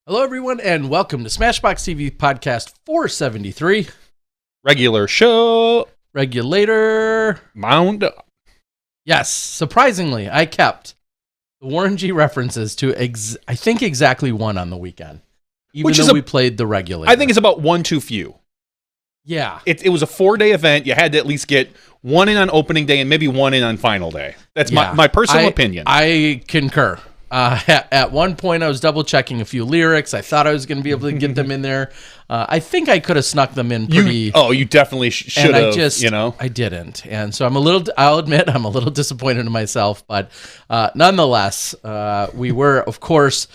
Hello, everyone, and welcome to Smashbox TV Podcast 473. Regular show. Regulator. Mound up. Yes, surprisingly, I kept the Warren G references to, I think, exactly one on the weekend. Even though we played the Regulator. I think it's about one too few. Yeah. It was a 4-day event. You had to at least get one in on opening day and maybe one in on final day. That's my personal opinion. I concur. At one point, I was double checking a few lyrics. I thought I was going to be able to get them in there. I think I could have snuck them in pretty. You definitely should have. I didn't, and so I'll admit, I'm a little disappointed in myself. But nonetheless, we were, of course,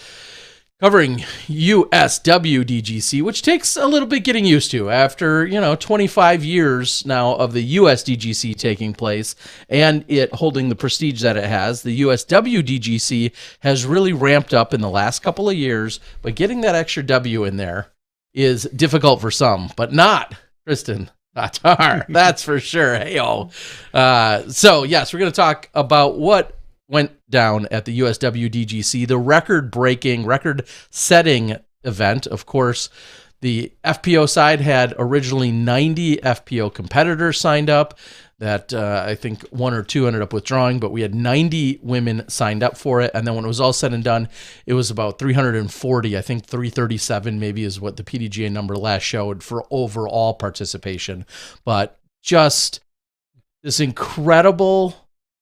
covering USWDGC, which takes a little bit getting used to after 25 years now of the USDGC taking place and it holding the prestige that it has. The USWDGC has really ramped up in the last couple of years, but getting that extra W in there is difficult for some, but not Kristen Tatar. That's for sure. Hey-o. So yes, we're going to talk about what went down at the USWDGC, the record-breaking, record-setting event. Of course, the FPO side had originally 90 FPO competitors signed up that I think one or two ended up withdrawing, but we had 90 women signed up for it. And then when it was all said and done, it was about 340, I think 337 maybe is what the PDGA number last showed for overall participation. But just this incredible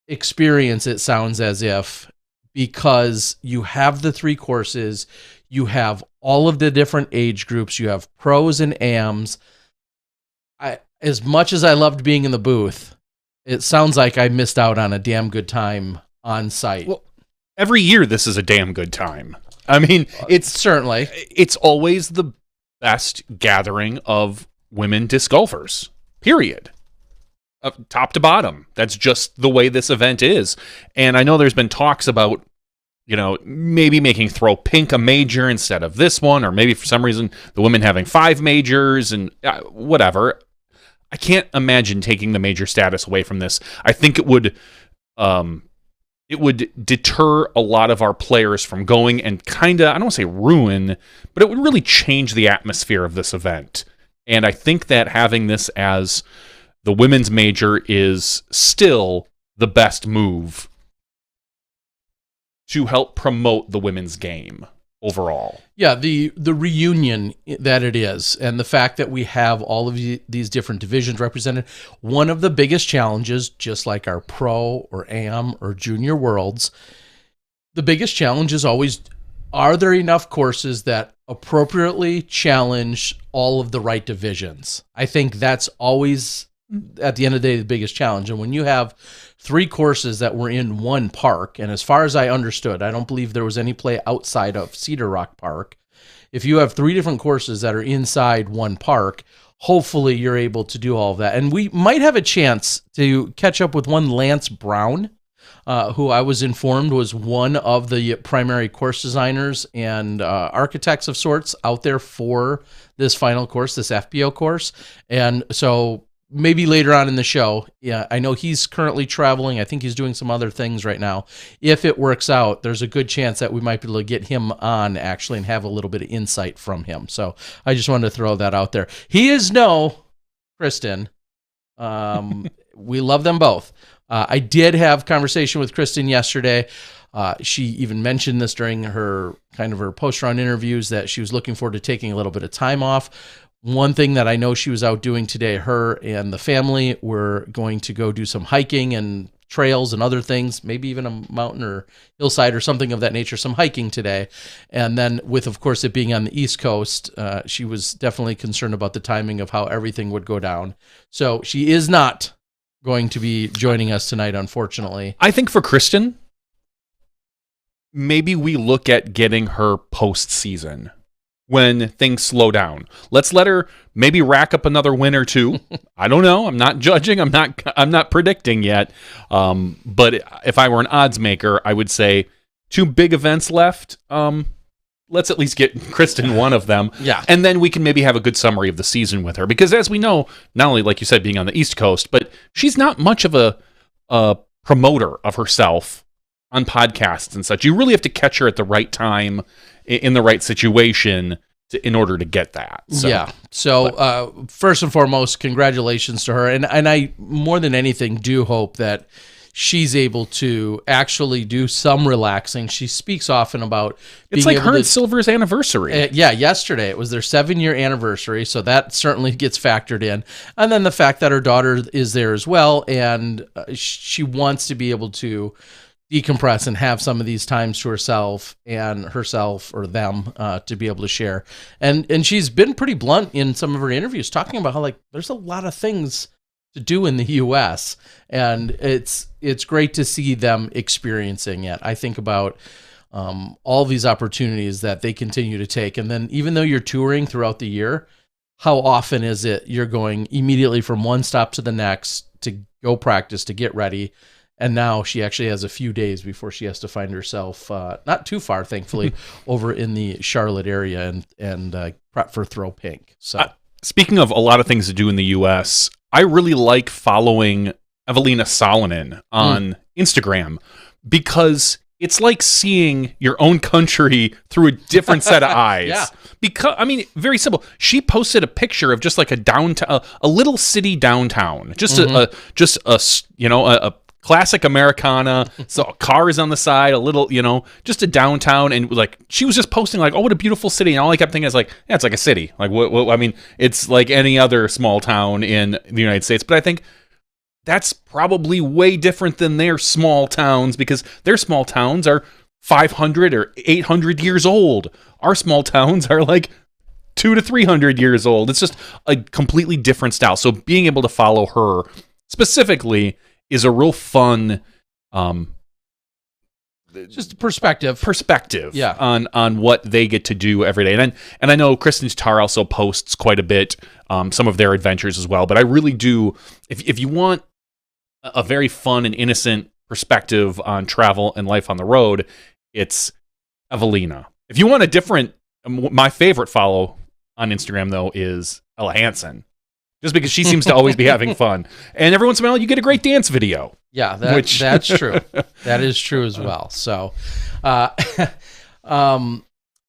experience, it sounds as if, because you have the three courses, you have all of the different age groups, you have pros and AMs. As much as I loved being in the booth, it sounds like I missed out on a damn good time on site. Well, every year this is a damn good time. I mean, it's always the best gathering of women disc golfers, period. Top to bottom. That's just the way this event is. And I know there's been talks about, maybe making Throw Pink a major instead of this one, or maybe for some reason the women having 5 majors and whatever. I can't imagine taking the major status away from this. I think it would deter a lot of our players from going and kind of, I don't want to say ruin, but it would really change the atmosphere of this event. And I think that having this as the women's major is still the best move to help promote the women's game overall. Yeah, the reunion that it is, and the fact that we have all of these different divisions represented. One of the biggest challenges, just like our pro or AM or junior worlds, the biggest challenge is always, are there enough courses that appropriately challenge all of the right divisions? I think that's always, at the end of the day, the biggest challenge. And when you have 3 courses that were in one park, and as far as I understood, I don't believe there was any play outside of Cedar Rock Park. If you have 3 different courses that are inside one park, hopefully you're able to do all of that. And we might have a chance to catch up with one Lance Brown, who I was informed was one of the primary course designers and architects of sorts out there for this final course, this FPO course. And so maybe later on in the show, I know he's currently traveling. I think he's doing some other things right now. If it works out, there's a good chance that we might be able to get him on actually and have a little bit of insight from him. So I just wanted to throw that out there. He is Kristen. We love them both. I did have conversation with Kristen yesterday. She even mentioned this during her post-round interviews that she was looking forward to taking a little bit of time off. One thing that I know she was out doing today, her and the family were going to go do some hiking and trails and other things, maybe even a mountain or hillside or something of that nature, some hiking today. And then with, of course, it being on the East Coast, she was definitely concerned about the timing of how everything would go down. So she is not going to be joining us tonight, unfortunately. I think for Kristen, maybe we look at getting her postseason when things slow down. Let's let her maybe rack up another win or two. I don't know. I'm not judging. I'm not predicting yet. But if I were an odds maker, I would say 2 big events left. Let's at least get Kristen one of them. Yeah. And then we can maybe have a good summary of the season with her. Because as we know, not only, like you said, being on the East Coast, but she's not much of a promoter of herself on podcasts and such. You really have to catch her at the right time in the right situation in order to get that. So, yeah. So first and foremost, congratulations to her. And I, more than anything, do hope that she's able to actually do some relaxing. She speaks often about it's like her and Silver's anniversary. Yeah, yesterday it was their 7-year anniversary, so that certainly gets factored in. And then the fact that her daughter is there as well, and she wants to be able to decompress and have some of these times to herself or them to be able to share. And she's been pretty blunt in some of her interviews, talking about how like there's a lot of things to do in the U.S. and it's great to see them experiencing it. I think about all these opportunities that they continue to take, and then even though you're touring throughout the year, how often is it you're going immediately from one stop to the next to go practice, to get ready, and now she actually has a few days before she has to find herself not too far, thankfully, over in the Charlotte area and prep for Throw Pink. So. Speaking of a lot of things to do in the U.S., I really like following Evelina Salonen on Instagram because it's like seeing your own country through a different set of eyes. Yeah. Because, I mean, very simple. She posted a picture of just like a downtown, a little city downtown, just a classic Americana. So cars on the side, a little, just a downtown, and like she was just posting like, "Oh, what a beautiful city!" And all I kept thinking is like, "Yeah, it's like a city. Like, what? I mean, it's like any other small town in the United States." But I think that's probably way different than their small towns because their small towns are 500 or 800 years old. Our small towns are like 200 to 300 years old. It's just a completely different style. So being able to follow her specifically is a real fun just perspective on what they get to do every day. And I know Kristen Tatar also posts quite a bit some of their adventures as well, but I really do, if you want a very fun and innocent perspective on travel and life on the road, it's Evelina. If you want a different, my favorite follow on Instagram though is Ella Hansen. Just because she seems to always be having fun. And every once in a while, you get a great dance video. Yeah, that's true. That is true as well. So,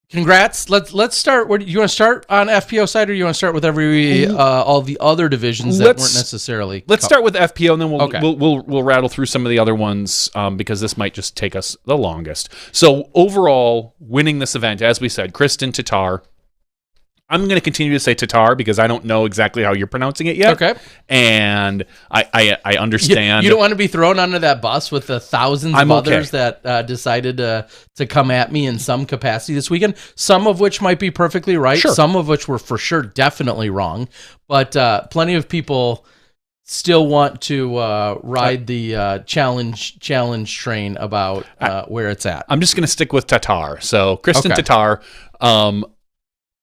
congrats. Let's start. What you want to start on FPO side, or you want to start with all the other divisions that weren't necessarily? Let's start with FPO, and then we'll rattle through some of the other ones because this might just take us the longest. So overall, winning this event, as we said, Kristen Tatar. I'm going to continue to say Tatar because I don't know exactly how you're pronouncing it yet. Okay. And I understand. You don't want to be thrown under that bus with the thousands of others that decided to come at me in some capacity this weekend, some of which might be perfectly right, sure. Some of which were for sure definitely wrong. But plenty of people still want to ride the challenge train about where it's at. I'm just going to stick with Tatar. So Kristen Tatar,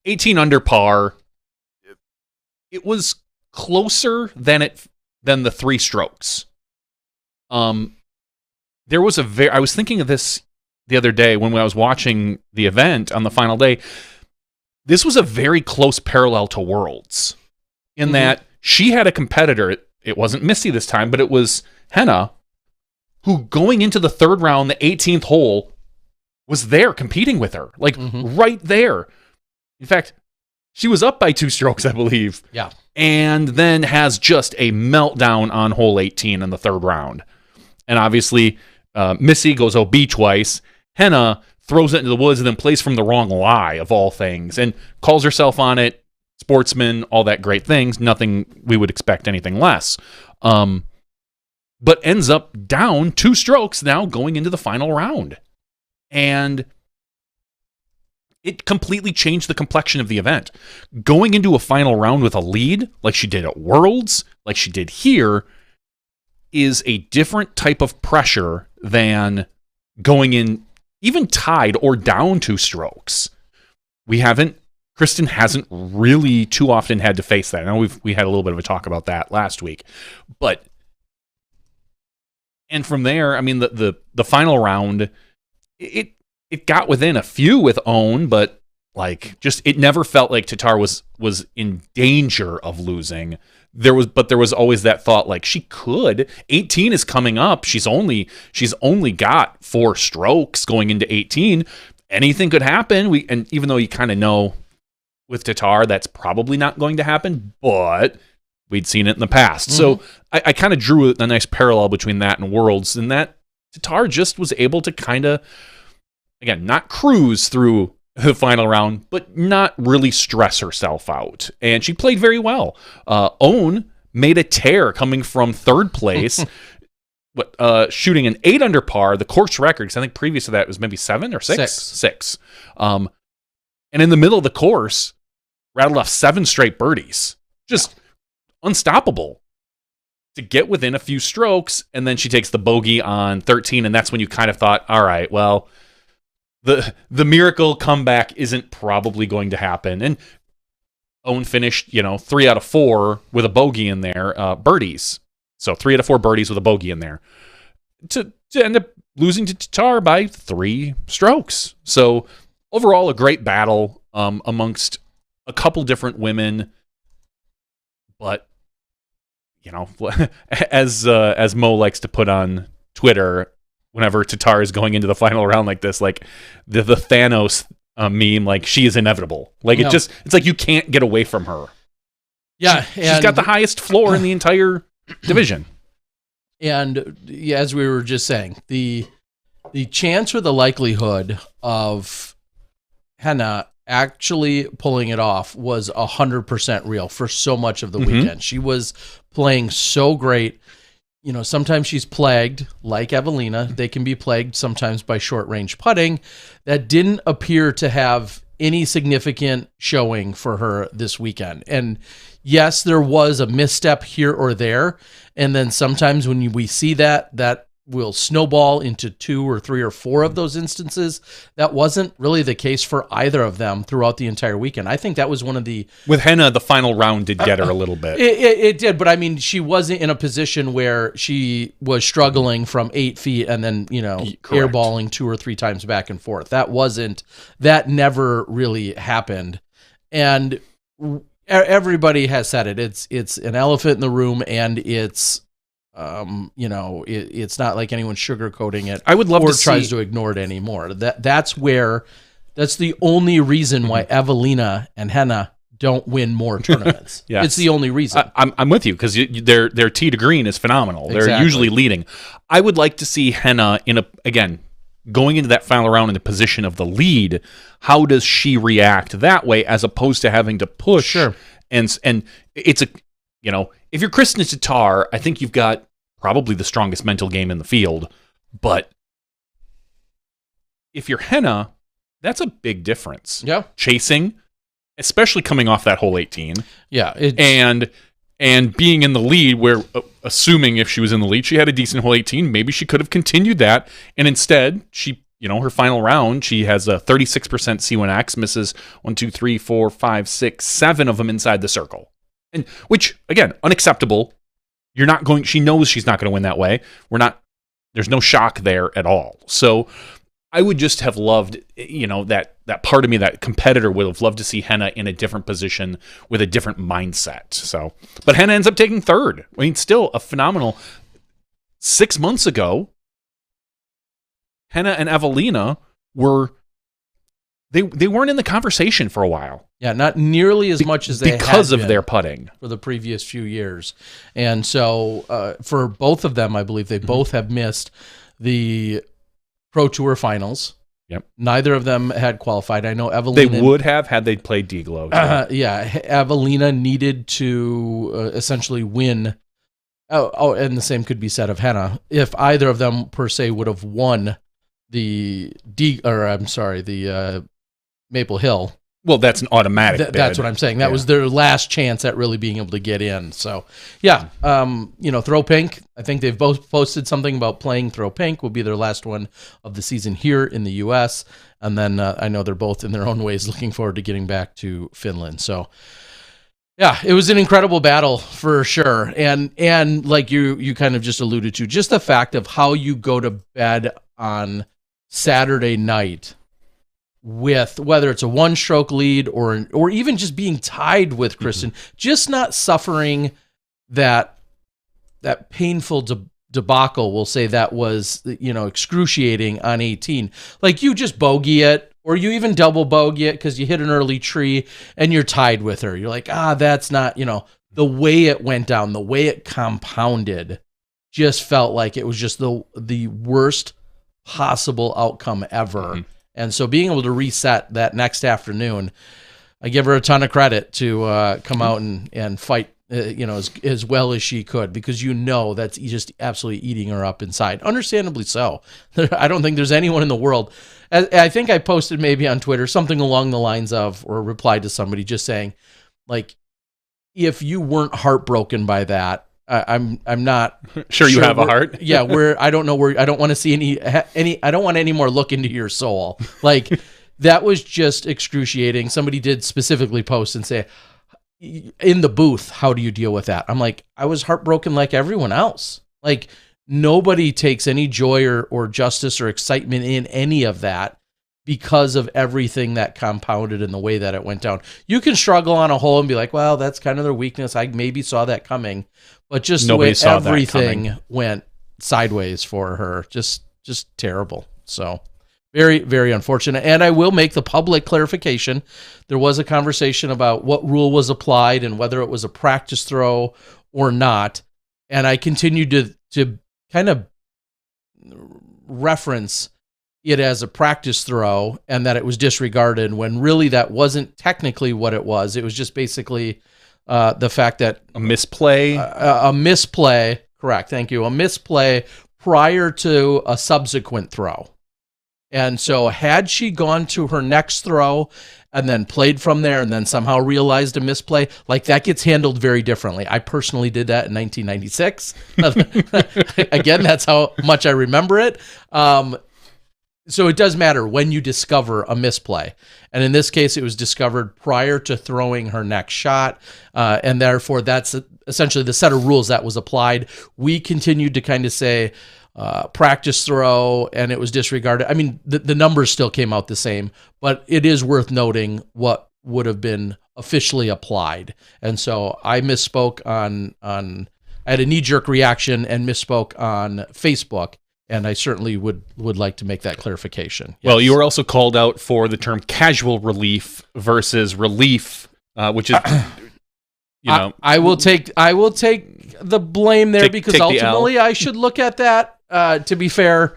18 under par. It was closer than the 3 strokes. There was I was thinking of this the other day when I was watching the event on the final day. This was a very close parallel to Worlds in that she had a competitor. It wasn't Missy this time, but it was Henna, who going into the 3rd round, the 18th hole, was there competing with her, like right there. In fact, she was up by 2 strokes, I believe. Yeah. And then has just a meltdown on hole 18 in the 3rd round. And obviously, Missy goes OB twice. Henna throws it into the woods and then plays from the wrong lie, of all things, and calls herself on it, sportsman, all that great things. Nothing we would expect anything less. But ends up down 2 strokes now going into the final round. And it completely changed the complexion of the event. Going into a final round with a lead, like she did at Worlds, like she did here, is a different type of pressure than going in even tied or down 2 strokes. Kristen hasn't really too often had to face that. I know we had a little bit of a talk about that last week. And from there, I mean, the final round, it got within a few with Own, but like it never felt like Tatar was in danger of losing. There was always that thought like she could. 18 is coming up. She's only got 4 strokes going into 18, anything could happen. And even though you kind of know with Tatar that's probably not going to happen, but we'd seen it in the past. So I kind of drew a nice parallel between that and Worlds, and that Tatar just was able to kind of, again, not cruise through the final round, but not really stress herself out. And she played very well. Own made a tear coming from third place, shooting an 8 under par, the course record, because I think previous to that it was maybe 7 or 6? 6. And in the middle of the course, rattled off 7 straight birdies. Just unstoppable to get within a few strokes, and then she takes the bogey on 13, and that's when you kind of thought, all right, well, the miracle comeback isn't probably going to happen. And Owen finished, 3 out of 4 with a bogey in there, birdies. So 3 out of 4 birdies with a bogey in there to end up losing to Tatar by 3 strokes. So overall, a great battle amongst a couple different women, but as Mo likes to put on Twitter, whenever Tatar is going into the final round like this, like the Thanos meme, like she is inevitable. Like it's like you can't get away from her. Yeah, she's got the highest floor in the entire division. And as we were just saying, the chance or the likelihood of Henna actually pulling it off was 100% real for so much of the weekend. She was playing so great. Sometimes she's plagued, like Evelina. They can be plagued sometimes by short-range putting. That didn't appear to have any significant showing for her this weekend. And yes, there was a misstep here or there. And then sometimes when we see that will snowball into 2 or 3 or 4 of those instances. That wasn't really the case for either of them throughout the entire weekend. I think that was one of the... With Henna, the final round did get her a little bit. It did, but I mean, she wasn't in a position where she was struggling from 8 feet and then, airballing 2 or 3 times back and forth. That never really happened. And everybody has said it. It's an elephant in the room, and it's... it's not like anyone's sugarcoating it. I would love or to tries to ignore it anymore. That's the only reason why Evelina and Henna don't win more tournaments. Yes. It's the only reason. I'm with you, because their tee to green is phenomenal. They're Exactly. usually leading. I would like to see Henna going into that final round in the position of the lead. How does she react that way, as opposed to having to push? Sure. And it's if you're Kristen Tatar, I think you've got probably the strongest mental game in the field. But if you're Henna, that's a big difference. Yeah. Chasing, especially coming off that hole 18. Yeah. And being in the lead, where assuming if she was in the lead, she had a decent hole 18, maybe she could have continued that. And instead, she, her final round, she has a 36% C1X, misses 1, 2, 3, 4, 5, 6, 7 of them inside the circle. And which, again, unacceptable. She knows she's not going to win that way. There's no shock there at all. So I would just have loved, that part of me, that competitor, would have loved to see Henna in a different position with a different mindset. So, but Henna ends up taking third. I mean, still a phenomenal. 6 months ago, Henna and Evelina they weren't in the conversation for a while. Yeah, not nearly as much as they had because of been their putting for the previous few years. And so for both of them, I believe they both have missed the Pro Tour finals. Yep. Neither of them had qualified. I know Evelina... They would have had they played D-Glow. Yeah, Evelina needed to essentially win. And the same could be said of Henna. If either of them, per se, would have won the Maple Hill. Well, that's an automatic bid. That's what I'm saying. That was their last chance at really being able to get in. So, yeah, Throw Pink, I think they've both posted something about playing Throw Pink, will be their last one of the season here in the U.S. And then I know they're both in their own ways looking forward to getting back to Finland. So, yeah, it was an incredible battle for sure. And like you kind of just alluded to, just the fact of how you go to bed on Saturday night with whether it's a one-stroke lead or even just being tied with Kristen, just not suffering that painful debacle. We'll say that was excruciating on 18. Like you just bogey it or you even double bogey it because you hit an early tree and you're tied with her. You're like, that's not, the way it went down, the way it compounded just felt like it was just the worst possible outcome ever. Mm-hmm. And so being able to reset that next afternoon, I give her a ton of credit to come out and fight, as well as she could, because that's just absolutely eating her up inside. Understandably so. I don't think there's anyone in the world. I think I posted maybe on Twitter something along the lines of, or replied to somebody just saying, like, if you weren't heartbroken by that, I'm not sure you have a heart. Yeah, I don't know where. I don't want to see any. I don't want any more look into your soul. Like, that was just excruciating. Somebody did specifically post and say, in the booth, how do you deal with that? I'm like, I was heartbroken like everyone else. Like, nobody takes any joy or justice or excitement in any of that because of everything that compounded in the way that it went down. You can struggle on a whole and be like, well, that's kind of their weakness. I maybe saw that coming, but just the way everything went sideways for her, just terrible. So very, very unfortunate. And I will make the public clarification. There was a conversation about what rule was applied and whether it was a practice throw or not. And I continued to kind of reference it as a practice throw and that it was disregarded, when really that wasn't technically what it was. It was just basically the fact that a misplay. A misplay, correct, thank you. A misplay prior to a subsequent throw. And so had she gone to her next throw and then played from there and then somehow realized a misplay, like, that gets handled very differently. I personally did that in 1996. Again, that's how much I remember it. So it does matter when you discover a misplay. And in this case, it was discovered prior to throwing her next shot. And therefore, that's essentially the set of rules that was applied. We continued to kind of say practice throw, and it was disregarded. I mean, the numbers still came out the same, but it is worth noting what would have been officially applied. And so I misspoke I had a knee-jerk reaction and misspoke on Facebook. And I certainly would like to make that clarification. Yes. Well, you were also called out for the term casual relief versus relief, which is, I will take the blame there because ultimately I should look at that. To be fair,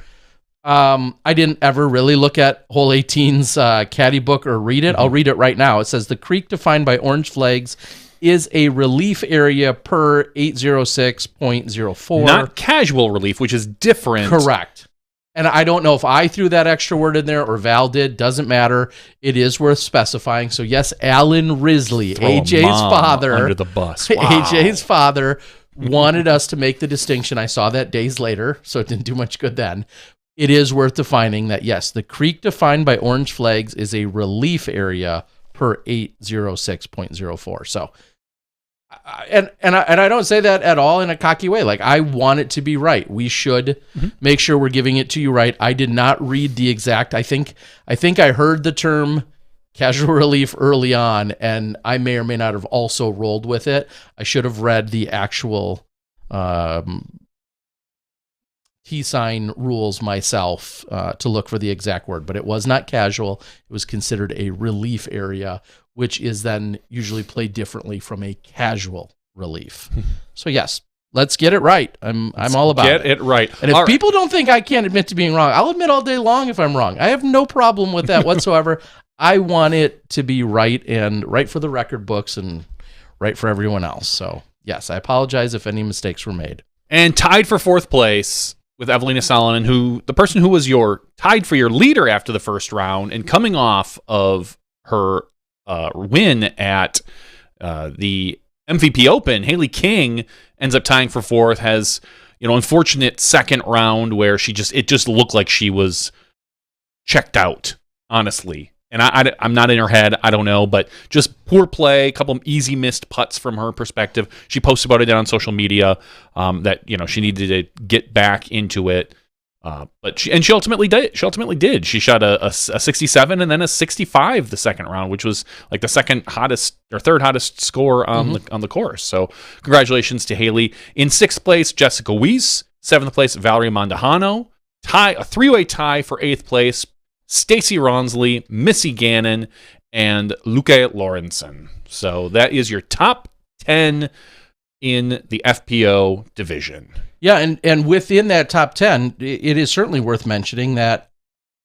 I didn't ever really look at Hole 18's caddy book or read it. Mm-hmm. I'll read it right now. It says the creek defined by orange flags is a relief area per 806.04. Not casual relief, which is different. Correct. And I don't know if I threw that extra word in there or Val did. Doesn't matter. It is worth specifying. So yes, Alan Risley, AJ's father, under the bus. Wow. AJ's father wanted us to make the distinction. I saw that days later, so it didn't do much good then. It is worth defining that, yes, the creek defined by orange flags is a relief area per 806.04. So, and I don't say that at all in a cocky way. Like, I want it to be right. We should make sure we're giving it to you right. I did not read the exact. I think I heard the term casual relief early on, and I may or may not have also rolled with it. I should have read the actual T-sign rules myself to look for the exact word, but it was not casual. It was considered a relief area, which is then usually played differently from a casual relief. So yes, let's get it right. I'm all about it. Get it right. And if people don't think I can't admit to being wrong, I'll admit all day long if I'm wrong. I have no problem with that whatsoever. I want it to be right, and right for the record books and right for everyone else. So yes, I apologize if any mistakes were made. And tied for fourth place with Evelina Salonen, the person who was tied for your leader after the first round, and coming off of her win at the MVP Open, Haley King ends up tying for fourth. Has unfortunate second round where it just looked like she was checked out, honestly. And I'm not in her head. I don't know, but just poor play, a couple of easy missed putts from her perspective. She posted about it on social media that she needed to get back into it. But she ultimately did. She shot a 67 and then a 65 the second round, which was like the second hottest or third hottest score on the course. So congratulations to Haley. In sixth place, Jessica Weiss. Seventh place, Valerie Mondahano. A three-way tie for eighth place Stacey Ronsley, Missy Gannon, and Luque Lorenzen. So that is your top 10 in the FPO division. Yeah, and within that top 10, it is certainly worth mentioning that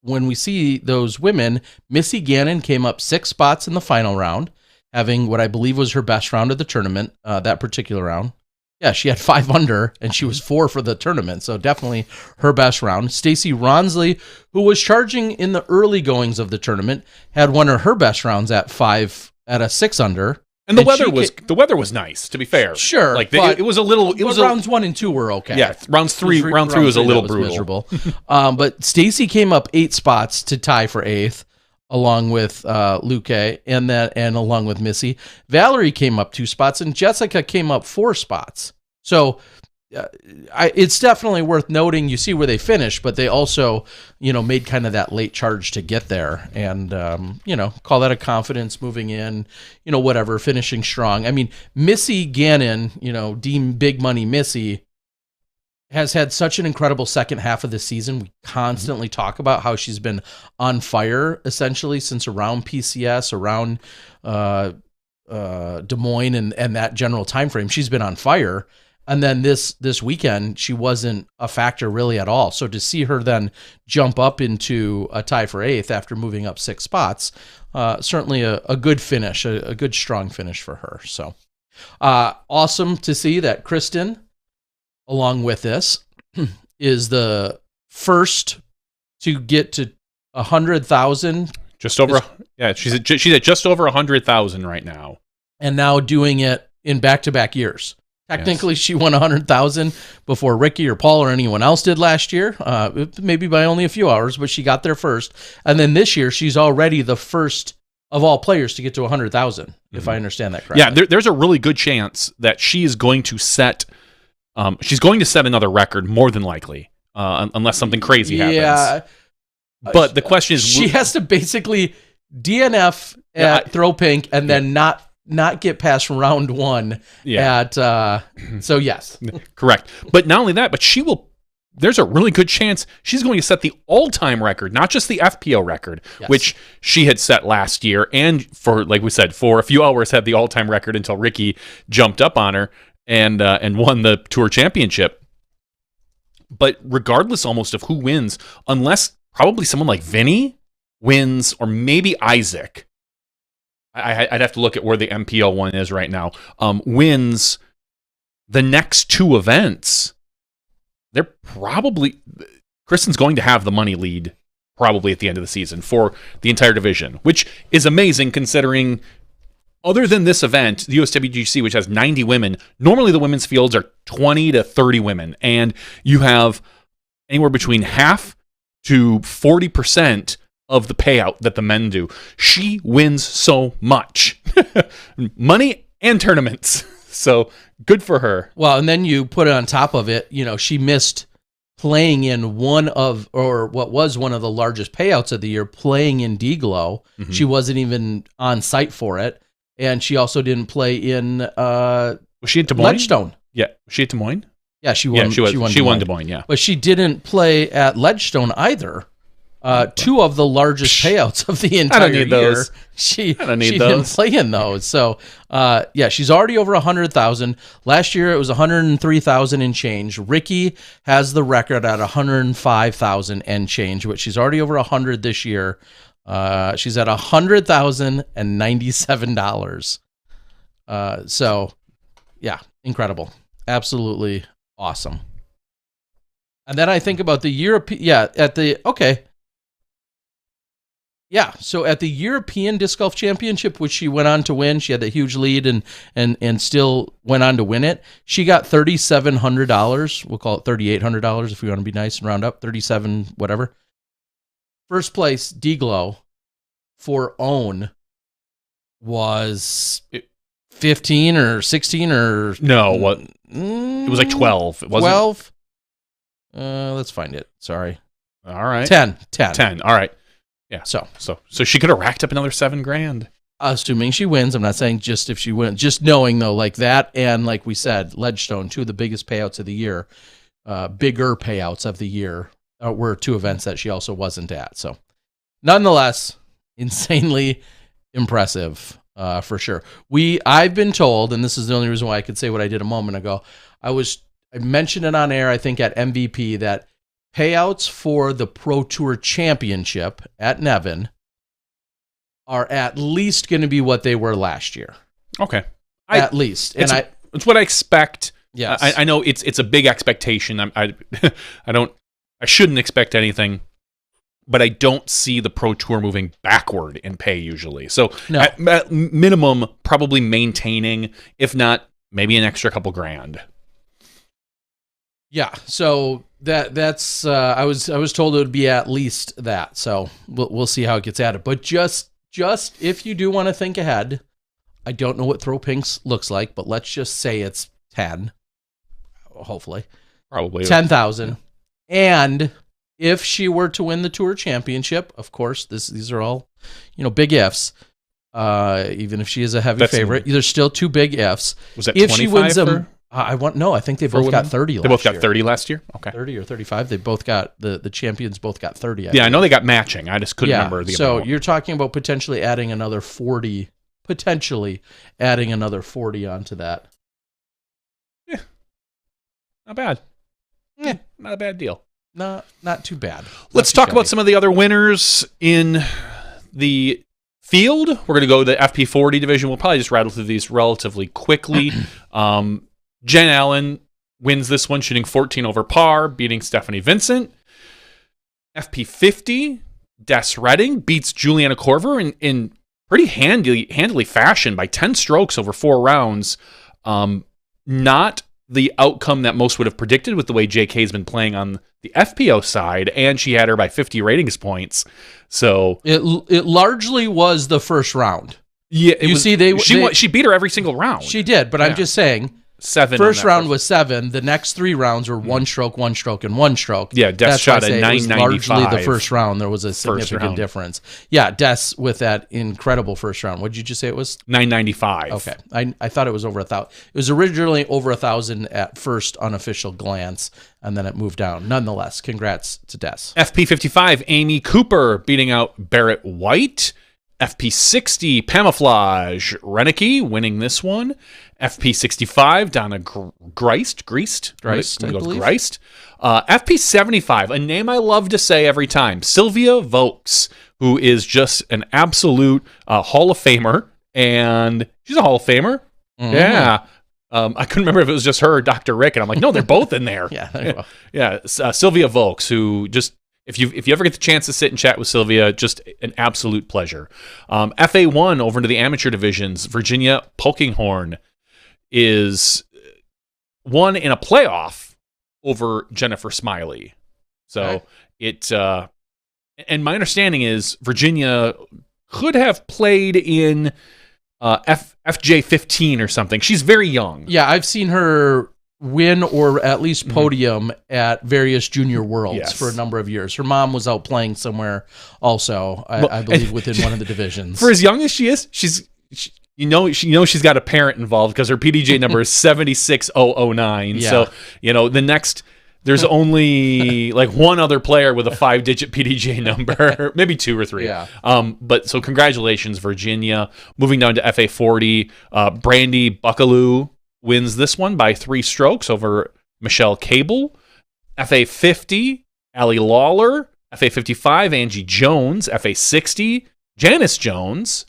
when we see those women, Missy Gannon came up 6 spots in the final round, having what I believe was her best round of the tournament, that particular round. Yeah, she had 5 under, and she was 4 for the tournament, so definitely her best round. Stacey Ronsley, who was charging in the early goings of the tournament, had one of her best rounds at 6 under. And the weather was nice, to be fair. Sure, like it was a little. It was rounds 1 and 2 were okay. Yeah, round three was a little brutal. Miserable. But Stacey came up 8 spots to tie for 8th, along with Luque and along with Missy. Valerie came up 2 spots, and Jessica came up 4 spots. So it's definitely worth noting. You see where they finished, but they also, made kind of that late charge to get there, and call that a confidence moving in. Whatever, finishing strong. I mean, Missy Gannon, deemed big money Missy, has had such an incredible second half of the season. We constantly talk about how she's been on fire essentially since around PCS, around Des Moines and that general time frame. She's been on fire. And then this weekend, she wasn't a factor really at all. So to see her then jump up into a tie for 8th after moving up 6 spots, certainly a good finish, a good strong finish for her. So awesome to see that Kristen, along with this, is the first to get to 100,000. Just over, she's at just over 100,000 right now, and now doing it in back-to-back years. Technically, She won 100,000 before Ricky or Paul or anyone else did last year, maybe by only a few hours, but she got there first. And then this year, she's already the first of all players to get to 100,000, if I understand that correctly. Yeah, there's a really good chance that she is going to set. She's going to set another record, more than likely, unless something crazy happens. Yeah, but the question is, she has to basically DNF at Throw Pink and then not get past round 1 at. So yes, correct. But not only that, but she will. There's a really good chance she's going to set the all-time record, not just the FPO record, which she had set last year, and like we said, for a few hours had the all-time record until Ricky jumped up on her and won the tour championship. But regardless almost of who wins, unless probably someone like Vinny wins, or maybe Isaac, I'd have to look at where the MPO one is right now, wins the next 2 events, they're probably, Kristen's going to have the money lead probably at the end of the season for the entire division, which is amazing considering, other than this event, the USWDGC, which has 90 women, normally the women's fields are 20 to 30 women, and you have anywhere between half to 40% of the payout that the men do. She wins so much. Money and tournaments. So good for her. Well, and then you put it on top of it, she missed playing in what was one of the largest payouts of the year, playing in D-Glow. Mm-hmm. She wasn't even on site for it. And she also didn't play in was she at Des Moines? Ledgestone. Yeah. Was she at Des Moines? Yeah, she won. Yeah, she won Des Moines, yeah. But she didn't play at Ledgestone either. 2 of the largest payouts of the entire year. Those. She didn't play in those. So, she's already over 100,000. Last year, it was 103,000 and change. Ricky has the record at 105,000 and change, which she's already over 100 this year. She's at $100,097. So, yeah, incredible. Absolutely awesome. And then I think about the European, so at the European Disc Golf Championship, which she went on to win, she had that huge lead and still went on to win it. She got $3,700. We'll call it $3,800 if we want to be nice and round up, 37 whatever. First place, D-Glow, for own was 15 or 16 or... No, what? It was like 12. It wasn't... 12? Let's find it. Sorry. All right. 10. All right. Yeah. So she could have racked up another $7,000. Assuming she wins. I'm not saying just if she wins. Just knowing though, like that, and like we said, Ledgestone, 2 of the biggest payouts of the year, bigger payouts of the year, were 2 events that she also wasn't at. So Nonetheless, insanely impressive for sure. I've been told, and this is the only reason why I could say what I did a moment ago. I mentioned it on air, I think at MVP, that payouts for the Pro Tour Championship at Nevin are at least going to be what they were last year. Okay. At least. And it's what I expect. Yes. I know it's a big expectation. I shouldn't expect anything, but I don't see the Pro Tour moving backward in pay usually. So no. at minimum, probably maintaining, if not maybe an extra couple grand. Yeah. So that's I was told it would be at least that. So we'll see how it gets added. But just if you do want to think ahead, I don't know what Throw Pinks looks like, but let's just say it's 10. Hopefully. Probably 10,000. Yeah. And if she were to win the Tour Championship, of course, these are all, big ifs. Even if she is a heavy favorite, there's still two big ifs. Was that if 25 she wins them? For? I think they both got 30 last year. They both got 30 last year? Okay. 30 or 35. They both got, the champions both got 30. I know they got matching. I just couldn't remember the amount. So you're talking about potentially adding another 40 onto that. Yeah. Not bad. Yeah, not a bad deal. Not too bad. Let's talk about some of the other winners in the field. We're going to go to the FP40 division. We'll probably just rattle through these relatively quickly. Jen Allen wins this one, shooting 14 over par, beating Stephanie Vincent. FP50, Des Redding beats Juliana Korver in pretty handily fashion by 10 strokes over 4 rounds. Not the outcome that most would have predicted with the way JK's been playing on the FPO side, and she had her by 50 ratings points. So it largely was the first round. Yeah, she beat her every single round. She did, but I'm just saying 7. First round was 7. The next 3 rounds were 1 stroke, 1 stroke, and 1 stroke. Yeah, Des shot a 995. Largely the first round, there was a significant difference. Yeah, Des with that incredible first round. What did you just say it was? 995. Okay, I thought it was over 1,000. It was originally over 1,000 at first unofficial glance, and then it moved down. Nonetheless, congrats to Des. FP55, Amy Cooper beating out Barrett White. FP60, Pamaflage Renicky winning this one. FP65, Donna Greist, I believe. Greist. FP75, a name I love to say every time, Sylvia Vokes, who is just an absolute Hall of Famer, and she's a Hall of Famer. Mm-hmm. Yeah. I couldn't remember if it was just her or Dr. Rick, and I'm like, no, they're both in there. Yeah. Sylvia Vokes, who just... If you ever get the chance to sit and chat with Sylvia, just an absolute pleasure. FA1 over into the amateur divisions, Virginia Polkinghorn is won in a playoff over Jennifer Smiley. So and my understanding is Virginia could have played in FJ15 or something. She's very young. Yeah, I've seen her win or at least podium at various junior worlds for a number of years. Her mom was out playing somewhere also, I believe, within one of the divisions. For as young as she is, she's got a parent involved because her PDJ number is 76009. Yeah. So, the next, there's only like one other player with a 5-digit PDJ number, maybe 2 or 3. Yeah. But so congratulations, Virginia. Moving down to FA40, Brandy Buckaloo wins this one by 3 strokes over Michelle Cable. FA50, Allie Lawler. FA55, Angie Jones. FA60, Janice Jones.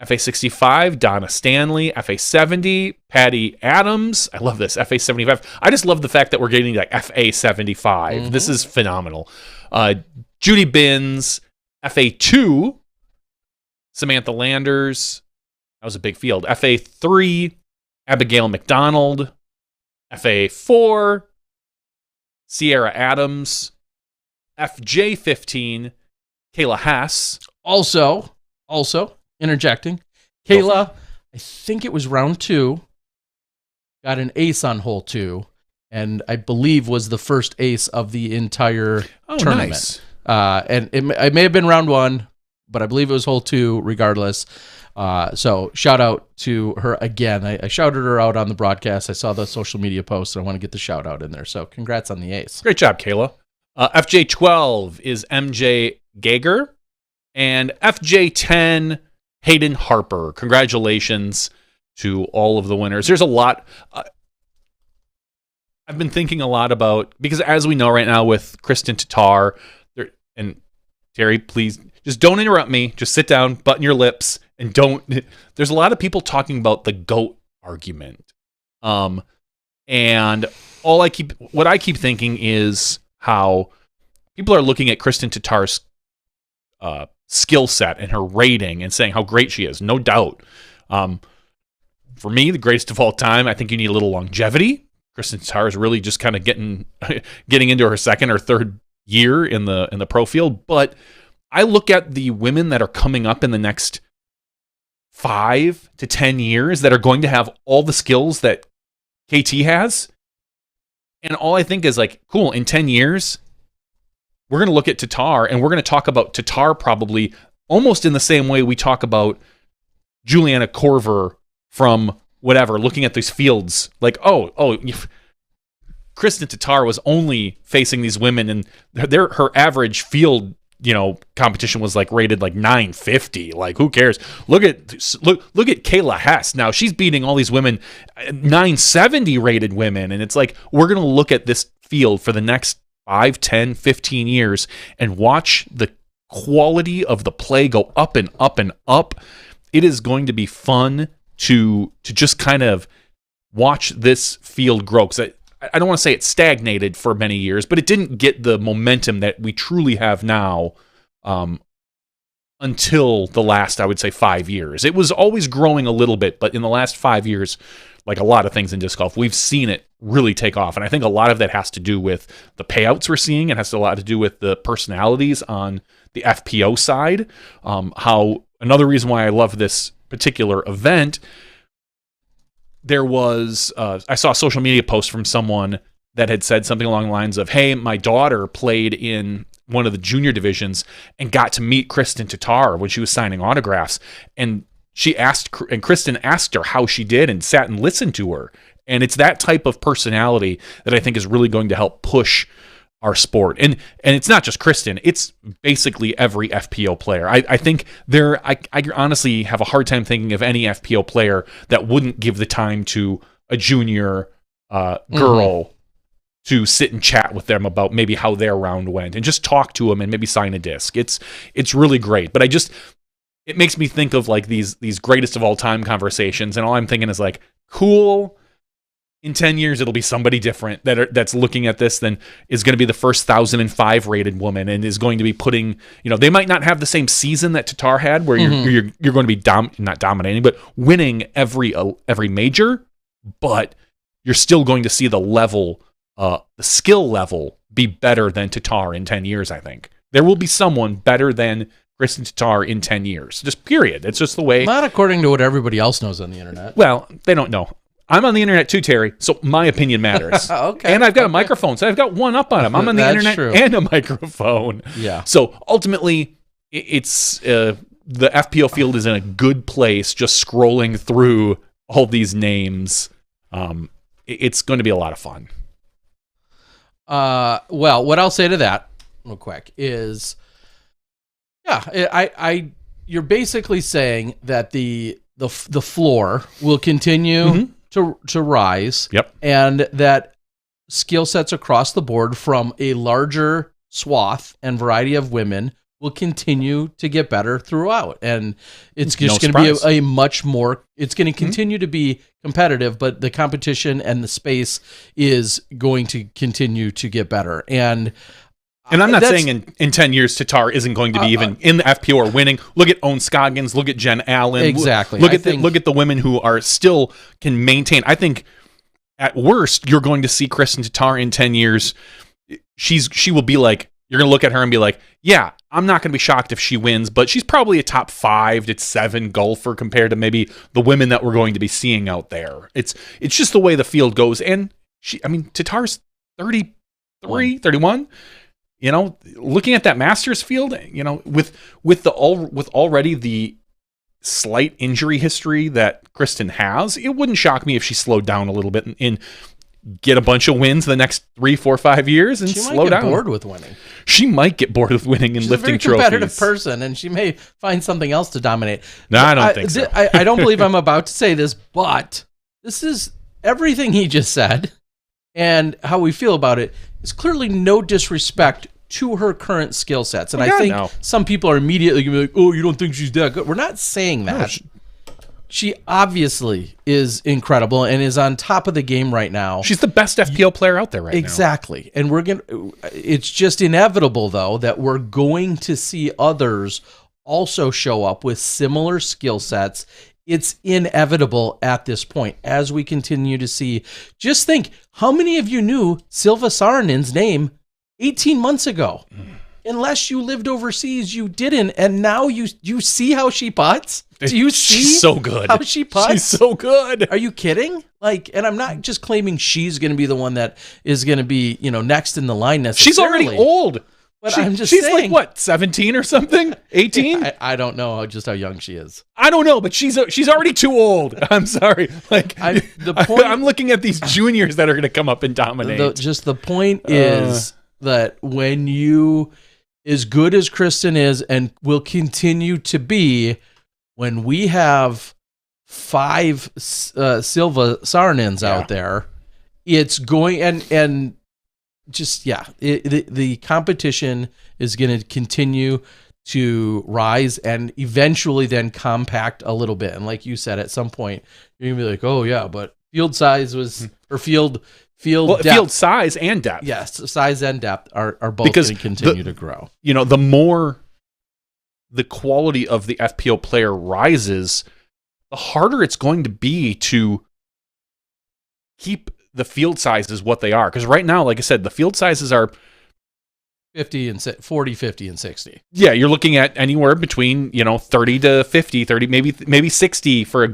FA65, Donna Stanley. FA70, Patty Adams. I love this. FA75. I just love the fact that we're getting like FA75. Mm-hmm. This is phenomenal. Judy Binns. FA2, Samantha Landers. That was a big field. FA3, Abigail McDonald. FA4, Sierra Adams. FJ15, Kayla Hess. Also interjecting, Kayla, I think it was round 2, got an ace on hole 2, and I believe was the first ace of the entire tournament. Nice. And it may have been round 1, but I believe it was hole 2 regardless. So shout out to her again. I shouted her out on the broadcast. I saw the social media post, and I want to get the shout out in there. So congrats on the ace. Great job, Kayla. FJ12 is MJ Gager. And FJ10, Hayden Harper. Congratulations to all of the winners. There's a lot. I've been thinking a lot about, because as we know right now with Kristen Tatar, and Terry, please just don't interrupt me. Just sit down, button your lips, and don't. There's a lot of people talking about the GOAT argument. And what I keep thinking is how people are looking at Kristen Tatar's skill set and her rating and saying how great she is. No doubt. For me, the greatest of all time, I think you need a little longevity. Kristen Tatar is really just kind of getting into her second or third year in the pro field. But I look at the women that are coming up in the next 5 to 10 years that are going to have all the skills that KT has. And all I think is like, cool, in 10 years, we're going to look at Tatar and we're going to talk about Tatar probably almost in the same way we talk about Juliana Korver from whatever, looking at these fields, like, Kristen Tatar was only facing these women, and her average field, competition was like rated like 950. Like, who cares? Look at Kayla Hess. Now she's beating all these women, 970 rated women, and it's like, we're gonna look at this field for the next 5, 10, 15 years and watch the quality of the play go up and up and up. It is going to be fun to just kind of watch this field grow, because I don't want to say it stagnated for many years, but it didn't get the momentum that we truly have now until the last, I would say, 5 years. It was always growing a little bit, but in the last 5 years, like a lot of things in disc golf, we've seen it really take off. And I think a lot of that has to do with the payouts we're seeing. It has a lot to do with the personalities on the FPO side. How another reason why I love this particular event, there was I saw a social media post from someone that had said something along the lines of, hey, my daughter played in one of the junior divisions and got to meet Kristen Tatar when she was signing autographs, and Kristen asked her how she did and sat and listened to her. And it's that type of personality that I think is really going to help push our sport. And it's not just Kristen, it's basically every FPO player. I think I honestly have a hard time thinking of any FPO player that wouldn't give the time to a junior girl to sit and chat with them about maybe how their round went and just talk to them and maybe sign a disc. It's really great. But it makes me think of like these greatest of all time conversations, and all I'm thinking is like, cool, in 10 years, it'll be somebody different that's looking at this than is going to be the first 1,005 rated woman and is going to be putting, they might not have the same season that Tatar had where you're going to be not dominating, but winning every major, but you're still going to see the level, the skill level be better than Tatar in 10 years, I think. There will be someone better than Kristen Tatar in 10 years. Just period. It's just the way. Not according to what everybody else knows on the internet. Well, they don't know. I'm on the internet too, Terry, so my opinion matters. Okay. And I've got a microphone, so I've got one up on him. I'm on the internet and a microphone. Yeah. So ultimately, it's the FPO field is in a good place just scrolling through all these names. It's going to be a lot of fun. Well, what I'll say to that real quick is, you're basically saying that the floor will continue to rise. Yep. And that skill sets across the board from a larger swath and variety of women will continue to get better throughout. And it's just going to be a much more, it's going to continue to be competitive, but the competition and the space is going to continue to get better. And I'm not saying in 10 years Tatar isn't going to be even in the FPO or winning. Look at Owen Scoggins. Look at Jen Allen. Exactly. Look at the women who are still can maintain. I think at worst you're going to see Kristen Tatar in 10 years. She will be like, you're going to look at her and be like, yeah, I'm not going to be shocked if she wins, but she's probably a top 5 to 7 golfer compared to maybe the women that we're going to be seeing out there. It's just the way the field goes. And Tatar's 33, 31. Looking at that Masters field, with already the slight injury history that Kristen has, it wouldn't shock me if she slowed down a little bit in get a bunch of wins the next 3, 4, 5 years and slow down. She might get bored with winning. She might get bored with winning and lifting trophies. She's a very competitive person, and she may find something else to dominate. No, I don't think so. I don't believe I'm about to say this, but this is everything he just said, and how we feel about it is clearly no disrespect to her current skill sets. And I think some people are immediately going to be like, oh, you don't think she's that good? We're not saying that. No, she obviously is incredible and is on top of the game right now. She's the best FPL player out there right now. Exactly. And it's just inevitable, though, that we're going to see others also show up with similar skill sets. It's inevitable at this point as we continue to see. Just think, how many of you knew Silva Saarinen's name 18 months ago? Unless you lived overseas, you didn't. And now you see how she putts? Do you see She's so good. how she putts? She's so good. Are you kidding? And I'm not just claiming she's going to be the one that is going to be, next in the line necessarily. She's already old. But I'm just she's saying. Like, what, 17 or something? 18? I don't know just how young she is. I don't know, but she's already too old. I'm sorry. I'm looking at these juniors that are going to come up and dominate. The point is that when you, as good as Kristen is and will continue to be, when we have 5 Silva Saarinens out there, it's going and just the competition is going to continue to rise and eventually then compact a little bit. And like you said, at some point you're gonna be like, oh yeah, but field size was or field depth. Field size and depth. Yes, size and depth are both going to continue to grow. The more the quality of the FPO player rises, the harder it's going to be to keep the field sizes what they are. Because right now, like I said, the field sizes are 40, 50, and 60. Yeah, you're looking at anywhere between 30 to 50, 30, maybe 60 for a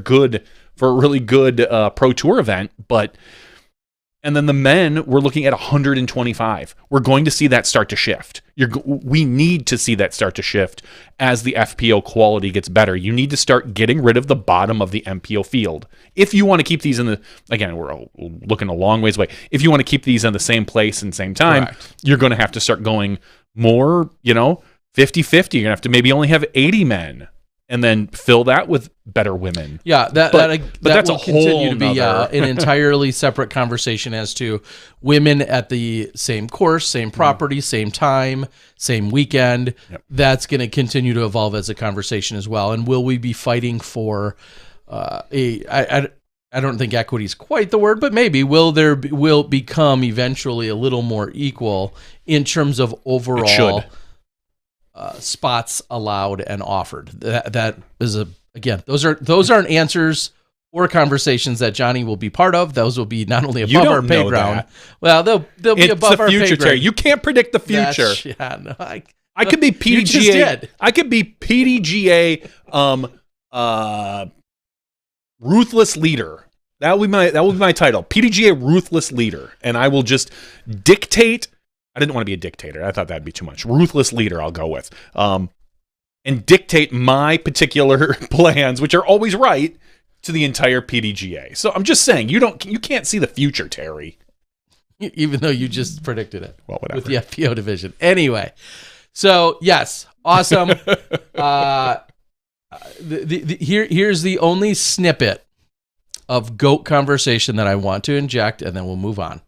really good pro tour event. And then the men, we're looking at 125. We're going to see that start to shift. We need to see that start to shift as the FPO quality gets better. You need to start getting rid of the bottom of the MPO field. If you want to keep these again, we're looking a long ways away. If you want to keep these in the same place and same time, correct, you're going to have to start going more, 50-50. You're going to have to maybe only have 80 men. And then fill that with better women. Yeah, that that's will continue to be an entirely separate conversation as to women at the same course, same property, same time, same weekend. Yep. That's going to continue to evolve as a conversation as well. And will we be fighting for I don't think equity is quite the word, but maybe will become eventually a little more equal in terms of overall spots allowed and offered. That is those aren't answers or conversations that Johnny will be part of. Those will be not only above our pay ground. Well, they'll be above our pay ground. You can't predict the future. I could be PDGA. I could be PDGA ruthless leader. That would be my title. PDGA ruthless leader, and I will just dictate. I didn't want to be a dictator. I thought that'd be too much. Ruthless leader, I'll go with. And dictate my particular plans, which are always right, to the entire PDGA. So I'm just saying, you can't see the future, Terry. Even though you just predicted it. Well, whatever. With the FPO division. Anyway, so yes, awesome. Here's the only snippet of GOAT conversation that I want to inject, and then we'll move on.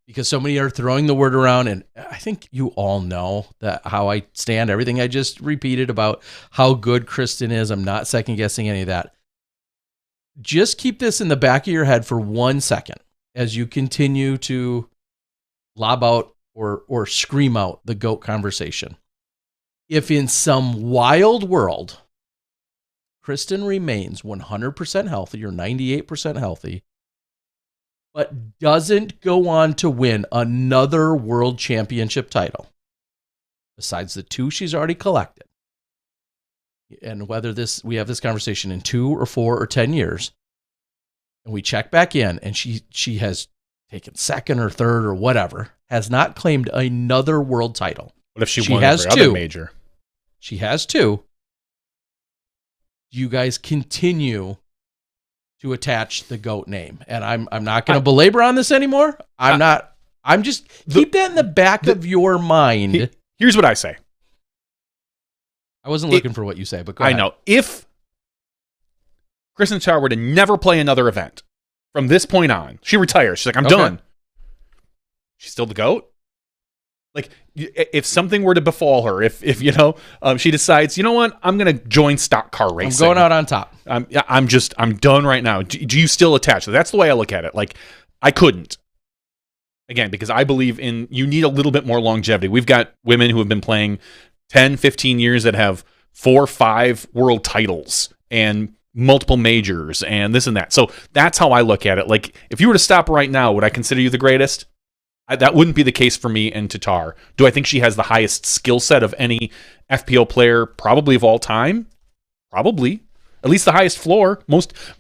Because so many are throwing the word around, and I think you all know how I stand. Everything I just repeated about how good Kristen is, I'm not second guessing any of that. Just keep this in the back of your head for 1 second as you continue to lob out or scream out the GOAT conversation. If in some wild world Kristen remains 100% healthy or 98% healthy, but doesn't go on to win another world championship title, besides the 2 she's already collected, and whether we have this conversation in 2 or 4 or 10 years, and we check back in, and she has taken second or third or whatever, has not claimed another world title. What if she won every other major? She has 2. You guys continue to attach the GOAT name. And I'm not going to belabor on this anymore. I'm just keep that in the back of your mind. Here's what I say. I wasn't looking for what you say, but go ahead. I know. If Kristen Tatar were to never play another event from this point on, she retires. She's like, I'm done. She's still the GOAT? Like, if something were to befall her, if she decides, you know what, I'm going to join stock car racing. I'm going out on top. I'm done right now. Do you still attach? That's the way I look at it. Like, I couldn't. Again, because I believe you need a little bit more longevity. We've got women who have been playing 10, 15 years that have 4 or 5 world titles and multiple majors and this and that. So that's how I look at it. Like, if you were to stop right now, would I consider you the greatest? That wouldn't be the case for me and Tatar. Do I think she has the highest skill set of any FPO player probably of all time? Probably. At least the highest floor,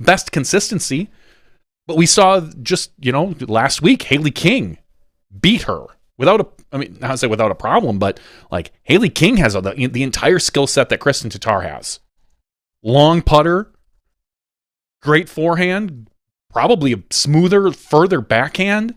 best consistency. But we saw just, last week, Haley King beat her not to say without a problem, but like Haley King has the entire skill set that Kristen Tatar has. Long putter, great forehand, probably a smoother, further backhand.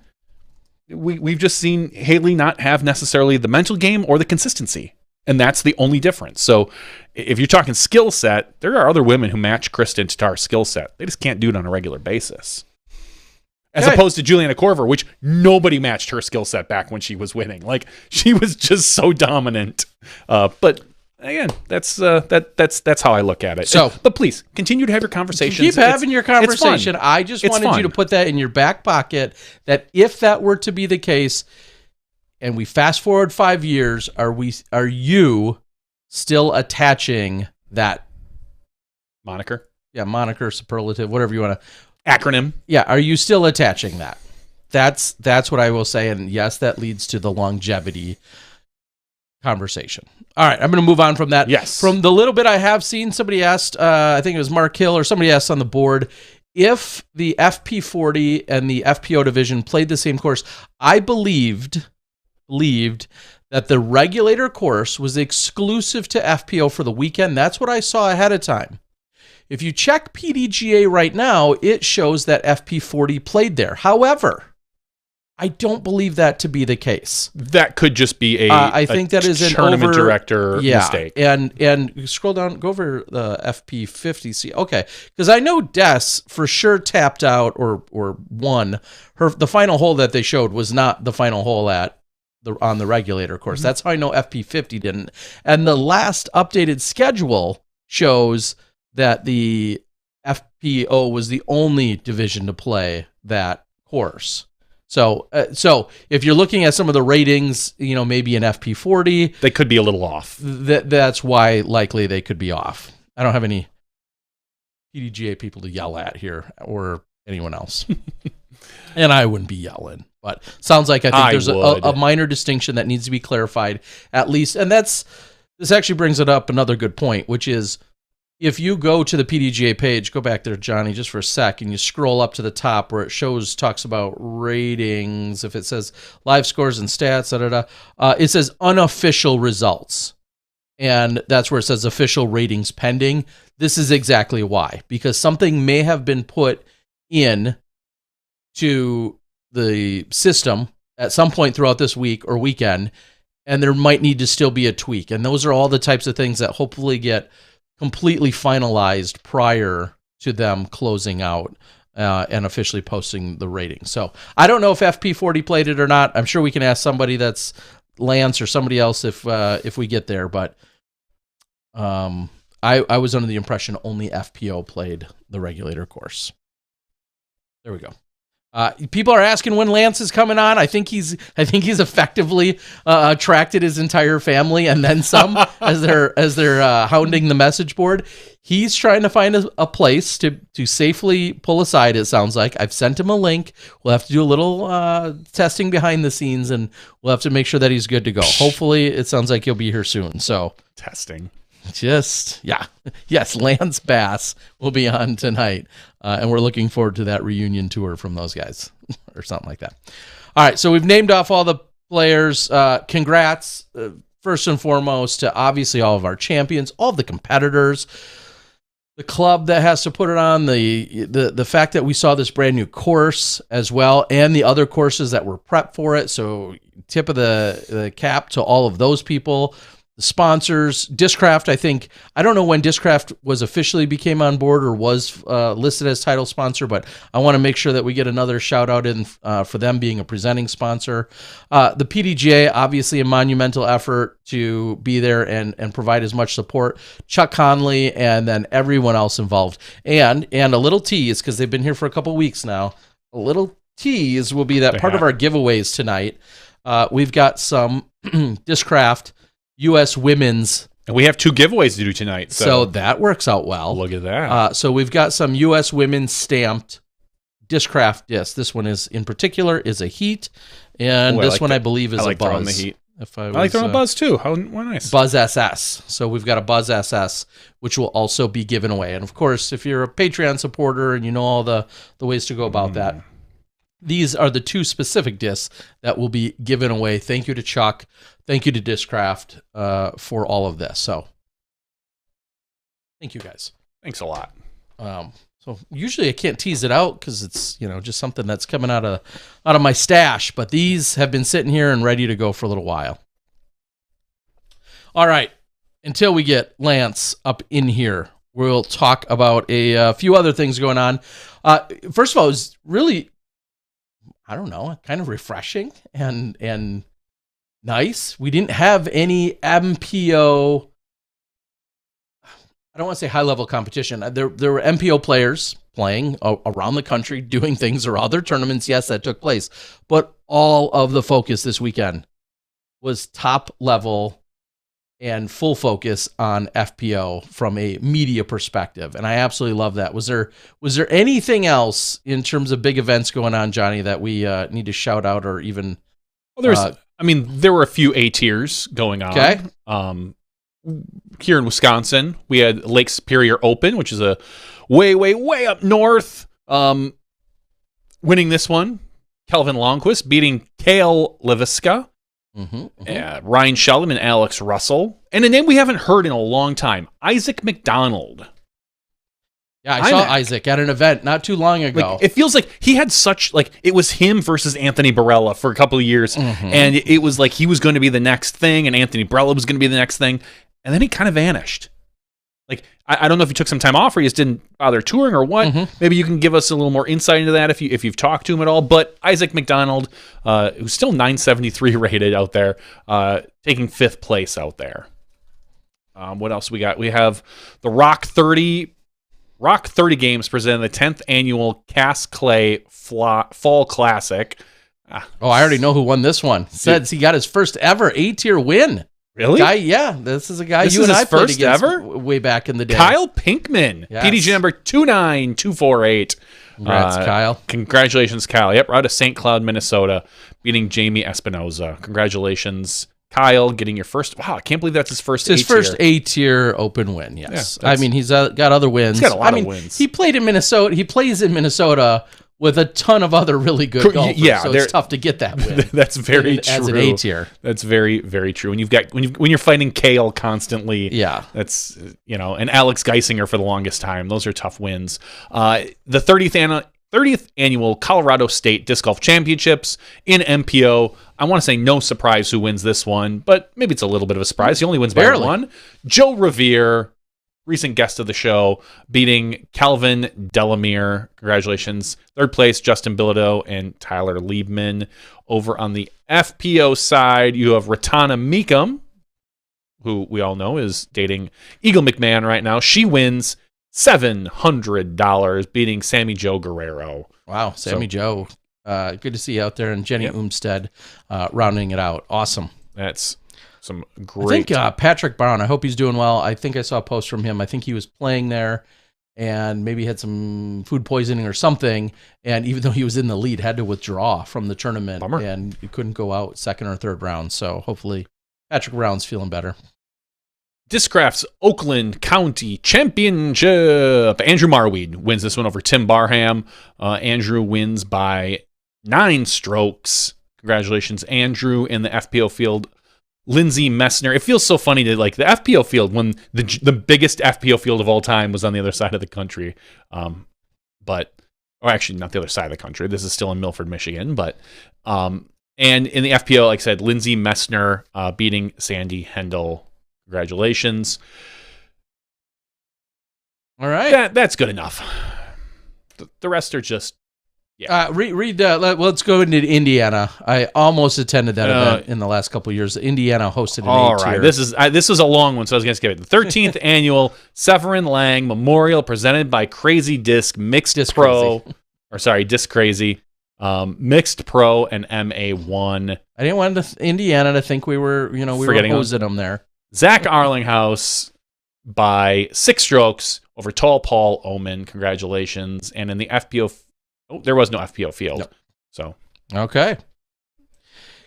We've just seen Haley not have necessarily the mental game or the consistency. And that's the only difference. So if you're talking skill set, there are other women who match Kristen Tatar's skill set. They just can't do it on a regular basis. As opposed to Juliana Korver, which nobody matched her skill set back when she was winning. Like, she was just so dominant. But again, that's how I look at it. So, but please continue to have your conversations. Keep having your conversation. I just wanted you to put that in your back pocket. That if that were to be the case, and we fast forward 5 years, are you still attaching that moniker? Yeah, moniker, superlative, whatever you want to. Acronym. Yeah, are you still attaching that? That's what I will say, and yes, that leads to the longevity conversation. All right, I'm going to move on from that. Yes. From the little bit I have seen, somebody asked, I think it was Mark Hill, or somebody asked on the board, if the FP40 and the FPO division played the same course. I believed that the regulator course was exclusive to FPO for the weekend. That's what I saw ahead of time. If you check PDGA right now, it shows that FP40 played there. However, I don't believe that to be the case. That could just be I think that is an tournament director mistake. And scroll down, go over the FP50. See, okay, because I know Des for sure tapped out or won. The final hole that they showed was not the final hole on the regulator course. Mm-hmm. That's how I know FP50 didn't. And the last updated schedule shows that the FPO was the only division to play that course. So if you're looking at some of the ratings, maybe an FP40, they could be a little off. That's why likely they could be off. I don't have any PDGA people to yell at here or anyone else. And I wouldn't be yelling, but sounds like I think there's a minor distinction that needs to be clarified at least. And this actually brings it up another good point, which is, if you go to the PDGA page, go back there, Johnny, just for a sec, and you scroll up to the top where it talks about ratings. If it says live scores and stats, it says unofficial results. And that's where it says official ratings pending. This is exactly why, because something may have been put in to the system at some point throughout this week or weekend, and there might need to still be a tweak. And those are all the types of things that hopefully get completely finalized prior to them closing out and officially posting the rating. So I don't know if FP40 played it or not. I'm sure we can ask somebody that's Lance or somebody else if we get there. But I was under the impression only FPO played the regulator course. There we go. People are asking when Lance is coming on. I think he's effectively attracted his entire family and then some as they're hounding the message board. He's trying to find a place to safely pull aside. It sounds like I've sent him a link. We'll have to do a little testing behind the scenes, and we'll have to make sure that he's good to go. Hopefully, it sounds like he'll be here soon. So testing. Yes, Lance Bass will be on tonight, and we're looking forward to that reunion tour from those guys or something like that. All right, so we've named off all the players. Congrats, first and foremost, to obviously all of our champions, all of the competitors. the club that has to put it on, the fact that we saw this brand new course as well, and the other courses that were prepped for it. So tip of the cap to all of those people. The sponsors, Discraft, I don't know when Discraft was officially became on board or was listed as title sponsor, but I want to make sure that we get another shout out in for them being a presenting sponsor. The PDGA, obviously a monumental effort to be there and provide as much support. Chuck Conley and then everyone else involved. And a little tease, because they've been here for a couple weeks now, a little tease will be that part of our giveaways tonight. We've got some Discraft U.S. women's. And we have 2 giveaways to do tonight. So that works out well. Look at that. So we've got some U.S. women's stamped Discraft discs. This one in particular is a Heat. And this one I believe is a Buzz. Throwing the Heat. I like throwing a Buzz too. How nice. Buzz SS. So we've got a Buzz SS, which will also be given away. And of course, if you're a Patreon supporter and you know all the ways to go about that, these are the 2 specific discs that will be given away. Thank you to Chuck. Thank you to Discraft for all of this. So thank you guys. Thanks a lot. So usually I can't tease it out because it's just something that's coming out of my stash. But these have been sitting here and ready to go for a little while. All right. Until we get Lance up in here, we'll talk about a few other things going on. First of all, it was really, I don't know, kind of refreshing and nice. We didn't have any MPO. I don't want to say high-level competition. There were MPO players playing around the country, doing things or other tournaments. Yes, that took place. But all of the focus this weekend was top level and full focus on FPO from a media perspective. And I absolutely love that. Was there anything else in terms of big events going on, Johnny, that we need to shout out or even... Well, there were a few A tiers going on. Okay. Here in Wisconsin, we had Lake Superior Open, which is a way up north. Winning this one, Kelvin Longquist beating Kale Leviska, Ryan Sheldon and Alex Russell, and a name we haven't heard in a long time, Isaac McDonald. Yeah, I saw Isaac at an event not too long ago. It feels like he had it was him versus Anthony Barella for a couple of years, and it was like he was going to be the next thing, and Anthony Barella was going to be the next thing, and then he kind of vanished. Like, I don't know if he took some time off or he just didn't bother touring or what. Maybe you can give us a little more insight into that if you've talked to him at all. But Isaac McDonald, who's still 973 rated out there, taking 5th place out there. What else we got? We have the Rock 30 Games presenting the 10th annual Cast Clay Fall Classic. I already know who won this one. Says he got his first ever A-tier win. Really? This is a guy you and I played against way back in the day. Kyle Pinkman, yes. PDG number 29248. Congrats, Kyle. Congratulations, Kyle. Yep, we're out of St. Cloud, Minnesota, beating Jamie Espinoza. Congratulations, Kyle, getting your first. Wow, I can't believe that's his first. His first A-tier open win. Yes, yeah, he's got other wins. He's got a lot of wins. He played in Minnesota. He plays in Minnesota with a ton of other really good golfers. Yeah, so it's tough to get that win. That's very true. As an A-tier. That's very, very true. When you're fighting Kale constantly, that's and Alex Geisinger for the longest time. Those are tough wins. The 30th annual Colorado State Disc Golf Championships in MPO. I want to say no surprise who wins this one, but maybe it's a little bit of a surprise. He only wins by 1. Joe Revere, recent guest of the show, beating Calvin Delamere. Congratulations. 3rd place, Justin Bilodeau and Tyler Liebman. Over on the FPO side, you have Ratana Meekum, who we all know is dating Eagle McMahon right now. She wins $700, beating Sammy Joe Guerrero. Wow, Sammy Joe. Good to see you out there. And Jenny Umstead rounding it out. Awesome. That's some great. I think Patrick Brown, I hope he's doing well. I think I saw a post from him. I think he was playing there and maybe had some food poisoning or something. And even though he was in the lead, had to withdraw from the tournament. Bummer. And he couldn't go out 2nd or 3rd round. So hopefully Patrick Brown's feeling better. Discraft's Oakland County Championship. Andrew Marweed wins this one over Tim Barham. Andrew wins by 9 strokes. Congratulations, Andrew. In the FPO field, Lindsay Messner. It feels so funny to like the FPO field when the biggest FPO field of all time was on the other side of the country. Or actually not the other side of the country. This is still in Milford, Michigan. But and in the FPO, like I said, Lindsay Messner beating Sandy Hendel. Congratulations. All right. That's good enough. The rest are just let's go into Indiana. I almost attended that event in the last couple of years. Indiana hosted an all A-tier. right. This is a long one, so I was going to skip it. The 13th annual Severin Lang Memorial presented by Crazy Disc Mixed Disc Pro, Crazy. Disc Crazy, Mixed Pro and MA1. I didn't want Indiana to think we were hosing them there. Zach Arlinghouse by 6 strokes over Tall Paul Oman. Congratulations. And in the FPO, there was no FPO field. Yep. So okay.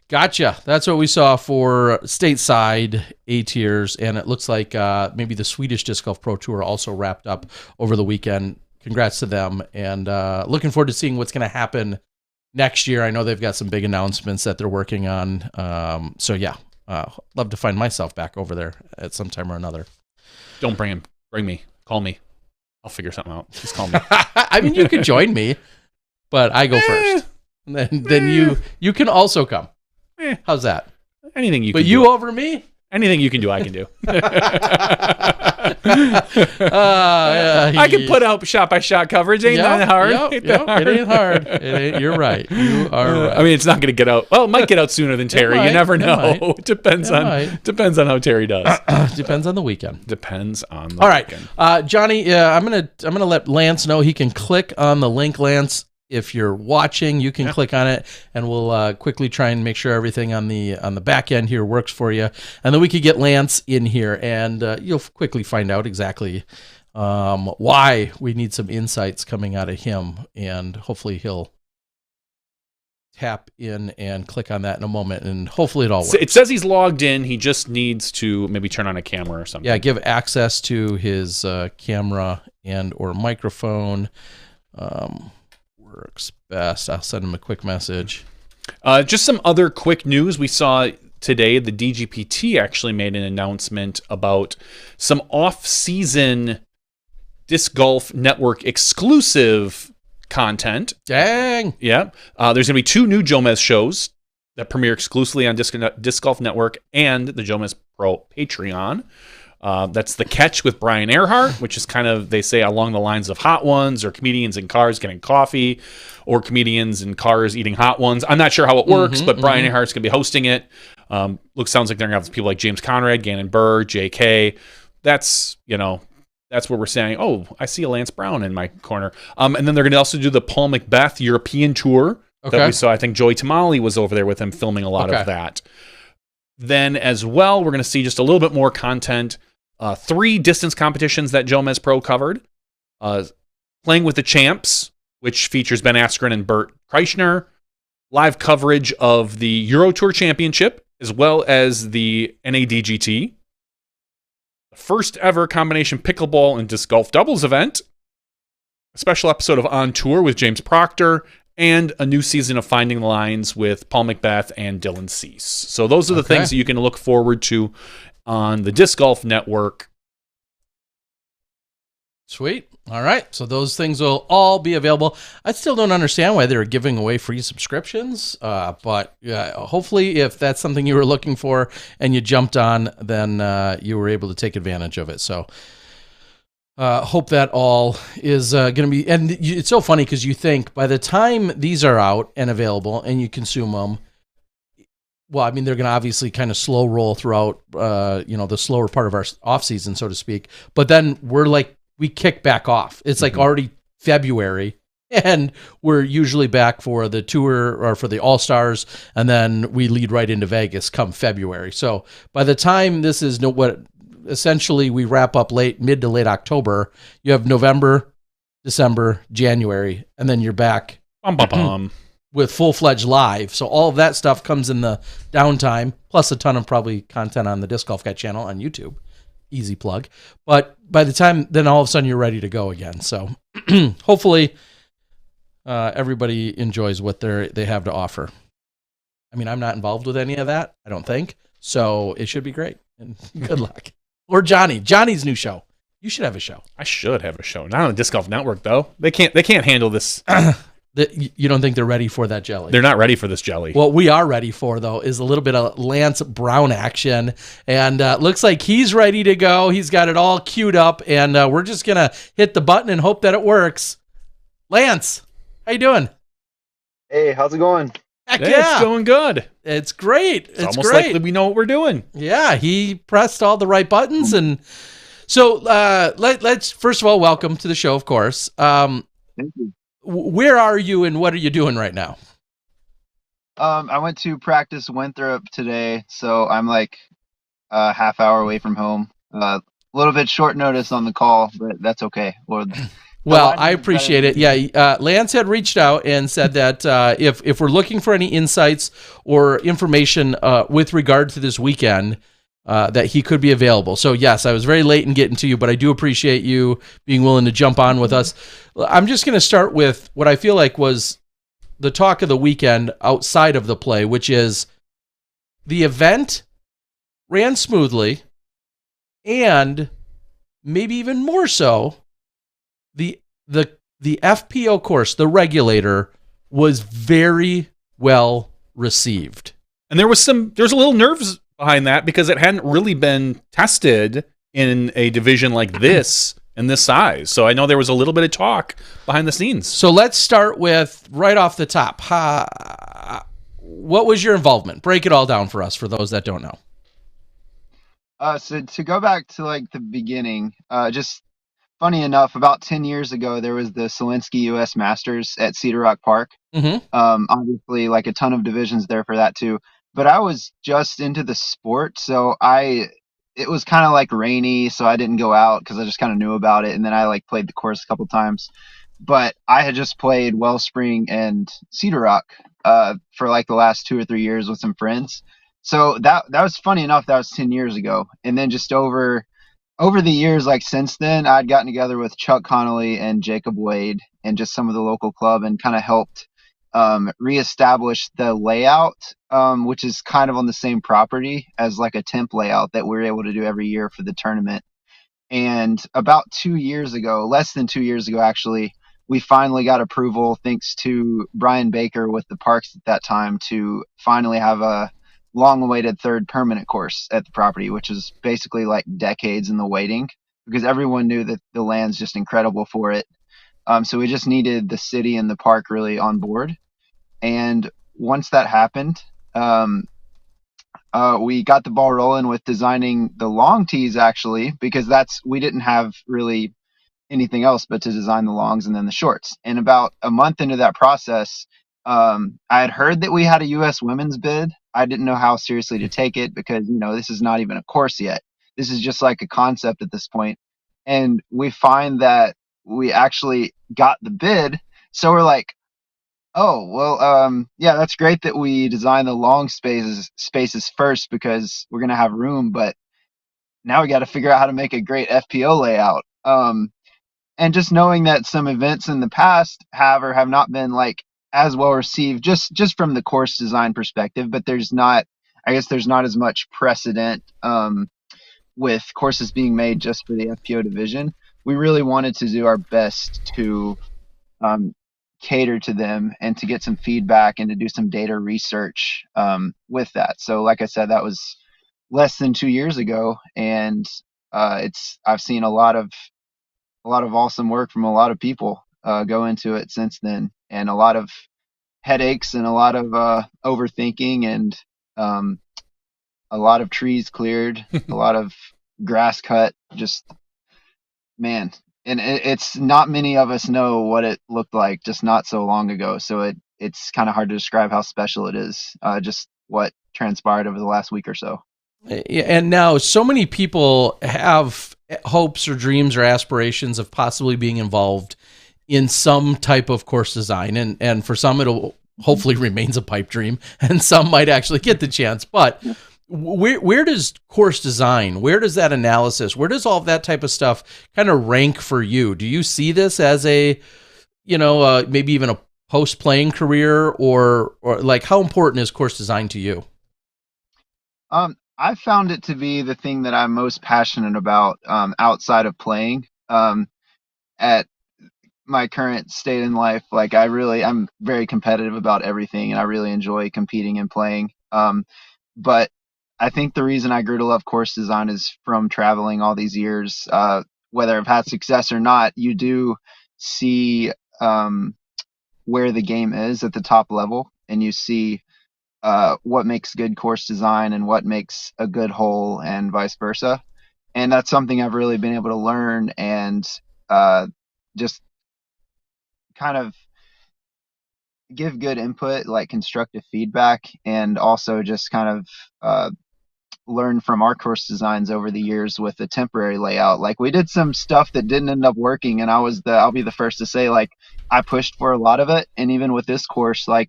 Gotcha. That's what we saw for stateside A-tiers, and it looks like maybe the Swedish Disc Golf Pro Tour also wrapped up over the weekend. Congrats to them, and looking forward to seeing what's going to happen next year. I know they've got some big announcements that they're working on. Love to find myself back over there at some time or another. Don't bring him. Bring me. Call me. I'll figure something out. Just call me. I mean, you could join me, but I go first. And then you can also come. How's that? Anything you but can you do. Over me? Anything you can do, I can do. I can put out shot-by-shot coverage. Ain't that hard? It ain't hard. You're right. You are right. I mean, it's not going to get out. Well, it might get out sooner than Terry. You never know. It depends on how Terry does. Depends on the weekend. Depends on the weekend. All right. Johnny, I'm gonna let Lance know he can click on the link, Lance. If you're watching, you can click on it, and we'll quickly try and make sure everything on the back end here works for you. And then we could get Lance in here, and you'll quickly find out exactly why we need some insights coming out of him, and hopefully he'll tap in and click on that in a moment, and hopefully it all works. It says he's logged in. He just needs to maybe turn on a camera or something. Yeah, give access to his camera and or microphone. Works best. I'll send him a quick message. Just some other quick news. We saw today the DGPT actually made an announcement about some off-season Disc Golf Network exclusive content. Dang. Yeah. There's going to be 2 new Jomez shows that premiere exclusively on Disc Golf Network and the Jomez Pro Patreon. That's The Catch with Brian Earhart, which is kind of, they say, along the lines of Hot Ones, or comedians in cars getting coffee, or comedians in cars eating Hot Ones. I'm not sure how it works, but Brian Earhart's going to be hosting it. Sounds like they're going to have people like James Conrad, Gannon Burr, JK. That's where we're saying, oh, I see a Lance Brown in my corner. And then they're going to also do the Paul Macbeth European tour that we saw. I think Joey Tamale was over there with him filming a lot of that. Then as well, we're going to see just a little bit more content. 3 distance competitions that Jomez Pro covered. Playing with the Champs, which features Ben Askren and Bert Kreischner. Live coverage of the Euro Tour Championship, as well as the NADGT. The first ever combination pickleball and disc golf doubles event. A special episode of On Tour with James Proctor. And a new season of Finding the Lines with Paul Macbeth and Dylan Cease. So those are the things that you can look forward to on the Disc Golf Network. Sweet. All right. So those things will all be available. I still don't understand why they're giving away free subscriptions. But hopefully if that's something you were looking for and you jumped on, then you were able to take advantage of it. So hope that all is going to be, and it's so funny because you think by the time these are out and available and you consume them, well, I mean, they're going to obviously kind of slow roll throughout, the slower part of our off season, so to speak. But then we kick back off. It's like already February, and we're usually back for the tour or for the All-Stars, and then we lead right into Vegas come February. So by the time this is essentially we wrap up mid to late October, you have November, December, January, and then you're back with full-fledged live. So all of that stuff comes in the downtime, plus a ton of probably content on the Disc Golf Guy channel on YouTube. Easy plug. But by the time, then all of a sudden you're ready to go again. So hopefully everybody enjoys what they have to offer. I mean, I'm not involved with any of that, I don't think. So it should be great. And good luck. Or Johnny's new show. You should have a show. I should have a show. Not on the Disc Golf Network though. They can't handle this. You don't think they're ready for that jelly? They're not ready for this jelly. What we are ready for, though, is a little bit of Lance Brown action. And looks like he's ready to go. He's got it all queued up. And we're just going to hit the button and hope that it works. Lance, how you doing? Hey, how's it going? Heck yeah, yeah. It's going good. It's great. It's almost like we know what we're doing. Yeah, he pressed all the right buttons. And so let's, first of all, welcome to the show, of course. Thank you. Where are you and what are you doing right now? I went to practice Winthrop today, so I'm like a half hour away from home. A little bit short notice on the call, but that's okay. Well, I appreciate it. Yeah, Lance had reached out and said that if we're looking for any insights or information with regard to this weekend, that he could be available. So yes, I was very late in getting to you, but I do appreciate you being willing to jump on with us. I'm just going to start with what I feel like was the talk of the weekend outside of the play, which is the event ran smoothly, and maybe even more so, the FPO course, the regulator, was very well received. And there was a little nerves behind that because it hadn't really been tested in a division like this and this size. So I know there was a little bit of talk behind the scenes. So let's start with right off the top. What was your involvement? Break it all down for us, for those that don't know. So to go back to like the beginning, just funny enough, about 10 years ago, there was the Solinsky US Masters at Cedar Rock Park. Mm-hmm. Obviously, like a ton of divisions there for that too. But I was just into the sport, so it was kind of like rainy, so I didn't go out because I just kind of knew about it. And then I like played the course a couple times. But I had just played Wellspring and Cedar Rock for like the last 2 or 3 years with some friends. So that was funny enough. That was 10 years ago. And then just over the years, like since then, I'd gotten together with Chuck Connolly and Jacob Wade and just some of the local club and kind of helped reestablish the layout, which is kind of on the same property as like a temp layout that we're able to do every year for the tournament. And about 2 years ago, less than 2 years ago, actually, we finally got approval, thanks to Brian Baker with the parks at that time, to finally have a long-awaited third permanent course at the property, which is basically like decades in the waiting because everyone knew that the land's just incredible for it. So we just needed the city and the park really on board. And once that happened, we got the ball rolling with designing the long tees, actually, because we didn't have really anything else but to design the longs and then the shorts. And about a month into that process, I had heard that we had a U.S. women's bid. I didn't know how seriously to take it because, this is not even a course yet. This is just like a concept at this point. And we find that we actually got the bid. So we're like, oh, well, yeah, that's great that we design the long spaces first because we're going to have room. But now we got to figure out how to make a great FPO layout. And just knowing that some events in the past have or have not been like as well received just from the course design perspective, but there's not as much precedent with courses being made just for the FPO division. We really wanted to do our best to cater to them and to get some feedback and to do some data research with that. So like I said, that was less than 2 years ago, and I've seen a lot of awesome work from a lot of people go into it since then, and a lot of headaches and a lot of overthinking and a lot of trees cleared, a lot of grass cut. Just, man, and it's not many of us know what it looked like just not so long ago. So it's kind of hard to describe how special it is. Just what transpired over the last week or so. And now so many people have hopes or dreams or aspirations of possibly being involved in some type of course design. And for some, it'll hopefully remains a pipe dream, and some might actually get the chance. But where does course design, where does that analysis, where does all of that type of stuff kind of rank for you? Do you see this as a, maybe even a post-playing career, or like how important is course design to you? I found it to be the thing that I'm most passionate about outside of playing. At my current state in life, like I'm very competitive about everything, and I really enjoy competing and playing. But I think the reason I grew to love course design is from traveling all these years. Whether I've had success or not, you do see where the game is at the top level, and you see what makes good course design and what makes a good hole, and vice versa. And that's something I've really been able to learn and just kind of give good input, like constructive feedback, and also just kind of learn from our course designs over the years with the temporary layout. Like we did some stuff that didn't end up working, and I'll be the first to say, like, I pushed for a lot of it. And even with this course, like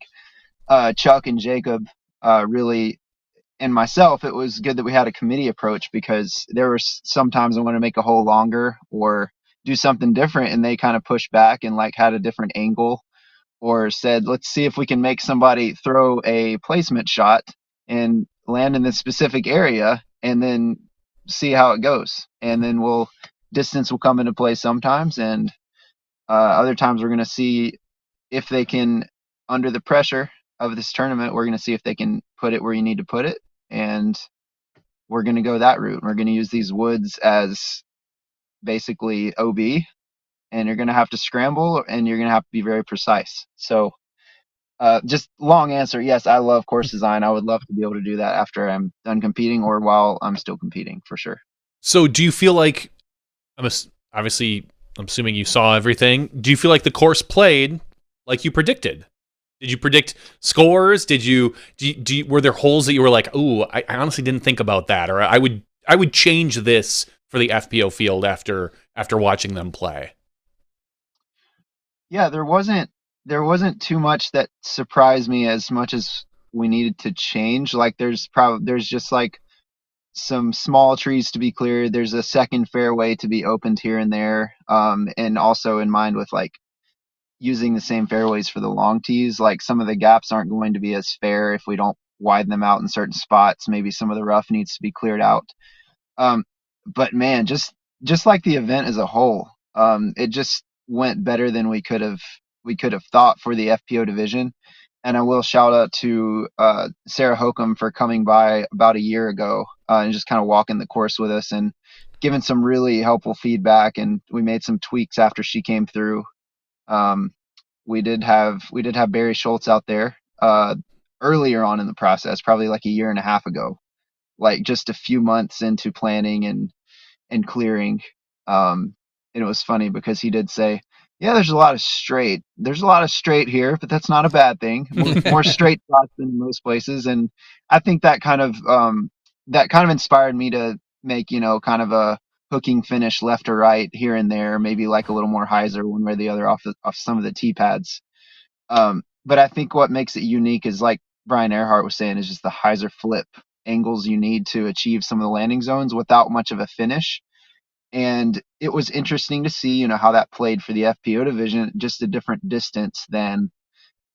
Chuck and Jacob really, and myself, it was good that we had a committee approach, because there were sometimes I want to make a hole longer or do something different, and they kind of pushed back and like had a different angle, or said, let's see if we can make somebody throw a placement shot and land in this specific area, and then see how it goes. And then distance will come into play sometimes, and other times we're going to see if they can, under the pressure of this tournament, we're going to see if they can put it where you need to put it. And we're going to go that route. We're going to use these woods as basically OB, and you're going to have to scramble, and you're going to have to be very precise. So just long answer. Yes, I love course design. I would love to be able to do that after I'm done competing or while I'm still competing, for sure. So do you feel like, obviously, I'm assuming you saw everything. Do you feel like the course played like you predicted? Did you predict scores? Were there holes that you were like, ooh, I honestly didn't think about that, or I would change this for the FPO field after watching them play? Yeah, there wasn't too much that surprised me as much as we needed to change. Like there's just like some small trees to be cleared. There's a second fairway to be opened here and there. And also in mind with like using the same fairways for the long tees, like some of the gaps aren't going to be as fair if we don't widen them out in certain spots. Maybe some of the rough needs to be cleared out. But man, just like the event as a whole, it just went better than we could have thought for the FPO division. And I will shout out to Sarah Hokum for coming by about a year ago and just kind of walking the course with us and giving some really helpful feedback. And we made some tweaks after she came through. We did have Barry Schultz out there earlier on in the process, probably like a year and a half ago, like just a few months into planning and clearing. And it was funny because he did say, yeah, there's a lot of straight here, but that's not a bad thing. More straight spots than most places. And I think that kind of inspired me to make, kind of a hooking finish left or right here and there, maybe like a little more hyzer one way or the other off some of the tee pads. But I think what makes it unique is, like Brian Earhart was saying, is just the hyzer flip angles you need to achieve some of the landing zones without much of a finish. And it was interesting to see, how that played for the FPO division, just a different distance than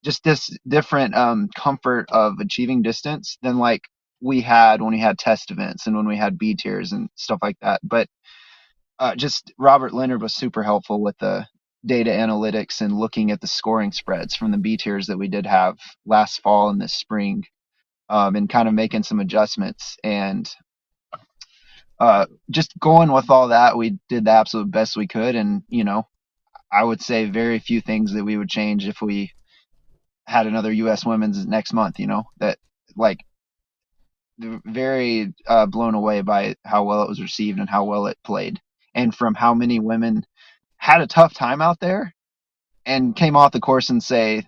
just this different comfort of achieving distance than like we had when we had test events and when we had B tiers and stuff like that. But just Robert Leonard was super helpful with the data analytics and looking at the scoring spreads from the B tiers that we did have last fall and this spring, and kind of making some adjustments. And just going with all that, we did the absolute best we could. And, I would say very few things that we would change if we had another U.S. women's next month, that like very blown away by how well it was received and how well it played. And from how many women had a tough time out there and came off the course and say,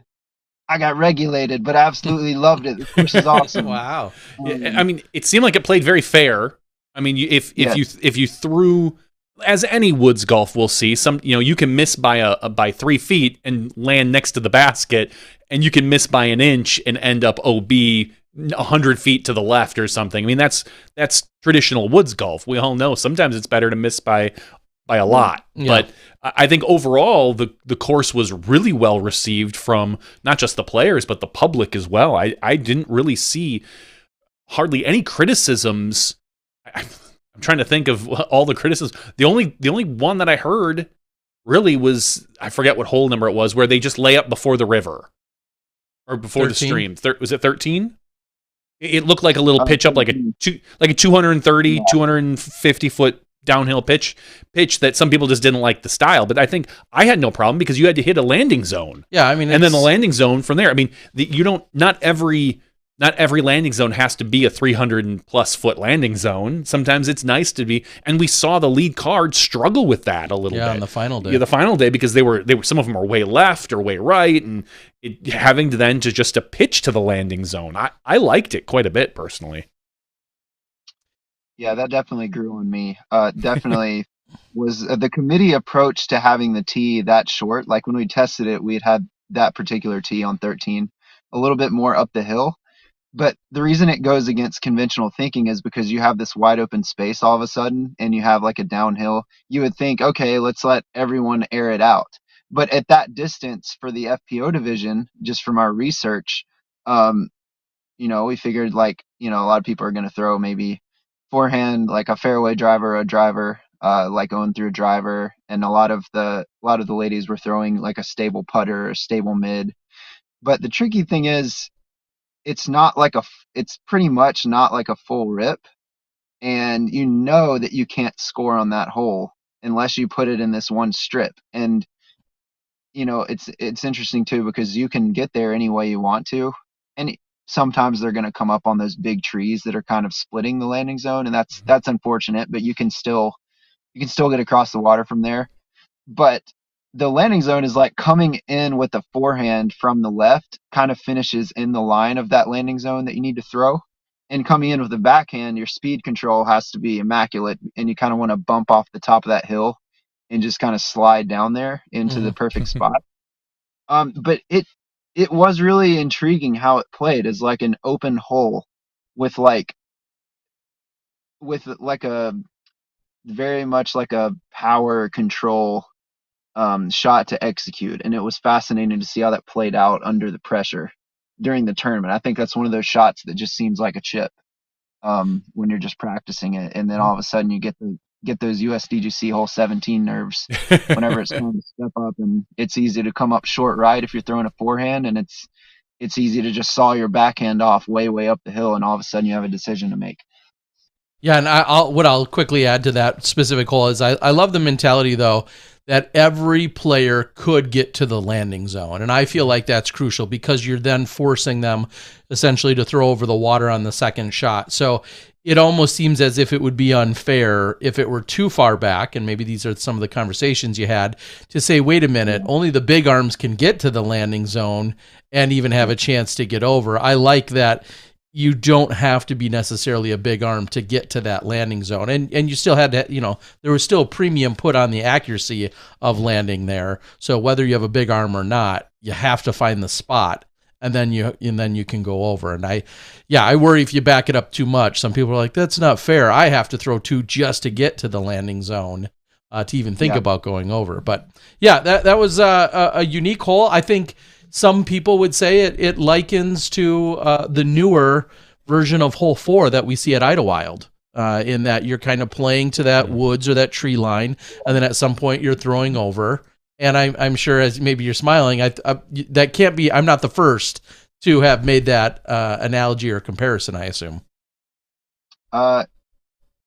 I got regulated, but I absolutely loved it. The course is awesome. Wow. I mean, it seemed like it played very fair. I mean, if you threw, as any woods golf will see, some, you can miss by 3 feet and land next to the basket, and you can miss by an inch and end up OB 100 feet to the left or something. I mean, that's traditional woods golf. We all know sometimes it's better to miss by a lot. Yeah. But I think overall the course was really well received from not just the players but the public as well. I didn't really see hardly any criticisms. I'm trying to think of all the criticisms. The only one that I heard really was, I forget what hole number it was, where they just lay up before the river or before 13? the stream. Was it 13? It looked like a little pitch up, like a 230, 250 foot downhill pitch that some people just didn't like the style. But I think I had no problem because you had to hit a landing zone. Yeah, I mean, and then the landing zone from there. I mean, not every landing zone has to be a 300+ foot landing zone. Sometimes it's nice to be, and we saw the lead card struggle with that a little bit. on the final day. Yeah, the final day, because they were some of them are way left or way right, and having to then just a pitch to the landing zone. I liked it quite a bit personally. Yeah, that definitely grew on me. Definitely was the committee approach to having the tee that short. Like when we tested it, we had that particular tee on 13 a little bit more up the hill. But the reason it goes against conventional thinking is because you have this wide open space all of a sudden, and you have like a downhill. You would think, okay, let's let everyone air it out. But at that distance for the FPO division, just from our research, we figured like, a lot of people are going to throw maybe forehand, like a fairway driver, a driver, like going through a driver. And a lot of the ladies were throwing like a stable putter, a stable mid. But the tricky thing is, it's pretty much not like a full rip, and that you can't score on that hole unless you put it in this one strip. And it's interesting too, because you can get there any way you want to, and sometimes they're going to come up on those big trees that are kind of splitting the landing zone, and that's unfortunate, but you can still get across the water from there. But the landing zone is like coming in with the forehand from the left, kind of finishes in the line of that landing zone that you need to throw. And coming in with the backhand, your speed control has to be immaculate, and you kind of want to bump off the top of that hill and just kind of slide down there into the perfect spot. But it was really intriguing how it played as like an open hole with like a very much like a power control shot to execute, and it was fascinating to see how that played out under the pressure during the tournament. I think that's one of those shots that just seems like a chip when you're just practicing it, and then all of a sudden you get those USDGC hole 17 nerves whenever it's time to step up, and it's easy to come up short right if you're throwing a forehand, and it's easy to just saw your backhand off way up the hill, and all of a sudden you have a decision to make. Yeah, and I'll quickly add to that specific hole is I love the mentality though that every player could get to the landing zone, and I feel like that's crucial because you're then forcing them essentially to throw over the water on the second shot. So it almost seems as if it would be unfair if it were too far back, and maybe these are some of the conversations you had, to say, wait a minute, only the big arms can get to the landing zone and even have a chance to get over. I like that you don't have to be necessarily a big arm to get to that landing zone. And you still had to, there was still a premium put on the accuracy of landing there. So whether you have a big arm or not, you have to find the spot, and then you can go over. And I worry if you back it up too much. Some people are like, that's not fair. I have to throw two just to get to the landing zone to even think about going over. But yeah, that was a unique hole. I think some people would say it likens to the newer version of hole 4 that we see at Idlewild, in that you're kind of playing to that woods or that tree line, and then at some point you're throwing over. And I'm sure, as maybe you're smiling, that can't be. I'm not the first to have made that analogy or comparison, I assume.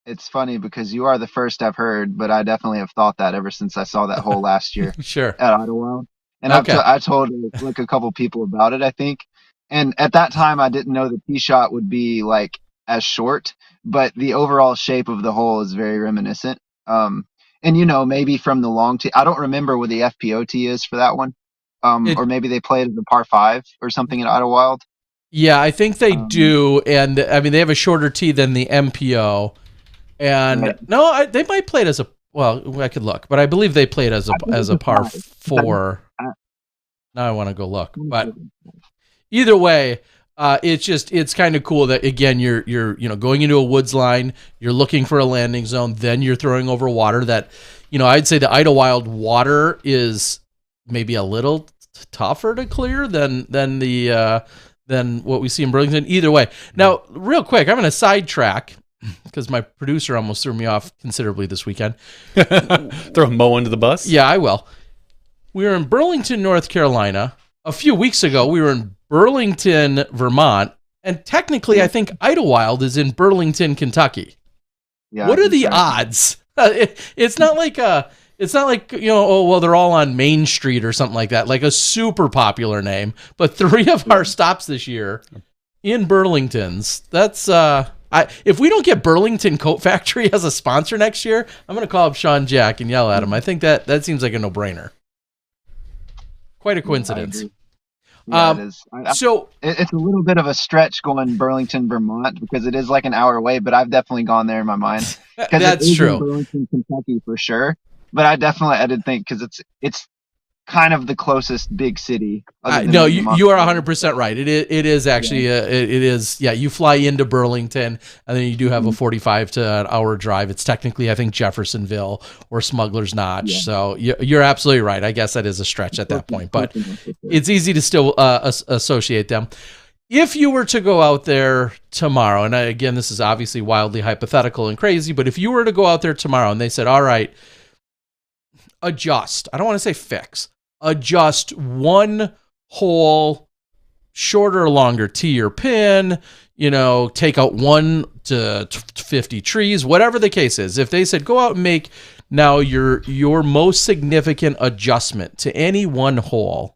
It's funny because you are the first I've heard, but I definitely have thought that ever since I saw that hole last year. Sure. At Idlewild. And Okay. I told like a couple people about it, I think. And at that time, I didn't know the tee shot would be like as short, but the overall shape of the hole is very reminiscent. And maybe from the long tee, I don't remember what the FPO tee is for that one. Or maybe they play it as a par 5 or something at Idlewild. Yeah, I think they do. And I mean, they have a shorter tee than the MPO. And right. No, they might play it as I could look, but I believe they played as a par 4. Now I want to go look, but either way, it's kind of cool that, again, you're going into a woods line, you're looking for a landing zone, then you're throwing over water that, I'd say the Idlewild water is maybe a little tougher to clear than the than what we see in Burlington. Either way. Now, real quick, I'm going to sidetrack because my producer almost threw me off considerably this weekend. Throw Mo under the bus? Yeah, I will. We were in Burlington, North Carolina. A few weeks ago, we were in Burlington, Vermont. And technically, I think Idlewild is in Burlington, Kentucky. Yeah, what are the odds? It's not like oh well, they're all on Main Street or something like that, like a super popular name. But 3 of our stops this year in Burlington's. That's if we don't get Burlington Coat Factory as a sponsor next year, I'm gonna call up Sean Jack and yell at him. I think that seems like a no-brainer. Quite a coincidence. Yeah, it is. So it's a little bit of a stretch going Burlington, Vermont, because it is like an hour away, but I've definitely gone there in my mind. That's true. Burlington, Kentucky for sure. But I did think because it's kind of the closest big city. No, you are 100% right. It is actually it is. Yeah, you fly into Burlington and then you do have a 45 to an hour drive. It's technically, I think, Jeffersonville or Smuggler's Notch. Yeah. So you're absolutely right. I guess that is a stretch at that point, but it's easy to still associate them. If you were to go out there tomorrow, and again, this is obviously wildly hypothetical and crazy, but if you were to go out there tomorrow and they said, all right, adjust. I don't want to say fix. Adjust one hole, shorter or longer tee or pin, take out 1 to 50 trees, whatever the case is. If they said, go out and make now your most significant adjustment to any one hole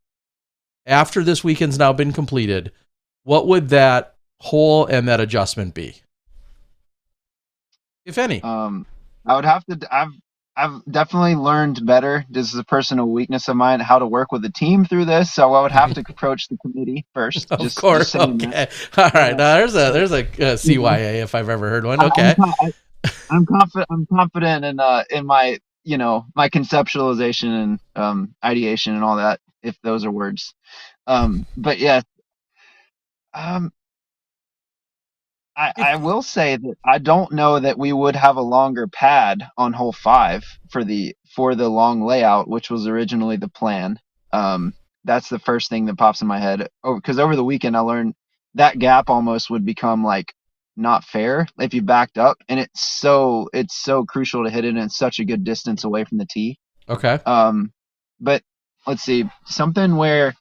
after this weekend's now been completed, what would that hole and that adjustment be? If any. I would have to, I've definitely learned better. This is a personal weakness of mine, how to work with the team through this. So I would have to approach the committee first. Of course. Okay. All right. Now there's a CYA if I've ever heard one. Okay. I'm confident in my my conceptualization and ideation and all that, if those are words. But yeah. I will say that I don't know that we would have a longer pad on hole 5 for the long layout, which was originally the plan. That's the first thing that pops in my head. Because over the weekend I learned that gap almost would become like not fair if you backed up, and it's so crucial to hit it, and it's such a good distance away from the tee. Okay. But let's see, something where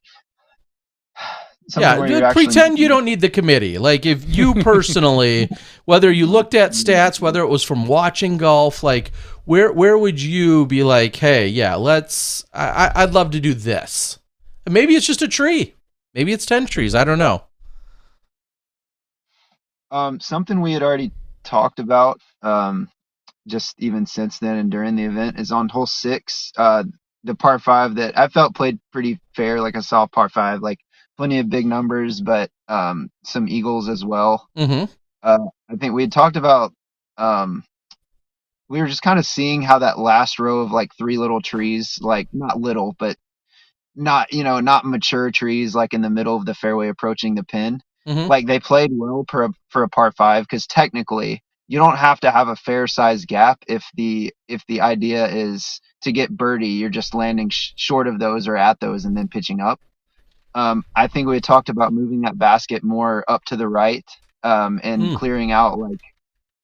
pretend you don't need the committee. Like if you personally, whether you looked at stats, whether it was from watching golf, like where would you be like, hey, yeah, I'd love to do this. And maybe it's just a tree. Maybe it's 10 trees. I don't know. Something we had already talked about, just even since then and during the event, is on hole 6, the par 5 that I felt played pretty fair, like a soft par 5, like plenty of big numbers, but some eagles as well. Mm-hmm. I think we had talked about, we were just kind of seeing how that last row of like 3 little trees, like not little, but not mature trees, like in the middle of the fairway approaching the pin. Mm-hmm. Like they played well for a par 5, because technically you don't have to have a fair size gap if the idea is to get birdie. You're just landing short of those or at those and then pitching up. I think we had talked about moving that basket more up to the right, and clearing out like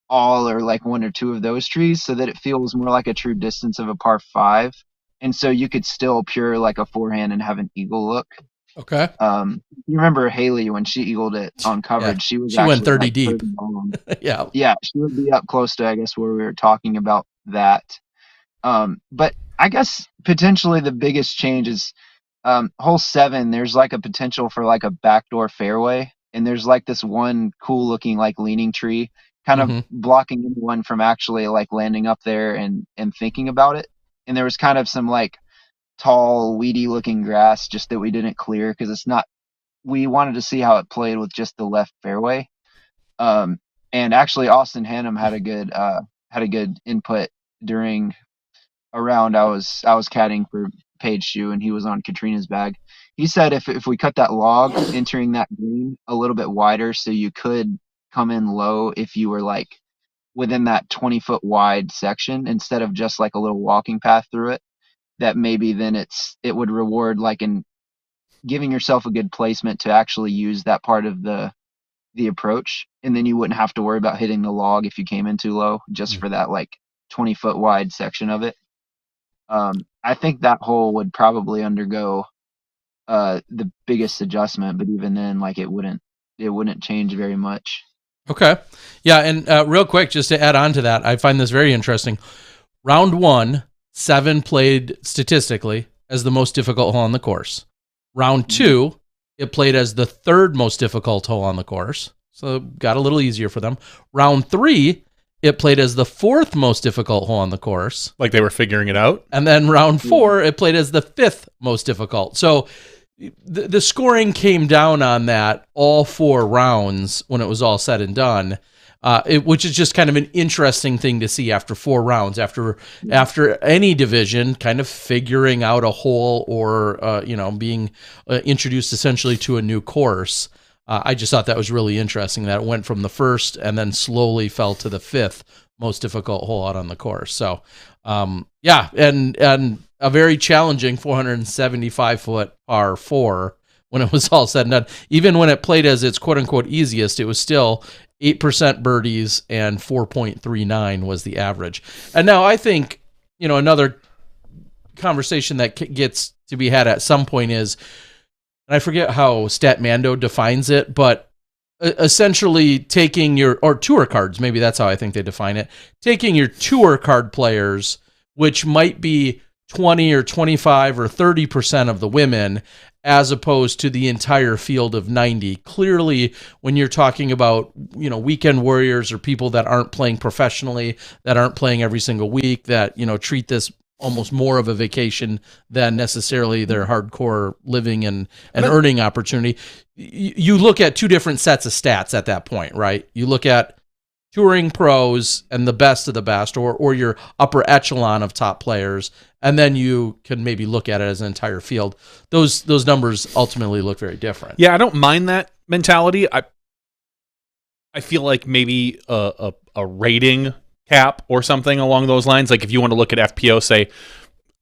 all or like 1 or 2 of those trees, so that it feels more like a true distance of a par 5. And so you could still pure like a forehand and have an eagle look. Okay. You remember Haley when she eagled it on coverage? Yeah. She went 30 like deep. Yeah. Yeah. She would be up close to, I guess, where we were talking about that. But I guess potentially the biggest change is, hole 7, there's like a potential for like a backdoor fairway, and there's like this one cool looking like leaning tree kind of blocking anyone from actually like landing up there and thinking about it. And there was kind of some like tall weedy looking grass just that we didn't clear, because we wanted to see how it played with just the left fairway. And actually Austin Hannum had a good input during a round I was caddying for Paige Shoe, and he was on Katrina's bag. He said if we cut that log entering that green a little bit wider, so you could come in low if you were like within that 20-foot wide section instead of just like a little walking path through it, that maybe then it would reward like giving yourself a good placement to actually use that part of the approach, and then you wouldn't have to worry about hitting the log if you came in too low, just for that like 20-foot wide section of it. I think that hole would probably undergo the biggest adjustment, but even then, like it wouldn't change very much. Okay. Yeah, and real quick, just to add on to that, I find this very interesting. Round 1, 7 played statistically as the most difficult hole on the course. Round 2, it played as the third most difficult hole on the course, so it got a little easier for them. Round 3, it played as the fourth most difficult hole on the course. Like they were figuring it out? And then round 4, it played as the fifth most difficult. So the scoring came down on that all 4 rounds when it was all said and done, which is just kind of an interesting thing to see after 4 rounds, after any division kind of figuring out a hole or being introduced essentially to a new course. I just thought that was really interesting that it went from the first and then slowly fell to the 5th most difficult hole out on the course. So, and a very challenging 475-foot par 4 when it was all said and done. Even when it played as its quote-unquote easiest, it was still 8% birdies and 4.39 was the average. And now I think, another conversation that gets to be had at some point is, and I forget how Statmando defines it, but essentially taking or tour cards, maybe that's how I think they define it, taking your tour card players, which might be 20 or 25 or 30% of the women, as opposed to the entire field of 90. Clearly, when you're talking about, weekend warriors or people that aren't playing professionally, that aren't playing every single week, that, treat this almost more of a vacation than necessarily their hardcore living and earning opportunity. You look at 2 different sets of stats at that point, right? You look at touring pros and the best of the best, or your upper echelon of top players, and then you can maybe look at it as an entire field. Those numbers ultimately look very different. Yeah, I don't mind that mentality. I feel like maybe a rating cap or something along those lines. Like if you want to look at FPO, say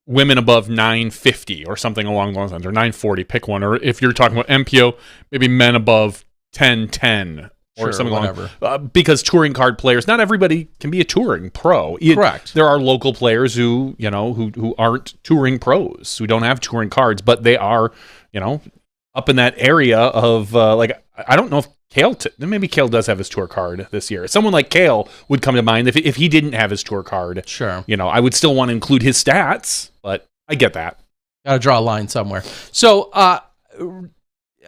women above 950 or something along those lines, or 940, pick one. Or if you're talking about MPO, maybe men above 1010 or something whatever. Because touring card players, not everybody can be a touring pro. Correct. There are local players who aren't touring pros, who don't have touring cards, but they are, up in that area of I don't know if Kale, maybe Kale does have his tour card this year. Someone like Kale would come to mind if he didn't have his tour card. Sure. I would still want to include his stats, but I get that. Got to draw a line somewhere. So,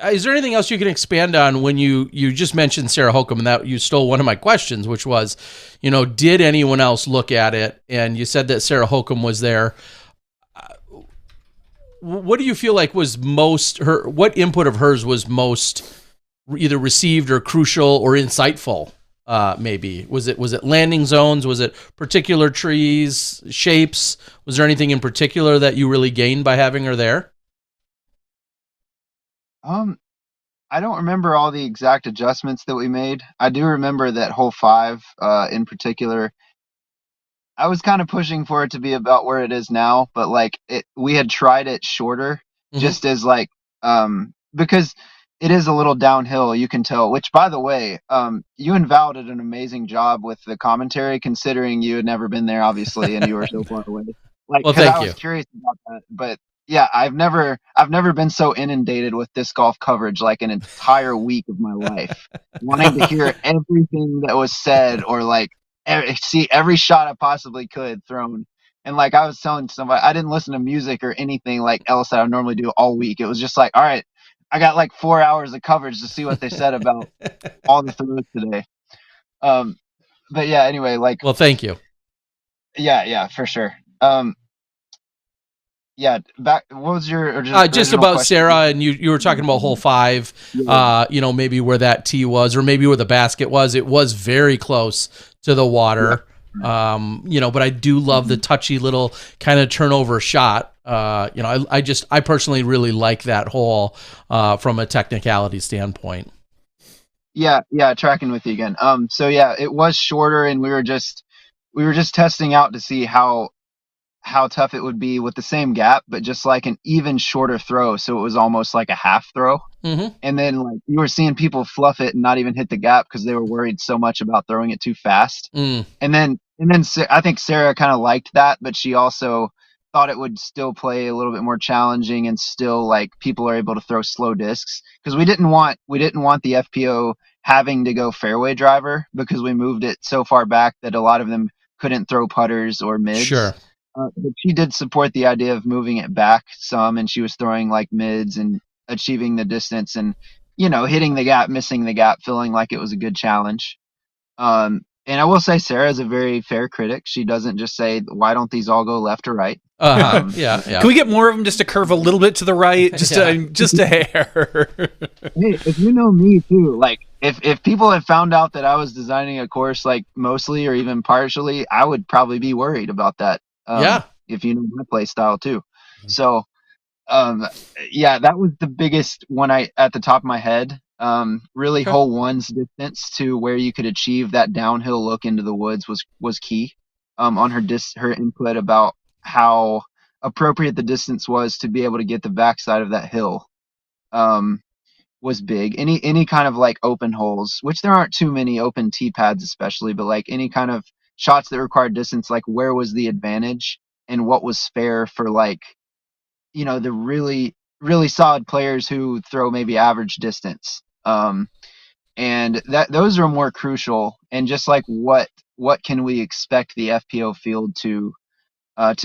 is there anything else you can expand on when you just mentioned Sarah Holcomb, and that you stole one of my questions, which was, did anyone else look at it? And you said that Sarah Holcomb was there. What do you feel like was what input of hers was most either received or crucial or insightful? Maybe was it landing zones? Was it particular trees, shapes? Was there anything in particular that you really gained by having her there? I don't remember all the exact adjustments that we made. I do remember that hole 5, in particular, I was kind of pushing for it to be about where it is now, but we had tried it shorter, just as because it is a little downhill, you can tell, which, by the way, you and Val did an amazing job with the commentary, considering you had never been there, obviously, and you were so far away. Well, thank you. I was curious about that, but yeah, I've never been so inundated with disc golf coverage like an entire week of my life, wanting to hear everything that was said or see every shot I possibly could thrown. And I was telling somebody, I didn't listen to music or anything else that I normally do all week. It was just all right, I got 4 hours of coverage to see what they said about all the throws today. But yeah, anyway, well, thank you. Yeah, for sure. Yeah, back. What was your just about question? Sarah, and you were talking about hole 5. Yeah. Maybe where that tee was, or maybe where the basket was. It was very close to the water. Yeah. But I do love the touchy little kind of turnover shot. I personally really like that hole from a technicality standpoint. Yeah, tracking with you again. So yeah, it was shorter, and we were just testing out to see how how tough it would be with the same gap, but just like an even shorter throw. So it was almost like a half throw. Mm-hmm. And then like you were seeing people fluff it and not even hit the gap because they were worried so much about throwing it too fast. Mm. And then I think Sarah kind of liked that, but she also thought it would still play a little bit more challenging and still like people are able to throw slow discs because we didn't want the FPO having to go fairway driver because we moved it so far back that a lot of them couldn't throw putters or mids. Sure. But she did support the idea of moving it back some, and she was throwing like mids and achieving the distance and, you know, hitting the gap, missing the gap, feeling like it was a good challenge. And I will say Sarah is a very fair critic. She doesn't just say, why don't these all go left or right? Yeah. Can we get more of them just to curve a little bit to the right? Just a hair. Hey, if you know me too, like if people had found out that I was designing a course like mostly or even partially, I would probably be worried about that. If you know my play style too. Mm-hmm. So, that was the biggest one at the top of my head. Really hole one's distance to where you could achieve that downhill look into the woods was key. On her input about how appropriate the distance was to be able to get the backside of that hill, was big. Any kind of like open holes, which there aren't too many open tee pads especially, but like any kind of shots that required distance, like where was the advantage and what was fair for like, you know, the really, really solid players who throw maybe average distance. And those are more crucial. And just like what can we expect the FPO field to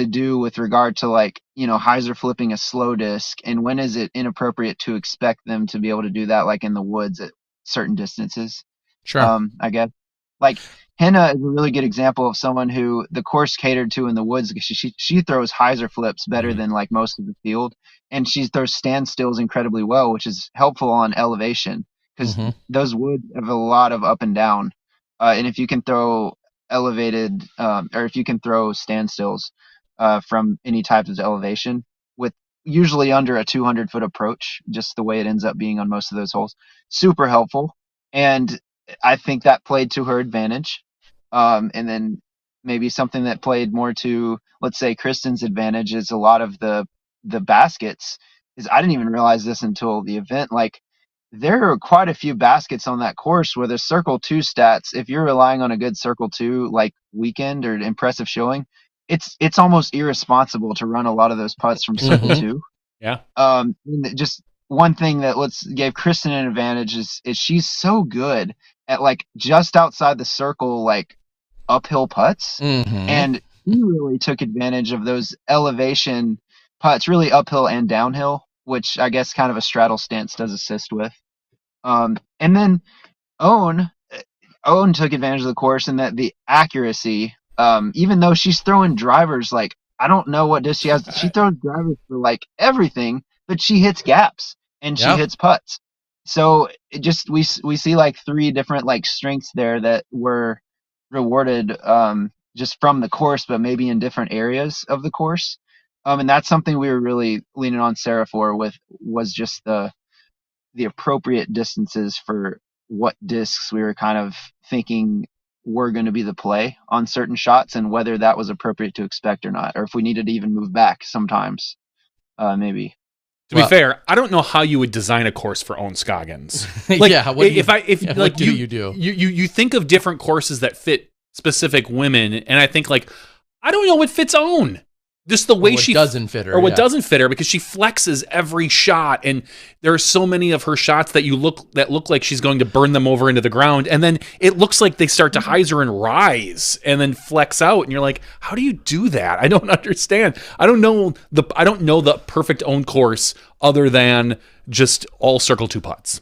do with regard to like, you know, hyzer flipping a slow disc, and when is it inappropriate to expect them to be able to do that like in the woods at certain distances? Sure. I guess like Henna is a really good example of someone who the course catered to in the woods because she throws hyzer flips better than like most of the field, and she throws standstills incredibly well, which is helpful on elevation because those woods have a lot of up and down, and if you can throw elevated or if you can throw standstills from any type of elevation with usually under a 200-foot approach, just the way it ends up being on most of those holes, super helpful. And I think that played to her advantage. And then maybe something that played more to, let's say, Kristen's advantage is a lot of the baskets. Is I didn't even realize this until the event. Like there are quite a few baskets on that course where the circle 2 stats, if you're relying on a good circle 2 like weekend or impressive showing, it's almost irresponsible to run a lot of those putts from circle 2. Yeah. Just one thing that gave Kristen an advantage is she's so good at like just outside the circle, like uphill putts. And he really took advantage of those elevation putts, really uphill and downhill, which I guess kind of a straddle stance does assist with. And then Owen took advantage of the course and that the accuracy, even though she's throwing drivers, like I don't know what disc she has. She throws drivers for like everything, but she hits gaps and she hits putts. So it just we see like 3 different like strengths there that were rewarded just from the course, but maybe in different areas of the course. And that's something we were really leaning on Sarah for was just the appropriate distances for what discs we were kind of thinking were going to be the play on certain shots and whether that was appropriate to expect or not, or if we needed to even move back sometimes, maybe. To be fair, I don't know how you would design a course for Owen Scoggins. Like, what do you do? You think of different courses that fit specific women, and I think like I don't know what fits Owen. Just the way she doesn't fit her, or what doesn't fit her, because she flexes every shot, and there are so many of her shots that look like she's going to burn them over into the ground, and then it looks like they start to hyzer and rise, and then flex out, and you're like, how do you do that? I don't understand. I don't know the perfect Own course other than just all circle 2 putts.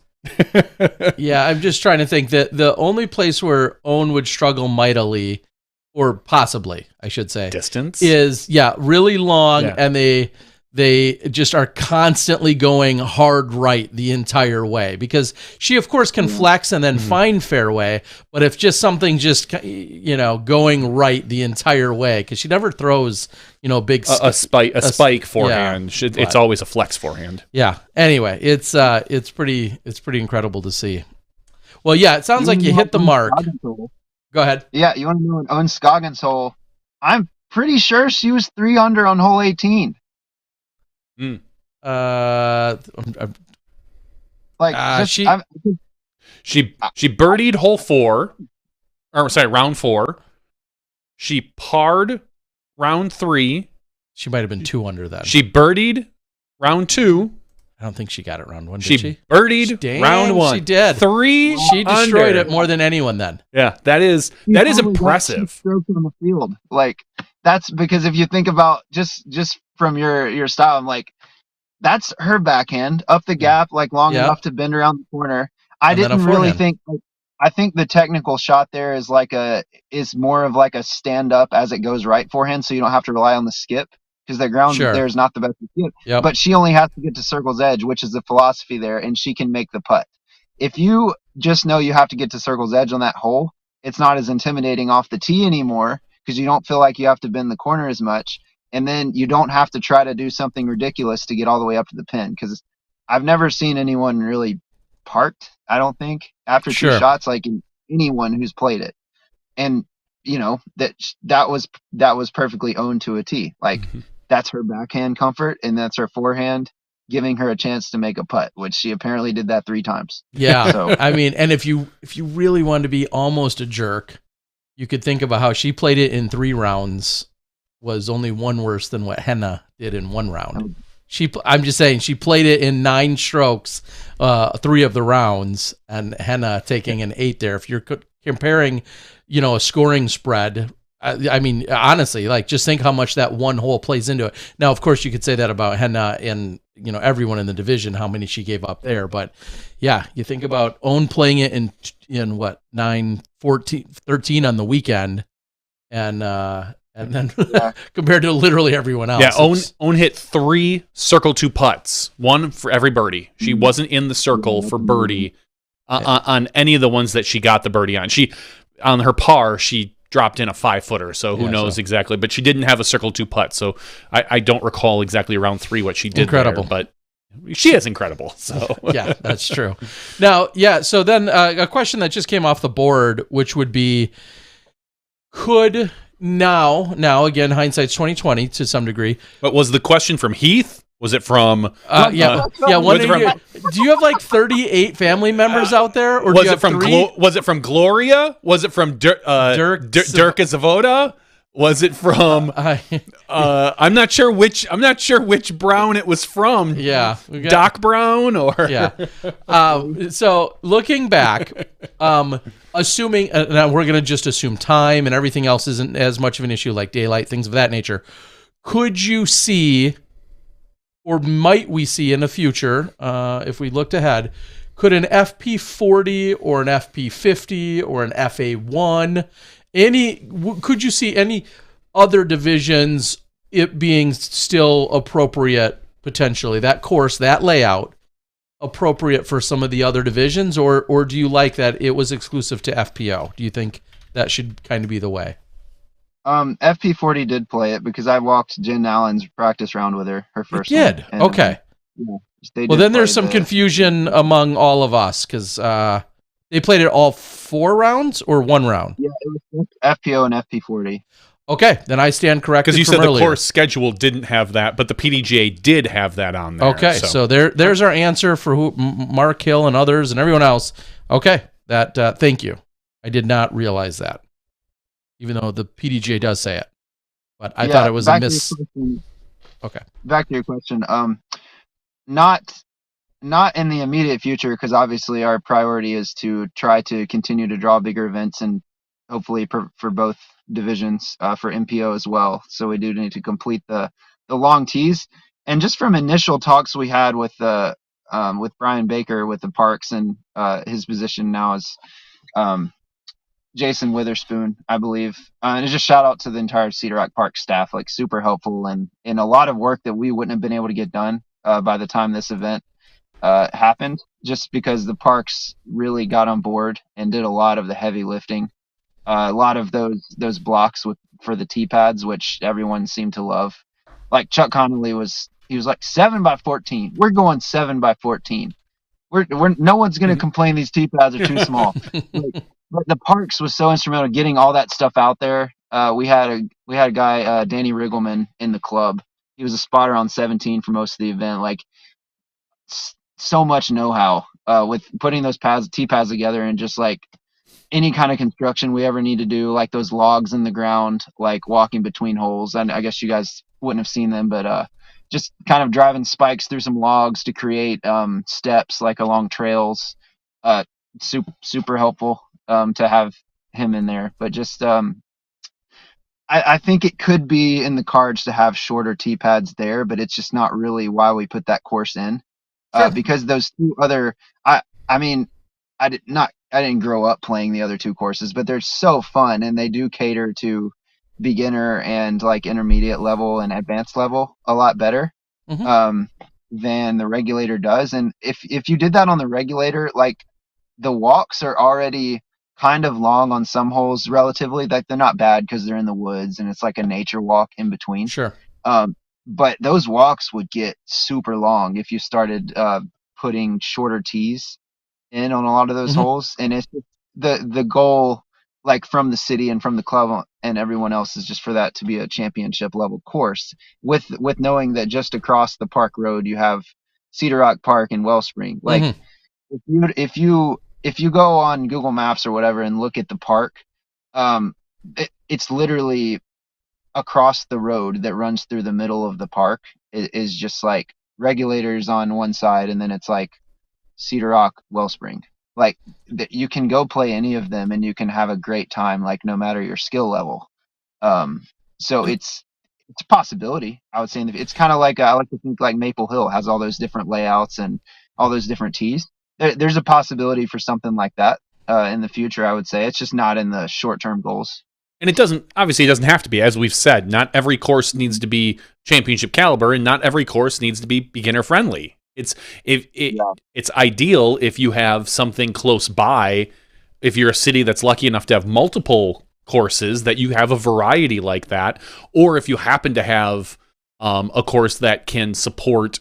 Yeah, I'm just trying to think that the only place where Own would struggle mightily, or possibly, I should say, distance is really long, and they just are constantly going hard right the entire way, because she of course can flex and then find fairway, but if just something just going right the entire way, because she never throws big a spike forehand, it's always a flex forehand. Anyway, it's pretty incredible to see. Well, it sounds like you hit the mark. Go ahead. Yeah, you want to know an Owen Scoggins hole? I'm pretty sure she was 3 under on hole 18. Mm. She birdied hole 4, or sorry, round 4. She parred round 3. She might have been 2 under that. She birdied round 2. I don't think she got it round 1, did she? She birdied round 1. She did. 3 She destroyed under. it more than anyone then. Yeah, that is impressive. Strokes on the field. Like, that's because if you think about just from your style, I'm like, that's her backhand up the gap, like long enough to bend around the corner. I didn't really think. I think the technical shot there is more of like a stand up as it goes right forehand, so you don't have to rely on the skip because the ground there is not the best to skip. Yep. But she only has to get to circle's edge, which is the philosophy there, and she can make the putt. If you just know you have to get to circle's edge on that hole, it's not as intimidating off the tee anymore because you don't feel like you have to bend the corner as much. And then you don't have to try to do something ridiculous to get all the way up to the pin, because I've never seen anyone really parked, I don't think, after 2 shots, like anyone who's played it. And, that was perfectly owned to a tee. Like, that's her backhand comfort, and that's her forehand giving her a chance to make a putt, which she apparently did that 3 times. Yeah. So. I mean, and if you really wanted to be almost a jerk, you could think about how she played it in 3 rounds. Was only 1 worse than what Henna did in 1 round. I'm just saying she played it in 9 strokes, 3 of the rounds, and Henna taking an 8 there. If you're comparing, a scoring spread, I mean, honestly, like, just think how much that 1 hole plays into it. Now, of course, you could say that about Henna and everyone in the division, how many she gave up there. But yeah, you think about Own playing it in what, 9, 14, 13 on the weekend, and then compared to literally everyone else. Yeah, Own hit 3 circle 2 putts, 1 for every birdie. She wasn't in the circle for birdie on any of the ones that she got the birdie on. On her par, she dropped in a 5-footer, so who knows exactly. But she didn't have a circle 2 putt, so I don't recall exactly around 3 what she did. Incredible. There, but she is incredible. So yeah, that's true. Now, so then a question that just came off the board, which would be, could... Now again, hindsight's 2020 to some degree. But was the question from Heath? Was it from? Do you have like 38 family members out there, or was it from? Was it from Gloria? Was it from Dirk Zavoda? Was it from? I'm not sure which Brown it was from. Yeah, Doc Brown or So looking back, assuming now we're gonna just assume time and everything else isn't as much of an issue, like daylight, things of that nature. Could you see, or might we see in the future, if we looked ahead, could an FP40 or an FP50 or an FA1? Could you see any other divisions it being still appropriate, potentially, that course, that layout, appropriate for some of the other divisions, or do you like that it was exclusive to FPO? Do you think that should kind of be the way? FP40 did play it because I walked Jen Allen's practice round with her first one. Did? Okay. Well, then there's some confusion among all of us because they played it all 4 rounds or 1 round? Yeah, it was FPO and FP40. Okay, then I stand corrected. Because you said earlier. The course schedule didn't have that, but the PDGA did have that on there. Okay, so there's our answer for Mark Hill and others and everyone else. Okay, thank you. I did not realize that, even though the PDGA does say it. But I thought it was a miss. Okay. Back to your question. Not in the immediate future, because obviously our priority is to try to continue to draw bigger events and hopefully for both divisions, for MPO as well. So we do need to complete the long tees. And just from initial talks we had with Brian Baker with the parks and his position now is Jason Witherspoon, I believe. And just shout out to the entire Cedar Rock Park staff, like super helpful and in a lot of work that we wouldn't have been able to get done by the time this event happened, just because the parks really got on board and did a lot of the heavy lifting. A lot of those blocks for the tee pads, which everyone seemed to love. Like Chuck Connolly was like 7x14. We're going 7x14. We're no one's going to complain these tee pads are too small. But the parks was so instrumental in getting all that stuff out there. We had we had a guy, Danny Riggleman, in the club. He was a spotter on 17 for most of the event. Like, so much know-how with putting those T pads together, and just like any kind of construction we ever need to do, like those logs in the ground, like walking between holes. And I guess you guys wouldn't have seen them, but just kind of driving spikes through some logs to create steps like along trails. Super helpful to have him in there. But just I think it could be in the cards to have shorter T pads there, but it's just not really why we put that course in. Sure. Because those two other, I mean, I didn't grow up playing the other two courses, but they're so fun, and they do cater to beginner and like intermediate level and advanced level a lot better than the regulator does. And if you did that on the regulator, like the walks are already kind of long on some holes relatively. Like they're not bad because they're in the woods and it's like a nature walk in between. Sure. But those walks would get super long if you started putting shorter tees in on a lot of those holes. And it's the goal, like from the city and from the club and everyone else, is just for that to be a championship level course, with knowing that just across the park road you have Cedar Rock Park and Wellspring. Like if you go on Google Maps or whatever and look at the park, it's literally across the road that runs through the middle of the park is just like regulators on one side, and then it's like Cedar Rock, Wellspring. Like you can go play any of them and you can have a great time, like no matter your skill level. So it's a possibility, I would say. It's kind of like, I like to think like Maple Hill has all those different layouts and all those different tees. There's a possibility for something like that in the future, I would say. It's just not in the short-term goals. And it doesn't have to be, as we've said, not every course needs to be championship caliber, and not every course needs to be beginner friendly. It's ideal if you have something close by, if you're a city that's lucky enough to have multiple courses, that you have a variety like that, or if you happen to have a course that can support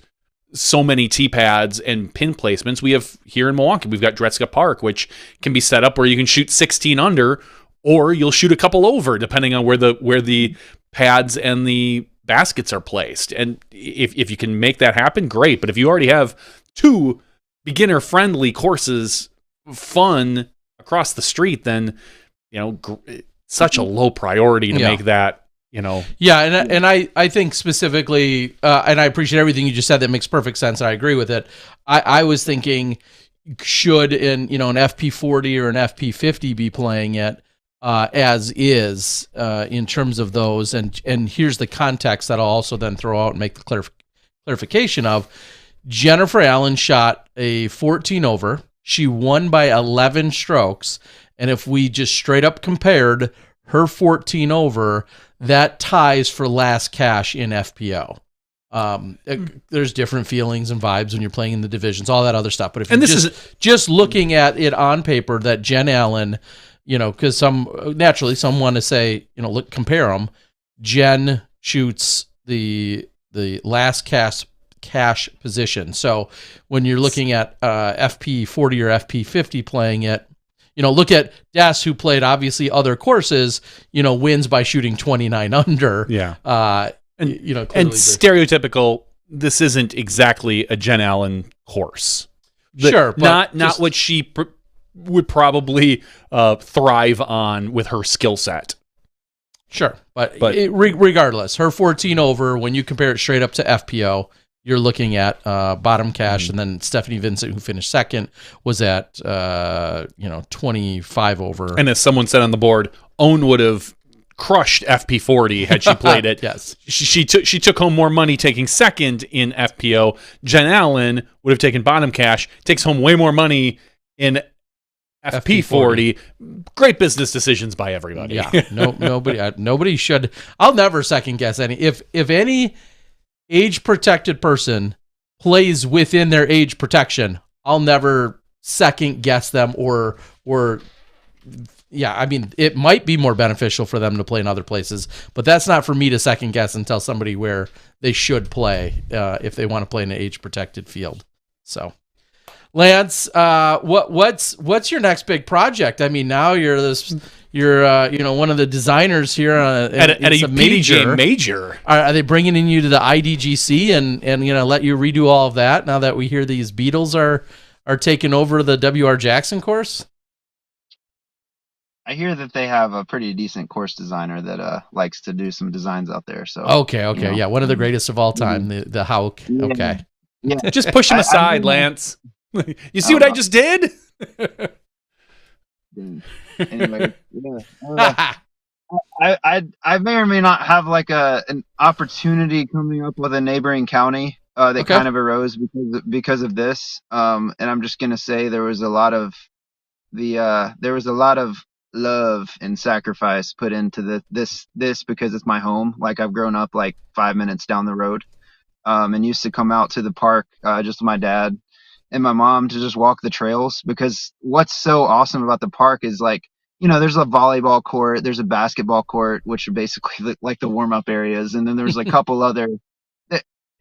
so many tee pads and pin placements. We have here in Milwaukee, we've got Dretska Park, which can be set up where you can shoot 16 under, or you'll shoot a couple over, depending on where the pads and the baskets are placed. And if you can make that happen, great. But if you already have two beginner-friendly courses, fun across the street, then such a low priority to make that. Yeah, and I think specifically, and I appreciate everything you just said. That makes perfect sense. I agree with it. I was thinking, should an FP40 or an FP50 be playing it as is in terms of those? And here's the context that I'll also then throw out and make the clarification of. Jennifer Allen shot a 14 over. She won by 11 strokes, and if we just straight up compared her 14 over, that ties for last cash in FPO. There's different feelings and vibes when you're playing in the divisions, all that other stuff. But if you're just looking at it on paper, that Jen Allen, because some want to say, look, compare them. Jen shoots the last cash position. So when you're looking at FP40 or FP50 playing it, look at Des, who played obviously other courses, wins by shooting 29 under. Yeah. And stereotypical, this isn't exactly a Jen Allen course. Sure. But not what she would probably thrive on with her skill set. Sure. But regardless, her 14 over, when you compare it straight up to FPO, you're looking at bottom cash, and then Stephanie Vincent, who finished second, was at 25 over. And as someone said on the board, Owen would have crushed FP40 had she played it. Yes, she took home more money taking second in FPO. Jen Allen would have taken bottom cash, takes home way more money in FP40. Great business decisions by everybody. Yeah, nobody should. I'll never second guess any. If any age-protected person plays within their age protection, I'll never second guess them or I mean, it might be more beneficial for them to play in other places, but that's not for me to second guess and tell somebody where they should play if they want to play in an age-protected field. So, Lance, what's your next big project? I mean, now you're this, one of the designers here at a PDG major. Are they bringing in you to the IDGC and let you redo all of that now that we hear these Beetles are taking over the W.R. Jackson course? I hear that they have a pretty decent course designer that likes to do some designs out there. So okay, yeah, one of the greatest of all time, the Hauk. Yeah. Okay, yeah, just push him aside, Lance. You see what I just did? Anyway, yeah. I may or may not have like an opportunity coming up with a neighboring county that kind of arose because of this. And I'm just gonna say there was a lot of love and sacrifice put into this because it's my home. Like I've grown up like 5 minutes down the road, and used to come out to the park just with my dad and my mom to just walk the trails, because what's so awesome about the park is like, there's a volleyball court, there's a basketball court, which are basically like the warm up areas. And then there's a couple other,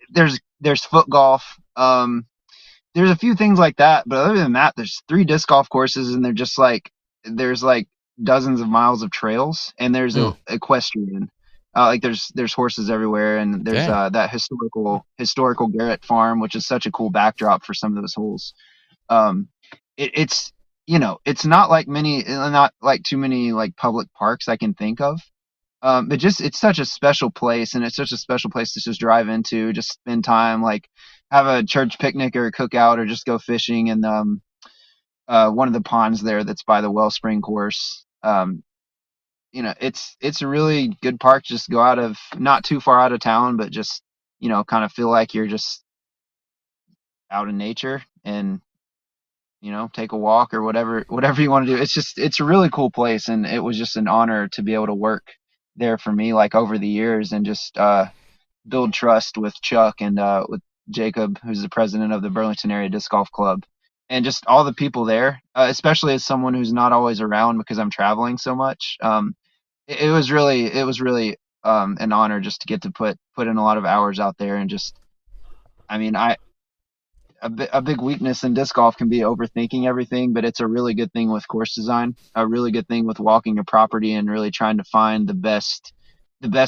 there's foot golf. There's a few things like that, but other than that, there's 3 disc golf courses, and there's like dozens of miles of trails, and there's a equestrian. Like there's horses everywhere, and there's that historical Garrett farm, which is such a cool backdrop for some of those holes. It's not like too many like public parks I can think of. But just it's such a special place, and it's such a special place to just drive into, just spend time, like have a church picnic or a cookout, or just go fishing in one of the ponds there that's by the Wellspring course. It's a really good park. Just go not too far out of town, but just kind of feel like you're just out in nature, and take a walk or whatever you want to do. It's a really cool place, and it was just an honor to be able to work there for me, like over the years, and just build trust with Chuck and with Jacob, who's the president of the Burlington Area Disc Golf Club, and just all the people there, especially as someone who's not always around because I'm traveling so much. It was really an honor just to get to put in a lot of hours out there, and just, I mean, a big weakness in disc golf can be overthinking everything, but it's a really good thing with course design, a really good thing with walking a property and really trying to find the best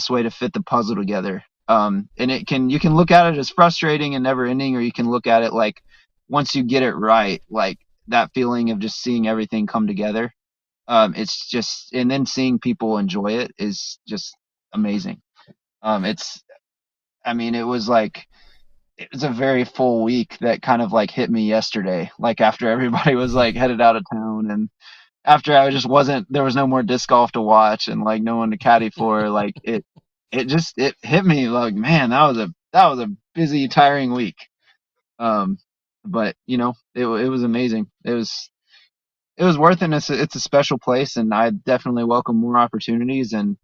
way to fit the puzzle together. And you can look at it as frustrating and never ending, or you can look at it like, once you get it right, like that feeling of just seeing everything come together. It's just, and then seeing people enjoy it is just amazing. It was a very full week that kind of like hit me yesterday, like after everybody was like headed out of town, and after there was no more disc golf to watch and like no one to caddy for, like it hit me like, man, that was a busy, tiring week. But it was amazing. It was worth it. It's a special place, and I definitely welcome more opportunities, and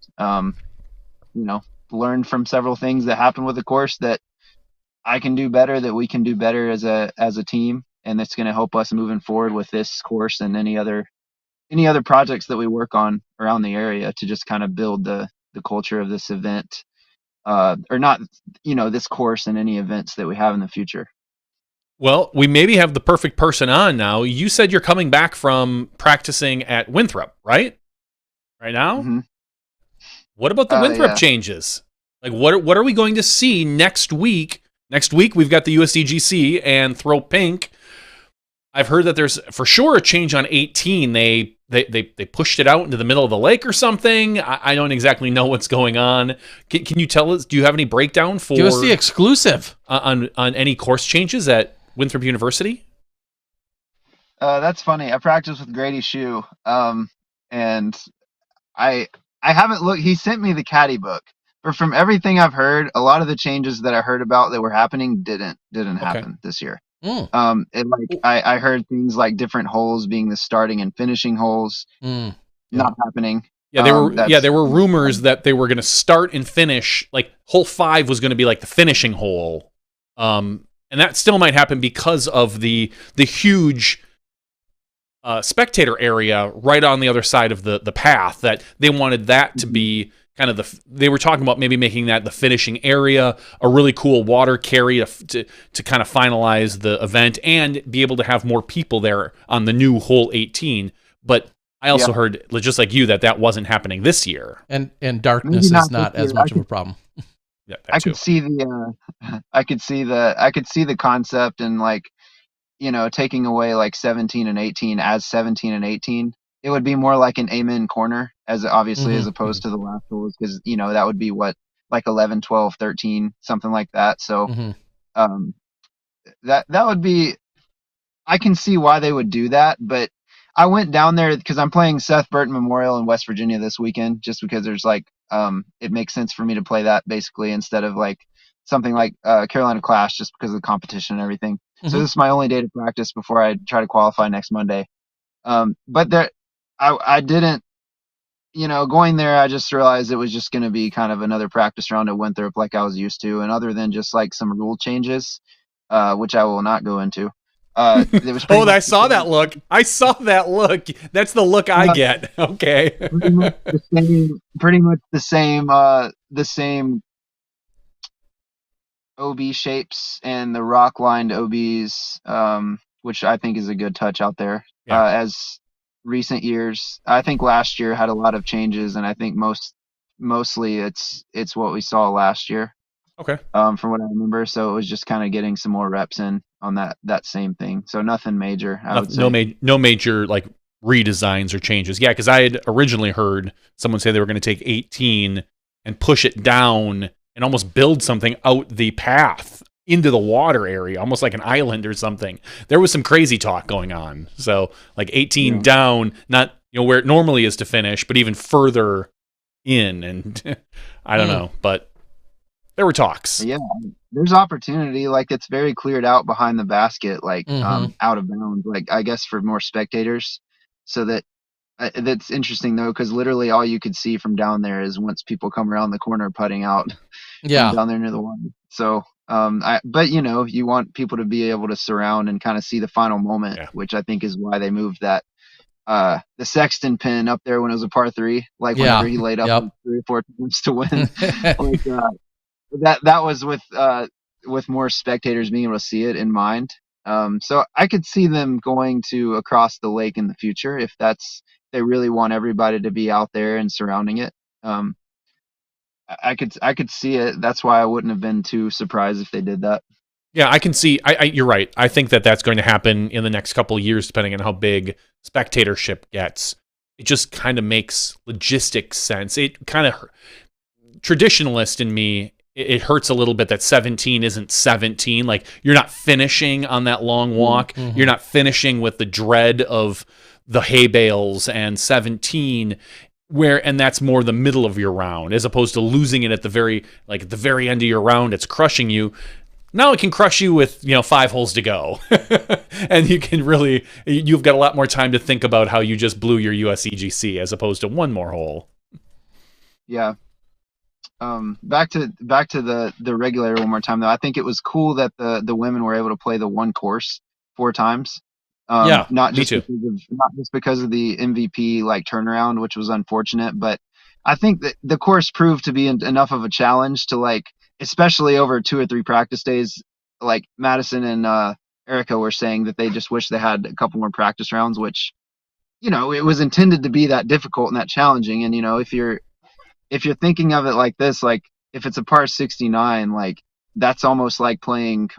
learned from several things that happened with the course that I can do better, that we can do better as a team, and that's going to help us moving forward with this course and any other projects that we work on around the area, to just kind of build the culture of this event, or not, this course and any events that we have in the future. Well, we maybe have the perfect person on now. You said you're coming back from practicing at Winthrop, right? Right now? Mm-hmm. What about the Winthrop changes? Like, what are we going to see next week? Next week, we've got the USDGC and Throw Pink. I've heard that there's for sure a change on 18. They pushed it out into the middle of the lake or something. I don't exactly know what's going on. Can you tell us? Do you have any breakdown for? Give us the exclusive on any course changes at Winthrop University? That's funny. I practiced with Grady Shue, and I haven't looked. He sent me the caddy book, but from everything I've heard, a lot of the changes that I heard about that were happening didn't happen this year. I heard things like different holes being the starting and finishing holes not happening. Yeah, there were rumors that they were going to start and finish, like hole 5 was going to be like the finishing hole. And that still might happen because of the huge spectator area right on the other side of the path, that they wanted that to be kind of they were talking about maybe making that the finishing area, a really cool water carry to kind of finalize the event and be able to have more people there on the new hole 18. But I also heard, just like you, that wasn't happening this year. And darkness is not as much of a problem. Yeah, I could see the I could see the concept, and like, taking away like 17 and 18 as 17 and 18. It would be more like an amen corner, as obviously, as opposed to the last holes, because that would be what, like 11, 12, 13, something like that. So that would be, I can see why they would do that. But I went down there because I'm playing Seth Burton Memorial in West Virginia this weekend, just because there's like it makes sense for me to play that basically instead of like something like Carolina Clash, just because of the competition and everything. So this is my only day to practice before I try to qualify next Monday. But there, I didn't, going there, I just realized it was just going to be kind of another practice round at Winthrop like I was used to. And other than just like some rule changes, which I will not go into. It was I saw that look. I saw that look. That's the look I get. Okay. pretty much the same OB shapes and the rock lined OBs, which I think is a good touch out there. As recent years, I think last year had a lot of changes, and I think mostly it's what we saw last year. Okay. From what I remember, so it was just kind of getting some more reps in on that same thing. So nothing major, I would say. No major like redesigns or changes. Yeah, because I had originally heard someone say they were going to take 18 and push it down and almost build something out the path into the water area, almost like an island or something. There was some crazy talk going on. So like 18 down, not where it normally is to finish, but even further in. And I don't know, but there were talks. Yeah, there's opportunity. Like, it's very cleared out behind the basket, like out of bounds. Like, I guess for more spectators, so that's interesting though, because literally all you could see from down there is once people come around the corner putting out. Down there near the water. So, but you want people to be able to surround and kind of see the final moment, which I think is why they moved that the Sexton pin up there when it was a par 3, like whenever he laid up 3 or 4 times to win. Like that was with more spectators being able to see it in mind. So I could see them going to across the lake in the future if they really want everybody to be out there and surrounding it. I could see it. That's why I wouldn't have been too surprised if they did that. Yeah, I can see. You're right. I think that's going to happen in the next couple of years, depending on how big spectatorship gets. It just kind of makes logistic sense. It kind of, traditionalist in me, it hurts a little bit that 17 isn't 17. Like, you're not finishing on that long walk. You're not finishing with the dread of the hay bales, and 17 and that's more the middle of your round, as opposed to losing it at the very end of your round. It's crushing you. Now it can crush you with 5 holes to go, and you've got a lot more time to think about how you just blew your USWDGC as opposed to one more hole. Yeah. Back to the regulator one more time though. I think it was cool that the women were able to play the one course 4 times. Not just because of the MVP like turnaround, which was unfortunate, but I think that the course proved to be enough of a challenge to, like, especially over 2 or 3 practice days. Like Madison and Erica were saying that they just wish they had a couple more practice rounds, which it was intended to be that difficult and that challenging. And if you're thinking of it like this, like if it's a par 69, like that's almost like playing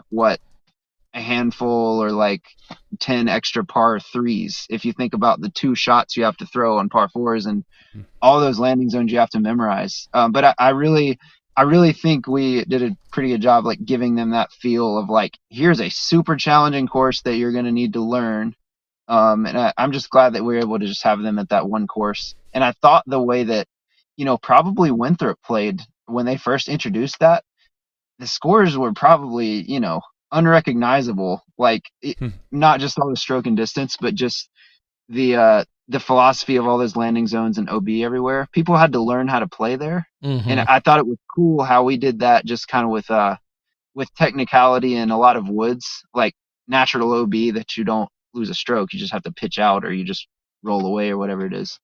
a handful or like 10 extra par 3s. If you think about the 2 shots you have to throw on par 4s and all those landing zones you have to memorize. But I really think we did a pretty good job, like giving them that feel of like, here's a super challenging course that you're going to need to learn. And I'm just glad that we were able to just have them at that one course. And I thought the way that, probably Winthrop played when they first introduced that, the scores were probably, unrecognizable, like not just all the stroke and distance, but just the philosophy of all those landing zones and OB everywhere. People had to learn how to play there. And I thought it was cool how we did that, just kind of with technicality and a lot of woods, like natural OB, that you don't lose a stroke. You just have to pitch out or you just roll away or whatever it is.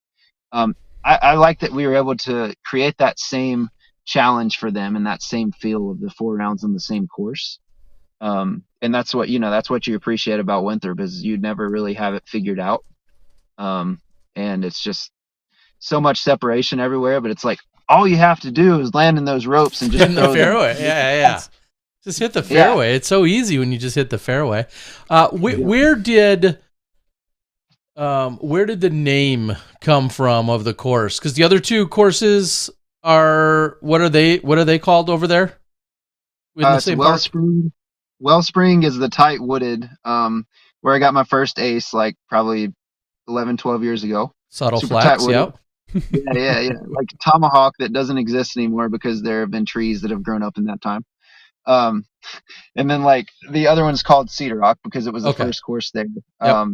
I like that we were able to create that same challenge for them and that same feel of the 4 rounds on the same course. And that's what you appreciate about Winthrop, is you never really have it figured out. and it's just so much separation everywhere. But it's like all you have to do is land in those ropes and just in the throw fairway. them. Yeah. Just hit the fairway. It's so easy when you just hit the fairway. Where did the name come from of the course? Because the other two courses are what are they called over there? In the same park? Wellspring is the tight wooded, where I got my first ace, like probably 11, 12 years ago. Subtle flex, yep. Yeah. Like Tomahawk that doesn't exist anymore because there have been trees that have grown up in that time. And then like the other one's called Cedar Rock because it was the first course there. Yep.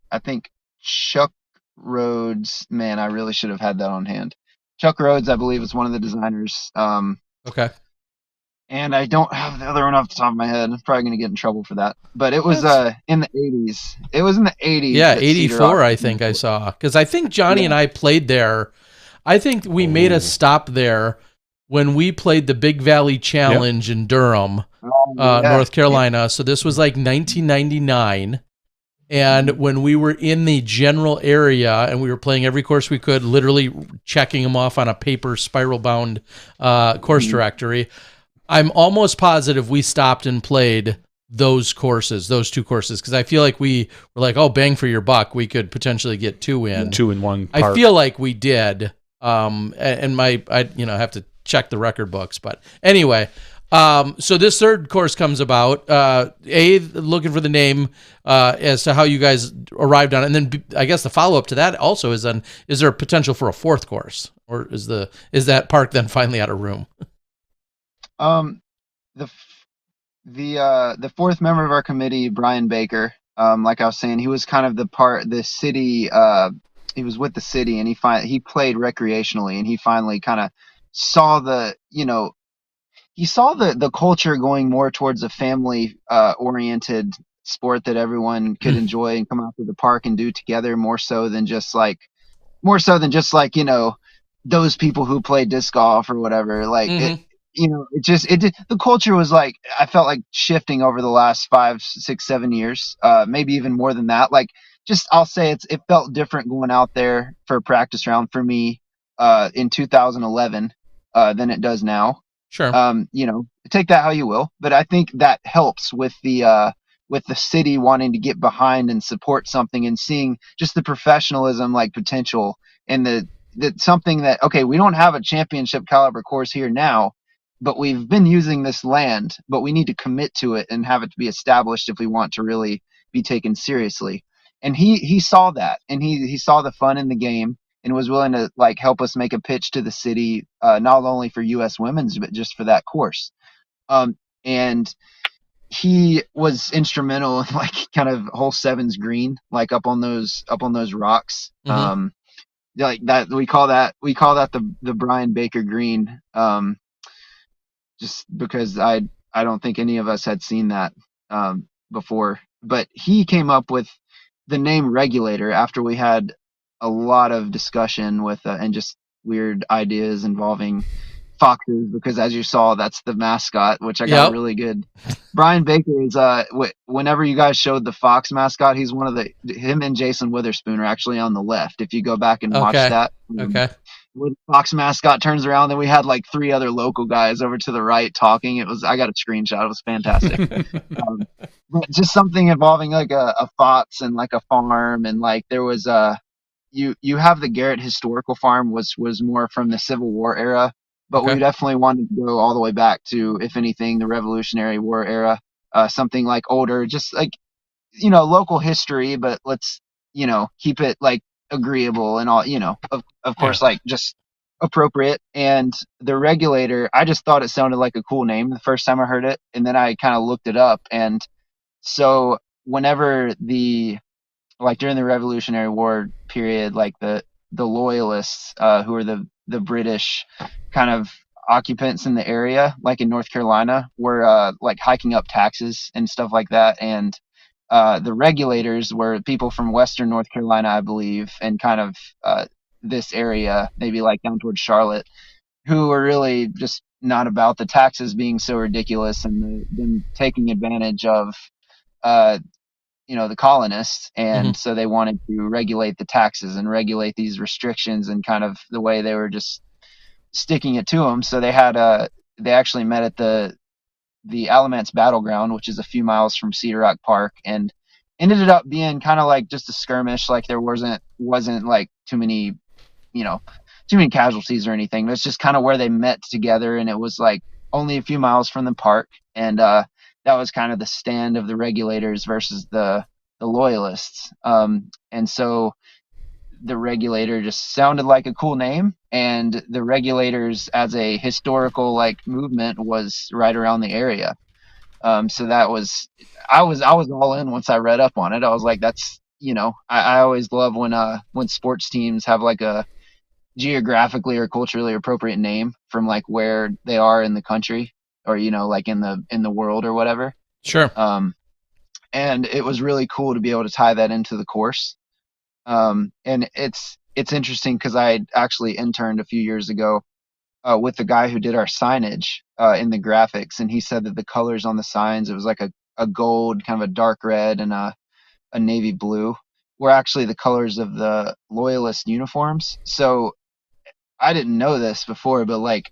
I think Chuck Rhodes, man, I really should have had that on hand. Chuck Rhodes, I believe, is one of the designers. Okay. And I don't have the other one off the top of my head. I'm probably going to get in trouble for that. But it was in the 80s. It was in the 80s. Yeah, 84, I think I saw. Because I think Johnny and I played there. I think we made a stop there when we played the Big Valley Challenge in Durham, North Carolina. So this was like 1999. And when we were in the general area and we were playing every course we could, literally checking them off on a paper spiral-bound course directory, I'm almost positive we stopped and played those two courses, because I feel like we were like, oh, bang for your buck, we could potentially get 2 in. 2 in 1 park. I feel like we did. And I have to check the record books. But anyway, so this third course comes about. Looking for the name as to how you guys arrived on it. And then I guess the follow-up to that also is then, is there a potential for a fourth course? Or is that park then finally out of room? The fourth member of our committee, Brian Baker, like I was saying, he was kind of the city, he was with the city, and he played recreationally, and he finally kind of saw the culture going more towards a family oriented sport that everyone could enjoy and come out to the park and do together, more so than just like those people who play disc golf or whatever. Like the culture was like, I felt like shifting over the last 5, 6, 7 years, maybe even more than that. Like, I'll say it felt different going out there for a practice round for me in 2011 than it does now. Sure. Take that how you will, but I think that helps with the city wanting to get behind and support something and seeing just the professionalism, like potential, and that something that, okay, we don't have a championship caliber course here now, but we've been using this land, but we need to commit to it and have it to be established if we want to really be taken seriously. And he saw that, and he saw the fun in the game, and was willing to like help us make a pitch to the city, not only for U.S. Women's, but just for that course. And he was instrumental in like kind of hole 7's green, like up on those rocks. Like that, we call that the Brian Baker green. Just because I don't think any of us had seen that before. But he came up with the name Regulator after we had a lot of discussion with and just weird ideas involving foxes, because as you saw, that's the mascot, which I got really good. Brian Baker is whenever you guys showed the fox mascot, he's one of him and Jason Witherspoon are actually on the left. If you go back and watch that. Okay. When the fox mascot turns around, then we had like 3 other local guys over to the right talking. I got a screenshot. It was fantastic. Just something involving like a fox and like a farm, and like there was you have the Garrett Historical Farm was more from the Civil War era, but we definitely wanted to go all the way back to, if anything, the Revolutionary War era, something like older, just like local history, but let's keep it like agreeable and all, of course, like just appropriate. And the Regulator, I just thought it sounded like a cool name the first time I heard it, and then I kind of looked it up. And so whenever during the Revolutionary War period, like the loyalists, who are the British kind of occupants in the area, like in North Carolina, were like hiking up taxes and stuff like that. And the Regulators were people from Western North Carolina, I believe, and kind of this area, maybe like down towards Charlotte, who were really just not about the taxes being so ridiculous and them taking advantage of the colonists, and so they wanted to regulate the taxes and regulate these restrictions and kind of the way they were just sticking it to them. So they actually met at the Alamance Battleground, which is a few miles from Cedar Rock Park, and ended up being kind of like just a skirmish. Like there wasn't like too many casualties or anything. It's just kind of where they met together, and it was like only a few miles from the park, and that was kind of the stand of the regulators versus the loyalists. And so the regulator just sounded like a cool name, and the regulators as a historical like movement was right around the area. So that was, I was all in once I read up on it. I was like, that's, I always love when sports teams have like a geographically or culturally appropriate name from like where they are in the country, or like in the world or whatever. Sure. And it was really cool to be able to tie that into the course. And it's interesting because I actually interned a few years ago with the guy who did our signage in the graphics, and he said that the colors on the signs, it was like a gold, kind of a dark red, and a navy blue, were actually the colors of the loyalist uniforms. So I didn't know this before, but like,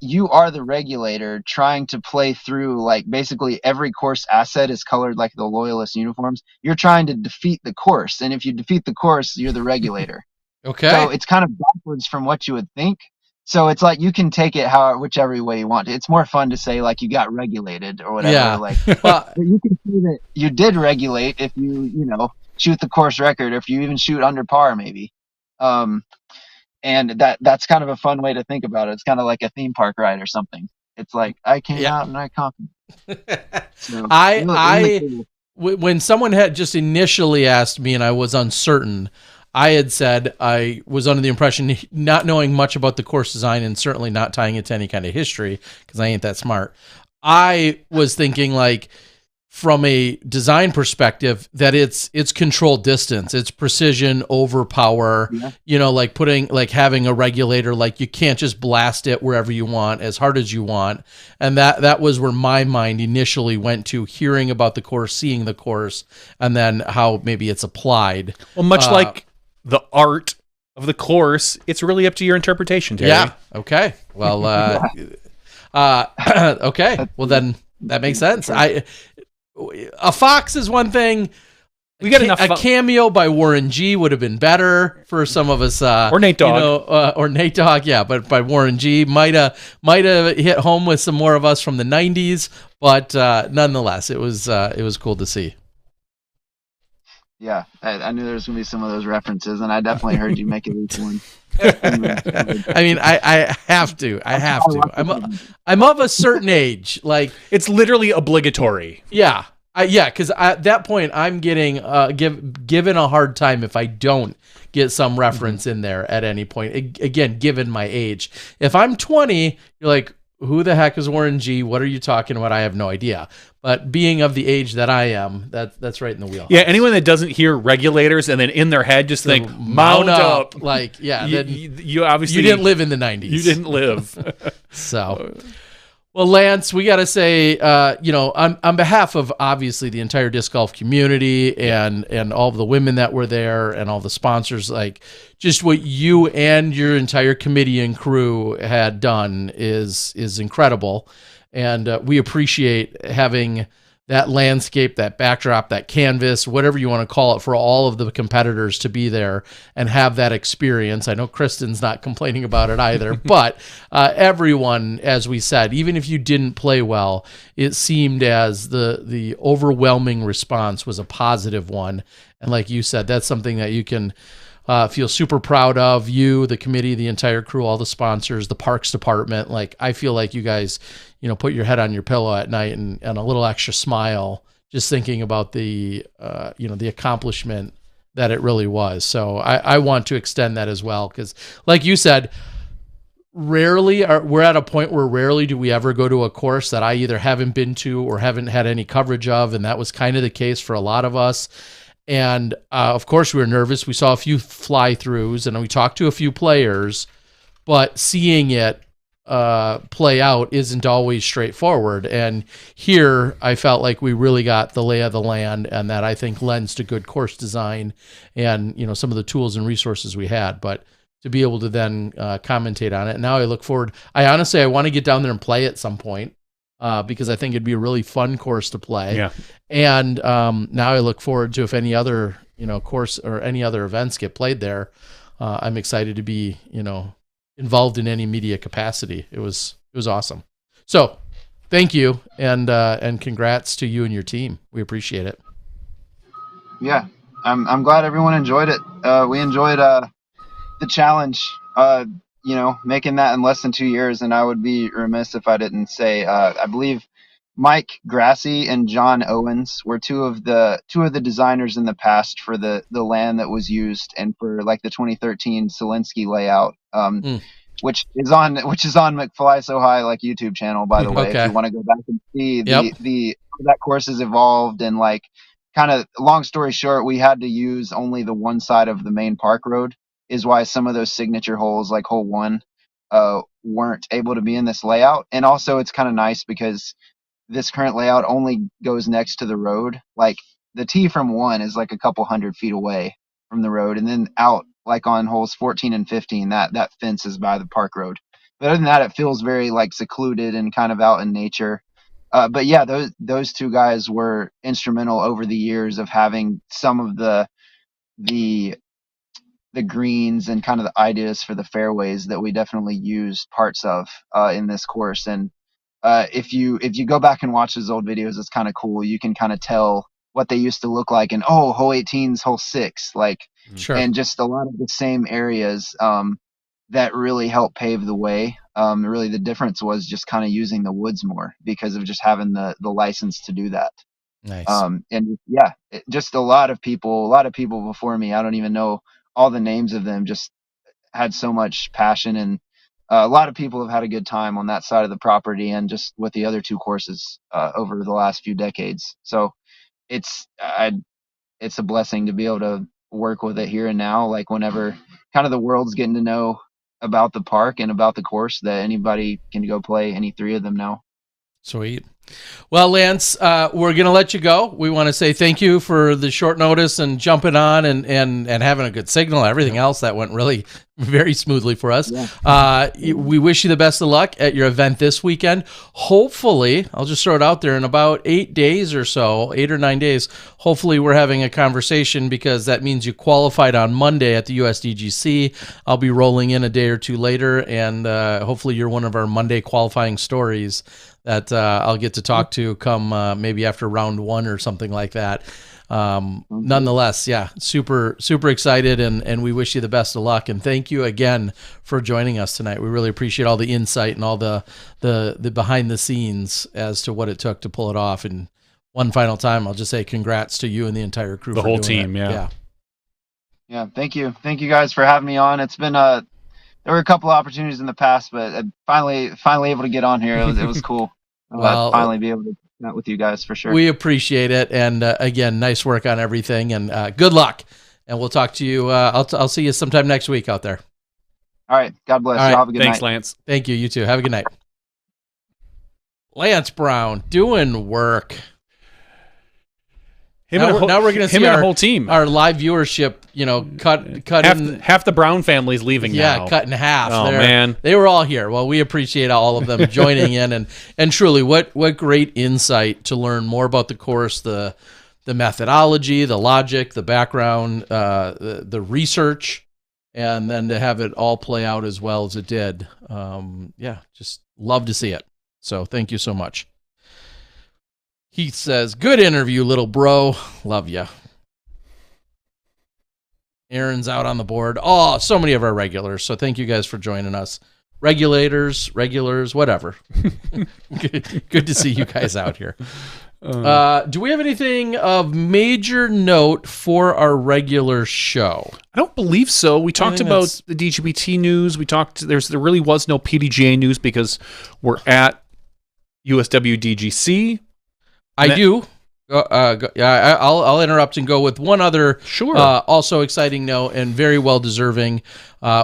you are the regulator trying to play through, like, basically every course asset is colored like the loyalist uniforms. You're trying to defeat the course, and if you defeat the course, you're the regulator. Okay. So it's kind of backwards from what you would think. So it's like you can take it whichever way you want. It's more fun to say like you got regulated or whatever. Yeah. Like, but you can see that you did regulate if you shoot the course record, or if you even shoot under par maybe. And that's kind of a fun way to think about it. It's kind of like a theme park ride or something. It's like I came out and I conquered. So, when someone had just initially asked me and I was uncertain, I had said I was under the impression, not knowing much about the course design and certainly not tying it to any kind of history, because I ain't that smart. I was thinking like, from a design perspective, that it's controlled distance, it's precision over power, like having a regulator, like you can't just blast it wherever you want, as hard as you want. And that was where my mind initially went to, hearing about the course, seeing the course, and then how maybe it's applied. Well, much like the art of the course, it's really up to your interpretation, Terry. Yeah. Okay. Well, okay. Well, then that makes sense. A fox is one thing. We got a cameo by Warren G would have been better for some of us, or Nate Dogg, or Nate Dogg. Yeah, but by Warren G might have hit home with some more of us from the '90s. But nonetheless, it was cool to see. Yeah, I knew there was going to be some of those references, and I definitely heard you make at least one. I mean, I have to. I'm of a certain age. Like, it's literally obligatory. Yeah. Because at that point, I'm getting given a hard time if I don't get some reference in there at any point. Again, given my age. If I'm 20, you're like, who the heck is Warren G? What are you talking about? I have no idea. But being of the age that I am, that's right in the wheelhouse. Yeah, anyone that doesn't hear regulators and then in their head just think, mount up. Like, yeah. You obviously... You didn't live in the 90s. You didn't live. So... Well, Lance, we got to say, on behalf of obviously the entire disc golf community and all of the women that were there and all the sponsors, like, just what you and your entire committee and crew had done is incredible. And we appreciate having that landscape, that backdrop, that canvas, whatever you want to call it, for all of the competitors to be there and have that experience. I know Kristen's not complaining about it either, but everyone, as we said, even if you didn't play well, it seemed as the overwhelming response was a positive one. And like you said, that's something that you can feel super proud of. You, the committee, the entire crew, all the sponsors, the parks department. Like, I feel like you guys, put your head on your pillow at night and a little extra smile just thinking about the accomplishment that it really was. So I want to extend that as well, because like you said, we're at a point where rarely do we ever go to a course that I either haven't been to or haven't had any coverage of, and that was kind of the case for a lot of us. And of course we were nervous. We saw a few fly-throughs and we talked to a few players, but seeing it play out isn't always straightforward. And here I felt like we really got the lay of the land, and that I think lends to good course design and, some of the tools and resources we had. But to be able to then commentate on it, now I look forward. I want to get down there and play at some point because I think it'd be a really fun course to play. Yeah. And now I look forward to if any other, course or any other events get played there. I'm excited to be, involved in any media capacity. It was awesome. So thank you. And congrats to you and your team. We appreciate it. Yeah. I'm glad everyone enjoyed it. We enjoyed, the challenge, making that in less than 2 years. And I would be remiss if I didn't say, I believe Mike Grassi and John Owens were two of the designers in the past for the land that was used and for like the 2013 Selinsky layout, which is on McFly So High like YouTube channel, by the way. Okay. If you want to go back and see the that course has evolved, and like, kind of long story short, we had to use only the one side of the main park road, is why some of those signature holes like hole 1 weren't able to be in this layout. And also it's kind of nice because this current layout only goes next to the road. Like the tee from 1 is like a couple 100 feet away from the road, and then out like on holes 14 and 15, that fence is by the park road. But other than that, it feels very like secluded and kind of out in nature. But yeah, those two guys were instrumental over the years of having some of the greens and kind of the ideas for the fairways that we definitely used parts of in this course. And if you go back and watch those old videos, it's kind of cool. You can kind of tell what they used to look like. And hole 18's hole 6, like, Sure. And just a lot of the same areas that really helped pave the way. Really, the difference was just kind of using the woods more because of just having the license to do that. Nice. And yeah, just a lot of people before me, I don't even know all the names of them, just had so much passion, and a lot of people have had a good time on that side of the property and just with the other two courses over the last few decades. So it's a blessing to be able to work with it here and now, like whenever kind of the world's getting to know about the park and about the course, that anybody can go play any 3 of them now. Sweet. Well, Lance, we're going to let you go. We want to say thank you for the short notice and jumping on and having a good signal. Everything else that went really very smoothly for us. Yeah. We wish you the best of luck at your event this weekend. Hopefully, I'll just throw it out there, in about 8 days or so, 8 or 9 days, hopefully we're having a conversation, because that means you qualified on Monday at the USDGC. I'll be rolling in a day or two later, and hopefully you're one of our Monday qualifying stories that I'll get to talk to come maybe after round 1 or something like that. Nonetheless, yeah, super excited, and we wish you the best of luck. And thank you again for joining us tonight. We really appreciate all the insight and all the behind the scenes as to what it took to pull it off. And one final time, I'll just say congrats to you and the entire crew. The whole team, yeah. Yeah, thank you guys for having me on. It's been there were a couple of opportunities in the past, but finally able to get on here. It was cool. Well, finally be able to chat with you guys for sure. We appreciate it, and again, nice work on everything, and good luck. And we'll talk to you. I'll see you sometime next week out there. All right. God bless. All right. Y'all have a good night. Thanks, Lance. Thank you. You too. Have a good night. Lance Brown doing work. Now we're going to see our whole team. Our live viewership, cut half the Brown family's leaving now. Yeah, cut in half. Oh, man. They were all here. Well, we appreciate all of them joining in, and truly, what great insight to learn more about the course, the methodology, the logic, the background, the research, and then to have it all play out as well as it did. Just love to see it. So thank you so much. He says, good interview, little bro. Love ya. Aaron's out on the board. Oh, so many of our regulars. So thank you guys for joining us. Regulars, whatever. Good to see you guys out here. Do we have anything of major note for our regular show? I don't believe so. We talked about the DGBT news. There really was no PDGA news because we're at USWDGC. I do. I'll interrupt and go with one other Sure. also exciting note and very well deserving.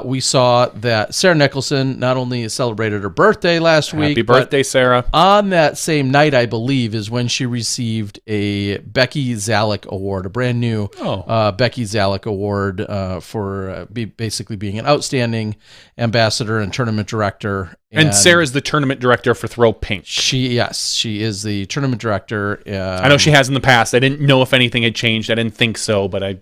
We saw that Sarah Nicholson not only celebrated her birthday last week. Happy birthday, Sarah. On that same night, I believe, is when she received a Becky Zalek Award, a brand new Becky Zalek Award for basically being an outstanding ambassador and tournament director. And Sarah's the tournament director for Throw Pink. She is the tournament director. I know she has in the past. I didn't know if anything had changed. I didn't think so, but I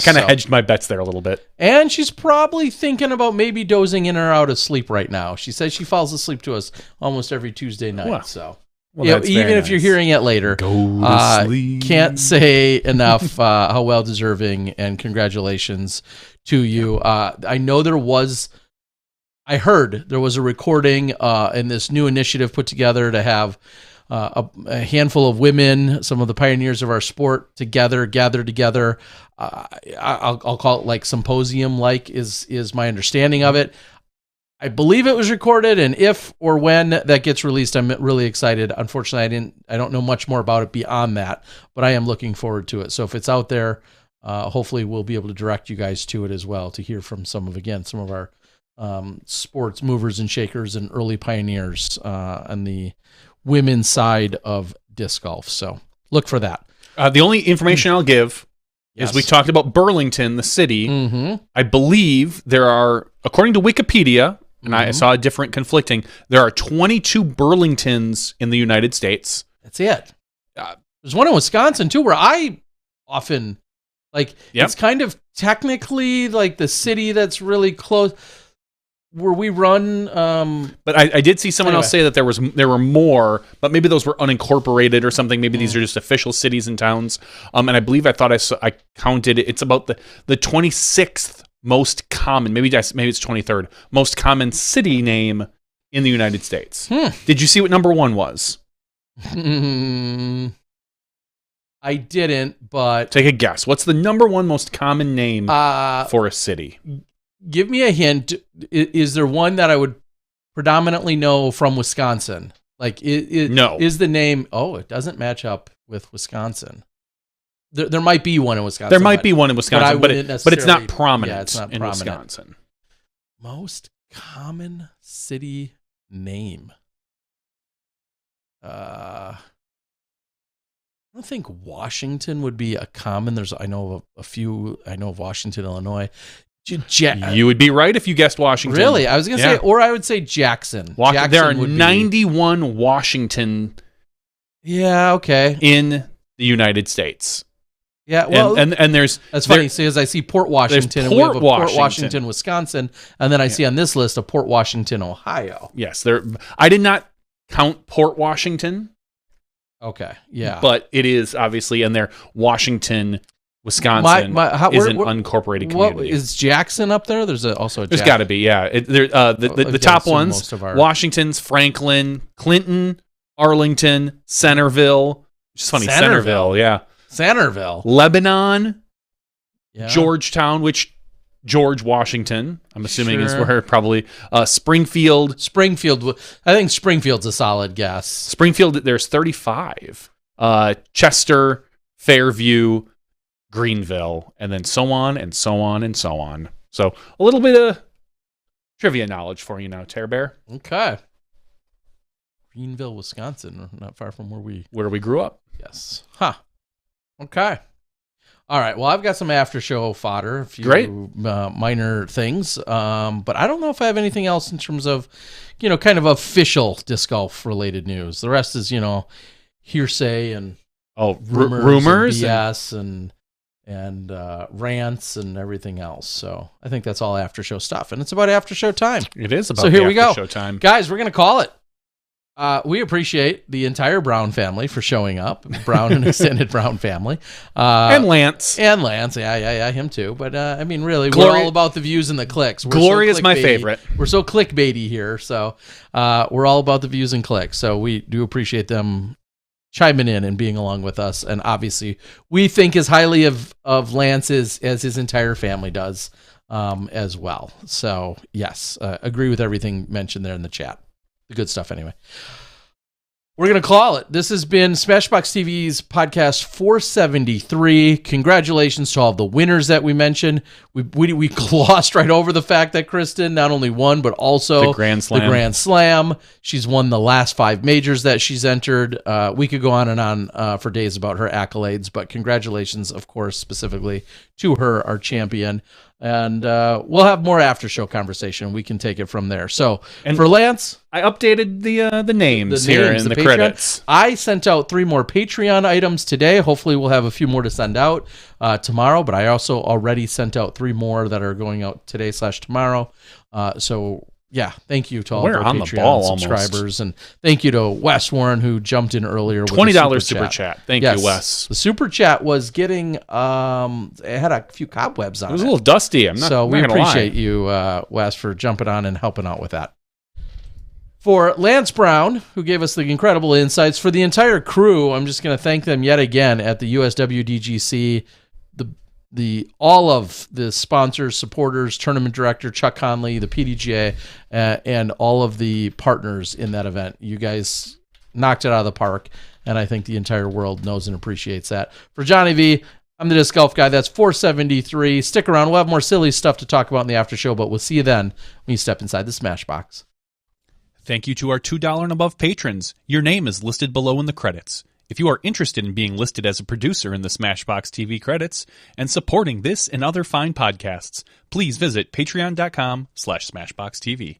kind of hedged my bets there a little bit. And she's probably thinking about maybe dozing in or out of sleep right now. She says she falls asleep to us almost every Tuesday night. Even if you're hearing it later, go to sleep. Can't say enough how well deserving, and congratulations to you. I heard there was a recording in this new initiative put together to have a handful of women, some of the pioneers of our sport, gather together. I'll call it like symposium-like is my understanding of it. I believe it was recorded, and if or when that gets released, I'm really excited. Unfortunately, I don't know much more about it beyond that, but I am looking forward to it. So if it's out there, hopefully we'll be able to direct you guys to it as well, to hear from some of our sports movers and shakers and early pioneers on the women's side of disc golf. So look for that. The only information I'll give is we talked about Burlington, the city. Mm-hmm. I believe there are, according to Wikipedia, and I saw a different conflicting, there are 22 Burlingtons in the United States. That's it. There's one in Wisconsin too, where I often it's kind of technically like the city that's really close. Where we run, but I did see someone else say that there were more, but maybe those were unincorporated or something. Maybe these are just official cities and towns. And I believe I counted it's about the 26th most common, maybe it's 23rd most common city name in the United States. Did you see what number one was? I didn't, but take a guess. What's the number one most common name for a city? Give me a hint. Is there one that I would predominantly know from Wisconsin? No. Is the name... Oh, it doesn't match up with Wisconsin. There might be one in Wisconsin. There might be one in Wisconsin, but it's not prominent in Wisconsin. Most common city name. I don't think Washington would be a common. I know of a few. I know of Washington, Illinois. You would be right if you guessed Washington. Really? I was going to say, or I would say Jackson. Jackson there are 91 Washington. Yeah. Okay. In the United States. Yeah. Well, and there's that's funny. See, as I see Port Washington, and we have Port Washington, Wisconsin, and then I see on this list a Port Washington, Ohio. Yes. I did not count Port Washington. Okay. Yeah. But it is obviously in there. Washington, Wisconsin is an unincorporated community. What, is Jackson up there? There's also a There's got to be, yeah. The top ones, Washington's, Franklin, Clinton, Arlington, Centerville. Which is funny, Centerville, yeah. Centerville. Lebanon, Georgetown, which George Washington, I'm assuming is where probably, Springfield. I think Springfield's a solid guess. Springfield, there's 35. Chester, Fairview, Greenville, and then so on and so on and so on. So a little bit of trivia knowledge for you now, Tear Bear. Okay. Greenville, Wisconsin, not far from where we grew up. Yes. Huh. Okay. All right. Well, I've got some after show fodder, a few minor things, but I don't know if I have anything else in terms of, kind of official disc golf related news. The rest is, hearsay and rumors, and BS and rants and everything else. So I think that's all after show stuff, and it's about after show time. It is about so here we go, show time, guys. We're gonna call it. We appreciate the entire Brown family for showing up. Brown and extended Brown family, and Lance, yeah, him too. But I mean, really, we're all about the views and the clicks. Gloria's my favorite. We're so clickbaity here, so we're all about the views and clicks. So we do appreciate them chiming in and being along with us, and obviously we think as highly of Lance as his entire family does as well. So yes, agree with everything mentioned there in the chat. The good stuff anyway. We're going to call it. This has been Smashbox TV's podcast 473. Congratulations to all the winners that we mentioned. We glossed right over the fact that Kristen not only won, but also the Grand Slam. She's won the last 5 majors that she's entered. We could go on and on for days about her accolades, but congratulations, of course, specifically to her, our champion. And we'll have more after show conversation. We can take it from there. So for Lance, I updated the names here in the credits. I sent out 3 more Patreon items today. Hopefully we'll have a few more to send out tomorrow, but I also already sent out 3 more that are going out today/tomorrow. So yeah, thank you to all of our Patreon subscribers. And thank you to Wes Warren, who jumped in earlier with $20 super chat. Thank you, Wes. The super chat was getting, it had a few cobwebs on it. It was a little dusty. We appreciate you, Wes, for jumping on and helping out with that. For Lance Brown, who gave us the incredible insights, for the entire crew, I'm just going to thank them yet again at the USWDGC, all of the sponsors, supporters, tournament director Chuck Conley, the PDGA, and all of the partners in that event. You guys knocked it out of the park, and I think the entire world knows and appreciates that. For Johnny V, I'm the Disc Golf Guy. That's 473. Stick around. We'll have more silly stuff to talk about in the after show, but we'll see you then when you step inside the Smash Box. Thank you to our $2 and above patrons. Your name is listed below in the credits. If you are interested in being listed as a producer in the Smashbox TV credits and supporting this and other fine podcasts, please visit patreon.com/SmashboxTV.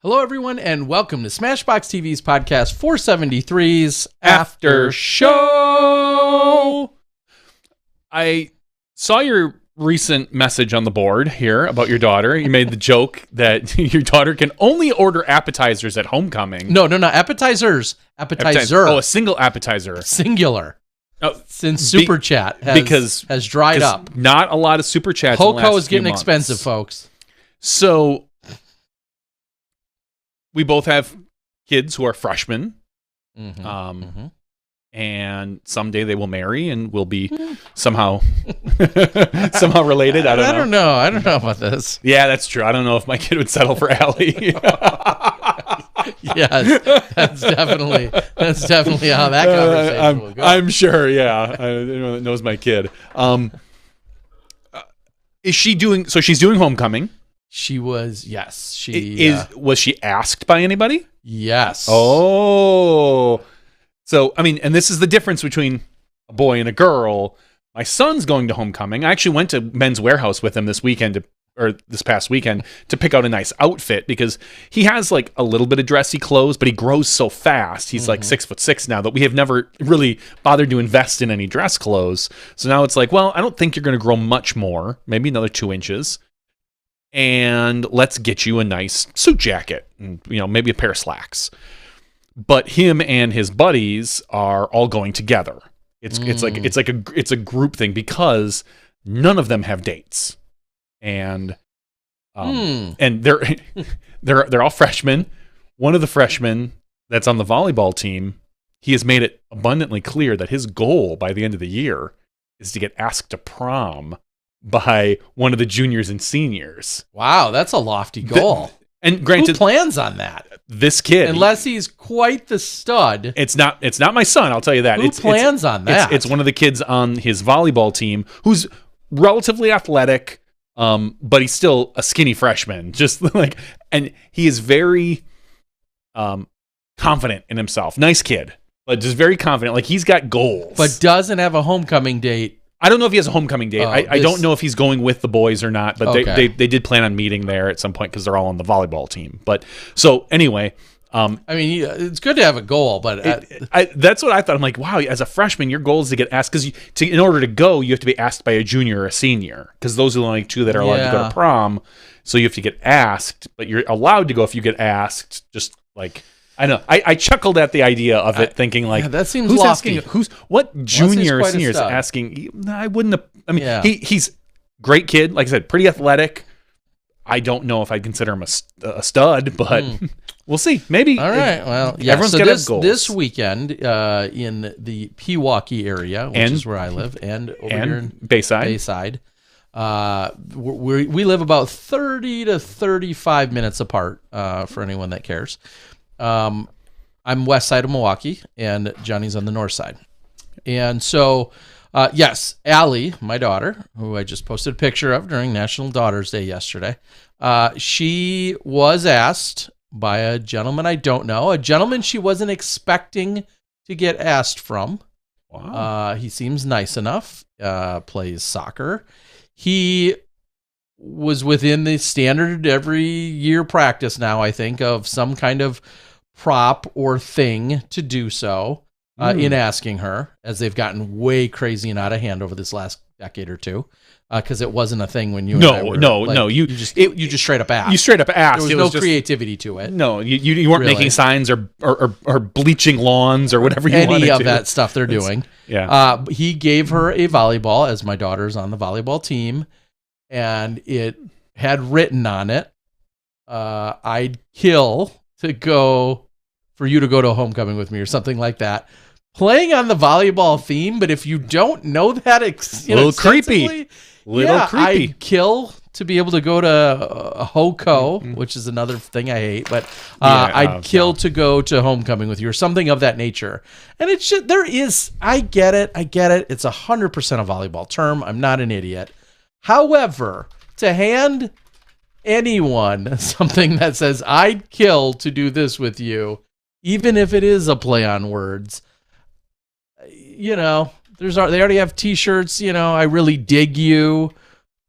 Hello, everyone, and welcome to Smashbox TV's podcast 473's After Show. I saw your recent message on the board here about your daughter. You made the joke that your daughter can only order appetizers at homecoming. No, appetizers. Appetizer. Oh, a single appetizer. Singular. Oh, since Super Chat has dried up. Not a lot of Super Chats. HOCO is getting expensive, folks. So we both have kids who are freshmen. And someday they will marry and will be somehow related. I don't know. I don't know about this. Yeah, that's true. I don't know if my kid would settle for Allie. Yes, that's definitely how that conversation will go. I'm sure. Yeah, anyone that knows my kid. Is she doing? So she's doing homecoming. She was. Yes, was she asked by anybody? Yes. Oh. So, I mean, and this is the difference between a boy and a girl. My son's going to homecoming. I actually went to Men's Warehouse with him this weekend to or this past weekend to pick out a nice outfit because he has like a little bit of dressy clothes, but he grows so fast. He's like 6'6" now that we have never really bothered to invest in any dress clothes. So now it's like, well, I don't think you're going to grow much more, maybe another 2 inches. And let's get you a nice suit jacket and, maybe a pair of slacks. But him and his buddies are all going together. It's a group thing because none of them have dates. And and they're all freshmen. One of the freshmen that's on the volleyball team, he has made it abundantly clear that his goal by the end of the year is to get asked to prom by one of the juniors and seniors. Wow, that's a lofty goal. And granted, who plans on that? This kid, unless he's quite the stud. It's not my son, I'll tell you that. Who plans on that? It's one of the kids on his volleyball team who's relatively athletic, but he's still a skinny freshman. And he is very confident in himself. Nice kid, but just very confident. Like he's got goals, but doesn't have a homecoming date. I don't know if he has a homecoming date. I don't know if he's going with the boys or not, but they did plan on meeting there at some point because they're all on the volleyball team. But so anyway, it's good to have a goal, but that's what I thought. I'm like, wow, as a freshman, your goal is to get asked because in order to go, you have to be asked by a junior or a senior because those are the only two that are allowed to go to prom. So you have to get asked, but you're allowed to go if you get asked. Just like. I know. I chuckled at the idea of it, thinking like, that seems who's lofty. asking? What junior or senior is asking? I wouldn't have. I mean, he's great kid. Like I said, pretty athletic. I don't know if I'd consider him a stud, but we'll see. Maybe. All right. Well, yeah. Everyone's got to have goals. This weekend in the Pewaukee area, which is where I live, and here in Bayside. We live about 30 to 35 minutes apart. For anyone that cares. I'm west side of Milwaukee, and Johnny's on the north side. And so, yes, Allie, my daughter, who I just posted a picture of during National Daughters Day yesterday, she was asked by a gentleman I don't know, a gentleman she wasn't expecting to get asked from. Wow. He seems nice enough, plays soccer. He was within the standard every year practice now, I think, of some kind of prop or thing to do so in asking her, as they've gotten way crazy and out of hand over this last decade or two, because it wasn't a thing when you and I were, no, you just straight up asked. You straight up asked. There was no creativity to it. No, you weren't making signs or bleaching lawns or whatever you wanted to. Any of that stuff they're doing. Yeah. He gave her a volleyball, as my daughter's on the volleyball team, and it had written on it, I'd kill for you to go to a homecoming with me, or something like that. Playing on the volleyball theme, but if you don't know that, little creepy. I'd kill to be able to go to a HOCO, which is another thing I hate, but I'd kill to go to homecoming with you, or something of that nature. And it's just, I get it. It's 100% a volleyball term. I'm not an idiot. However, to hand anyone something that says, I'd kill to do this with you, even if it is a play on words, they already have t-shirts, I really dig you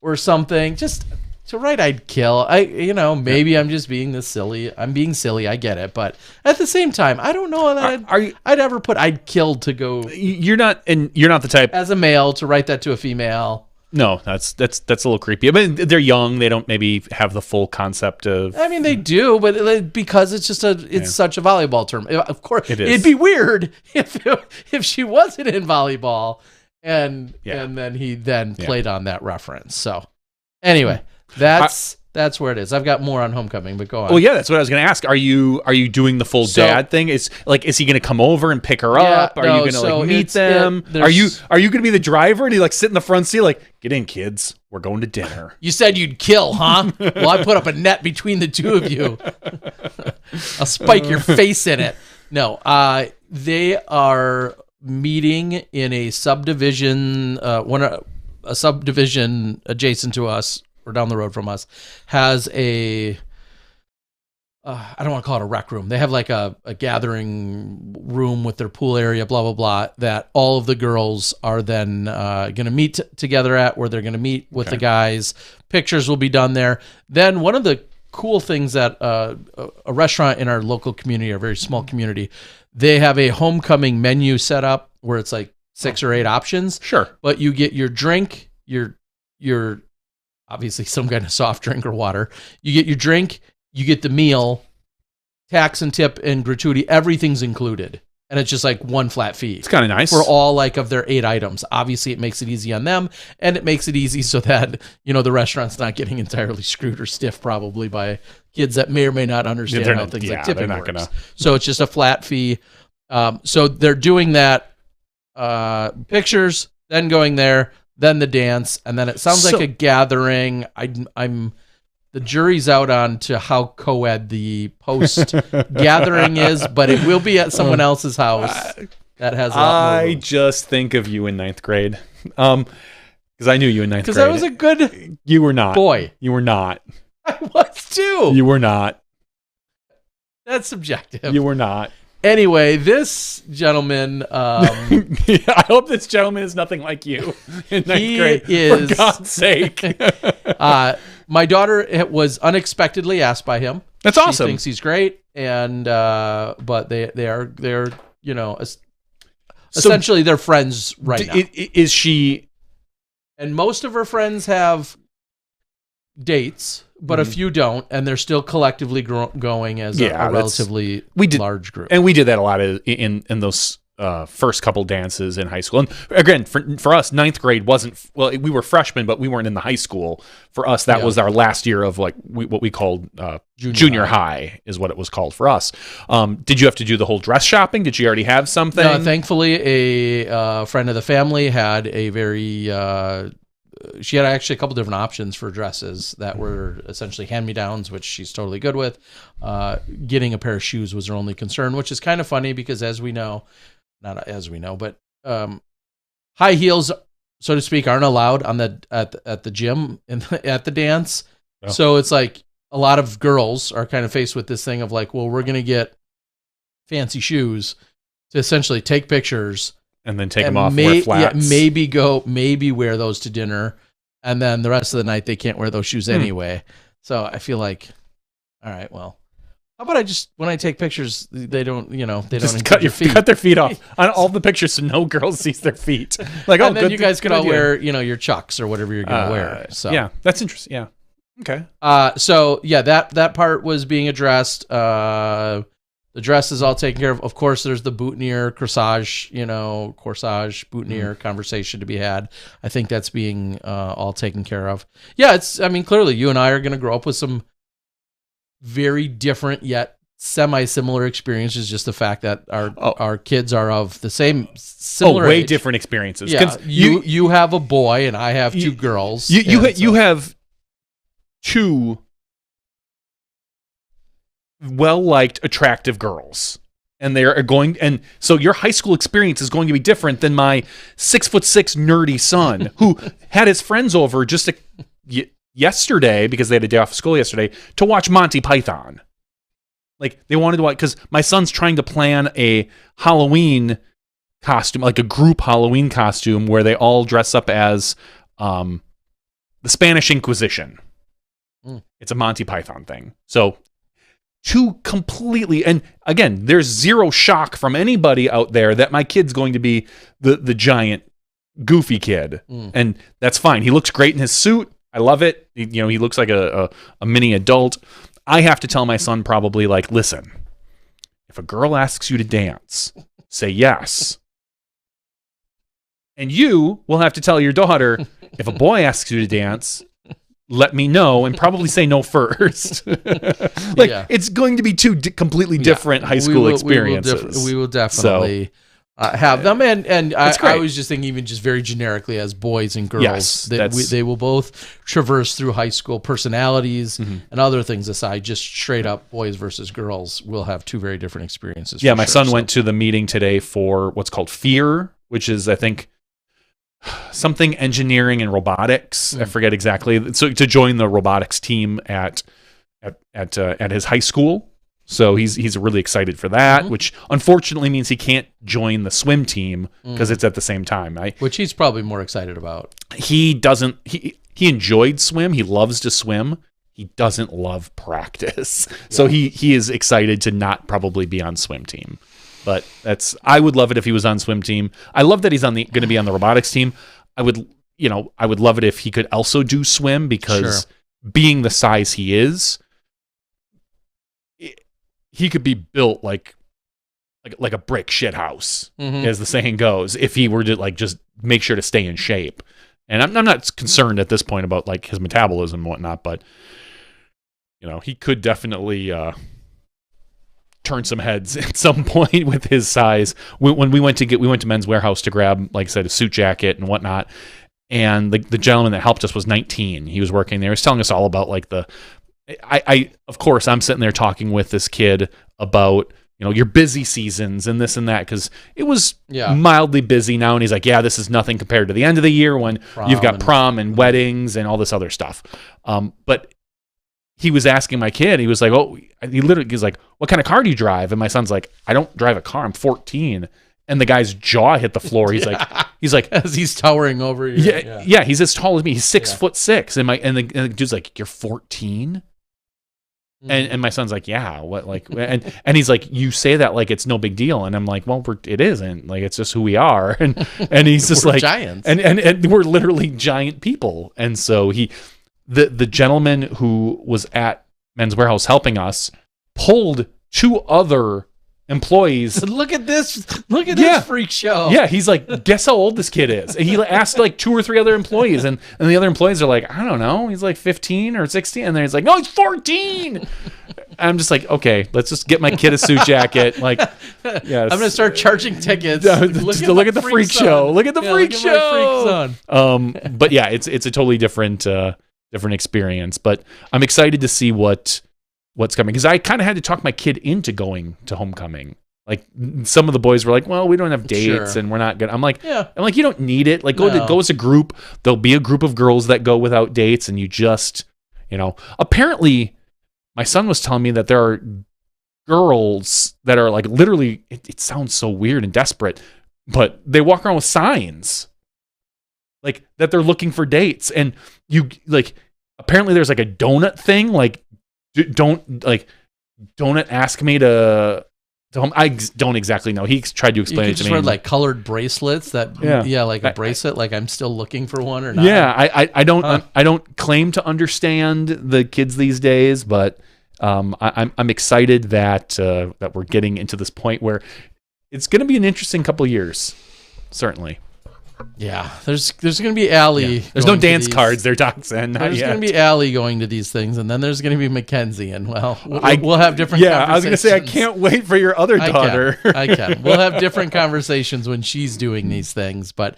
or something. Just to write I'd kill, maybe I'm just being silly. I'm being silly, I get it. But at the same time, I don't know that I'd ever put I'd kill to go. You're not the type as a male to write that to a female. No, that's a little creepy. I mean, they're young; they don't maybe have the full concept of. I mean, they do, but because it's just such a volleyball term. Of course, it is. It'd be weird if she wasn't in volleyball, and then he played on that reference. So, anyway, that's where it is. I've got more on homecoming, but go on. Well, yeah, that's what I was going to ask. Are you doing the full dad thing? Is he going to come over and pick her up? Are you going to meet them? Are you going to be the driver and he sit in the front seat get in, kids, we're going to dinner? You said you'd kill, huh? Well, I put up a net between the two of you. I'll spike your face in it. No, they are meeting in a subdivision. A subdivision adjacent to us, or down the road from us, has a I don't want to call it a rec room. They have like a gathering room with their pool area, blah, blah, blah, that all of the girls are then going to meet together at, where they're going to meet with the guys. Pictures will be done there. Then one of the cool things that a restaurant in our local community, our very small community, they have a homecoming menu set up where it's like 6 or 8 options. Sure. But you get your drink, your obviously some kind of soft drink or water. You get your drink, you get the meal, tax and tip and gratuity, everything's included. And it's just like one flat fee. It's kind of nice. For all like of their 8 items. Obviously it makes it easy on them, and it makes it easy so that, the restaurant's not getting entirely screwed or stiff probably by kids that may or may not understand how things like tipping works. So it's just a flat fee. So they're doing that, pictures, then going there, then the dance, and then it sounds like a gathering. The jury's out on to how co-ed the post gathering is, but it will be at someone else's house that has a lot more room. Just think of you in 9th grade. Because I knew you in 9th grade. Because I was a good You were not. boy. You were not. I was too. You were not. That's subjective. You were not. Anyway, this gentleman... I hope this gentleman is nothing like you in 9th grade. For God's sake. My daughter was unexpectedly asked by him. That's awesome. She thinks he's great, and but they're essentially they're friends right now. Is she? And most of her friends have dates, but a few don't, and they're still collectively going as a relatively large group. And we did that a lot in those first couple dances in high school. And again, for us, 9th grade wasn't, we were freshmen, but we weren't in the high school. For us, that was our last year of like what we called junior high is what it was called for us. Did you have to do the whole dress shopping? Did you already have something? No, thankfully, a friend of the family had a very... she had actually a couple different options for dresses that were essentially hand-me-downs, which she's totally good with. Getting a pair of shoes was her only concern, which is kind of funny because but high heels, so to speak, aren't allowed on at the gym at the dance. Oh. So it's like a lot of girls are kind of faced with this thing of like, well, we're going to get fancy shoes to essentially take pictures. And then take them off, wear flats. Yeah, maybe wear those to dinner, and then the rest of the night they can't wear those shoes anyway. So I feel like, all right, well, how about when I take pictures, they don't cut their feet off on all the pictures, so no girl sees their feet. Like, and then you guys can all wear, your Chucks or whatever you're gonna wear. So yeah, that's interesting. Yeah, okay. So yeah, that part was being addressed. The dress is all taken care of. Of course, there's the boutonniere, corsage boutonniere conversation to be had. I think that's being all taken care of. Yeah, clearly you and I are going to grow up with some very different yet semi-similar experiences. Just the fact that our kids are of the similar way age. Different experiences. Yeah, you have a boy and I have 2 girls. You have 2 well-liked, attractive girls, and they are going, and so your high school experience is going to be different than my 6'6" nerdy son who had his friends over just yesterday because they had a day off of school yesterday to watch Monty Python. Like they wanted to watch because my son's trying to plan a Halloween costume, like a group Halloween costume where they all dress up as the Spanish Inquisition. It's a Monty Python thing, so. 2 completely, and again, there's zero shock from anybody out there that my kid's going to be the giant goofy kid, and that's fine. He looks great in his suit. I love it. He looks like a mini adult. I have to tell my son probably like, listen, if a girl asks you to dance, say yes. And you will have to tell your daughter, if a boy asks you to dance, let me know and probably say no first. It's going to be 2 completely different high school experiences. We will definitely have them. And I was just thinking even just very generically as boys and girls, they will both traverse through high school personalities and other things aside, just straight up boys versus girls will have 2 very different experiences. Yeah, my son went to the meeting today for what's called FEAR, which is, I think, something engineering and robotics. I forget exactly. So to join the robotics team at his high school, So he's really excited for that, which unfortunately means he can't join the swim team because it's at the same time. Which he's probably more excited about. He doesn't. He enjoyed swim. He loves to swim. He doesn't love practice. Yeah. So he is excited to not probably be on swim team. But I would love it if he was on swim team. I love that he's going to be on the robotics team. I would love it if he could also do swim because being the size he is, he could be built like a brick shit house, as the saying goes, if he were to like just make sure to stay in shape. And I'm not concerned at this point about like his metabolism and whatnot, but he could definitely turn some heads at some point with his size. When we went to Men's Warehouse to grab, like I said, a suit jacket and whatnot, and the gentleman that helped us was 19. He was working there. He was telling us all about like of course, I'm sitting there talking with this kid about, your busy seasons and this and that, because it was mildly busy now. And he's like, yeah, this is nothing compared to the end of the year when you've got prom and weddings and all this other stuff. But he was asking my kid, he was like, he's like, what kind of car do you drive? And my son's like, I don't drive a car. I'm 14. And the guy's jaw hit the floor. He's like, as he's towering over you. Yeah. He's as tall as me. He's 6'6". And the dude's like, you're 14? And my son's like, yeah, what, like, and he's like, you say that like it's no big deal, and I'm like, well, it isn't, like, it's just who we are, and he's just like giants, and we're literally giant people, and so the gentleman who was at Men's Warehouse helping us pulled 2 other employees. Look at this freak show. Yeah, he's like, guess how old this kid is? And he asked like 2 or 3 other employees, and the other employees are like, I don't know, he's like 15 or 16, and then he's like, no, he's 14. I'm just like, okay, let's just get my kid a suit jacket. Like, yes, I'm gonna start charging tickets. Look at the freak show. Look at the freak show. But yeah, it's a totally different experience. But I'm excited to see what's coming, because I kind of had to talk my kid into going to homecoming. Like, some of the boys were like, well, we don't have dates and we're not gonna. I'm like, you don't need it. Like, go as a group. There'll be a group of girls that go without dates, and you just, apparently my son was telling me that there are girls that are like, literally, it sounds so weird and desperate, but they walk around with signs like that they're looking for dates. And you, like, apparently there's like a donut thing, like, don't ask me to I don't exactly know. He tried to explain it to me. You just like colored bracelets that, like a bracelet, like I'm still looking for one or not. Yeah, I don't claim to understand the kids these days, but I'm excited that we're getting into this point where it's going to be an interesting couple of years, certainly. Yeah, there's going to be Allie. Yeah. There's no dance cards there, Doc said. There's going to be Allie going to these things, and then there's going to be Mackenzie, and we'll have different conversations. I was going to say, I can't wait for your other daughter. I can. We'll have different conversations when she's doing these things, but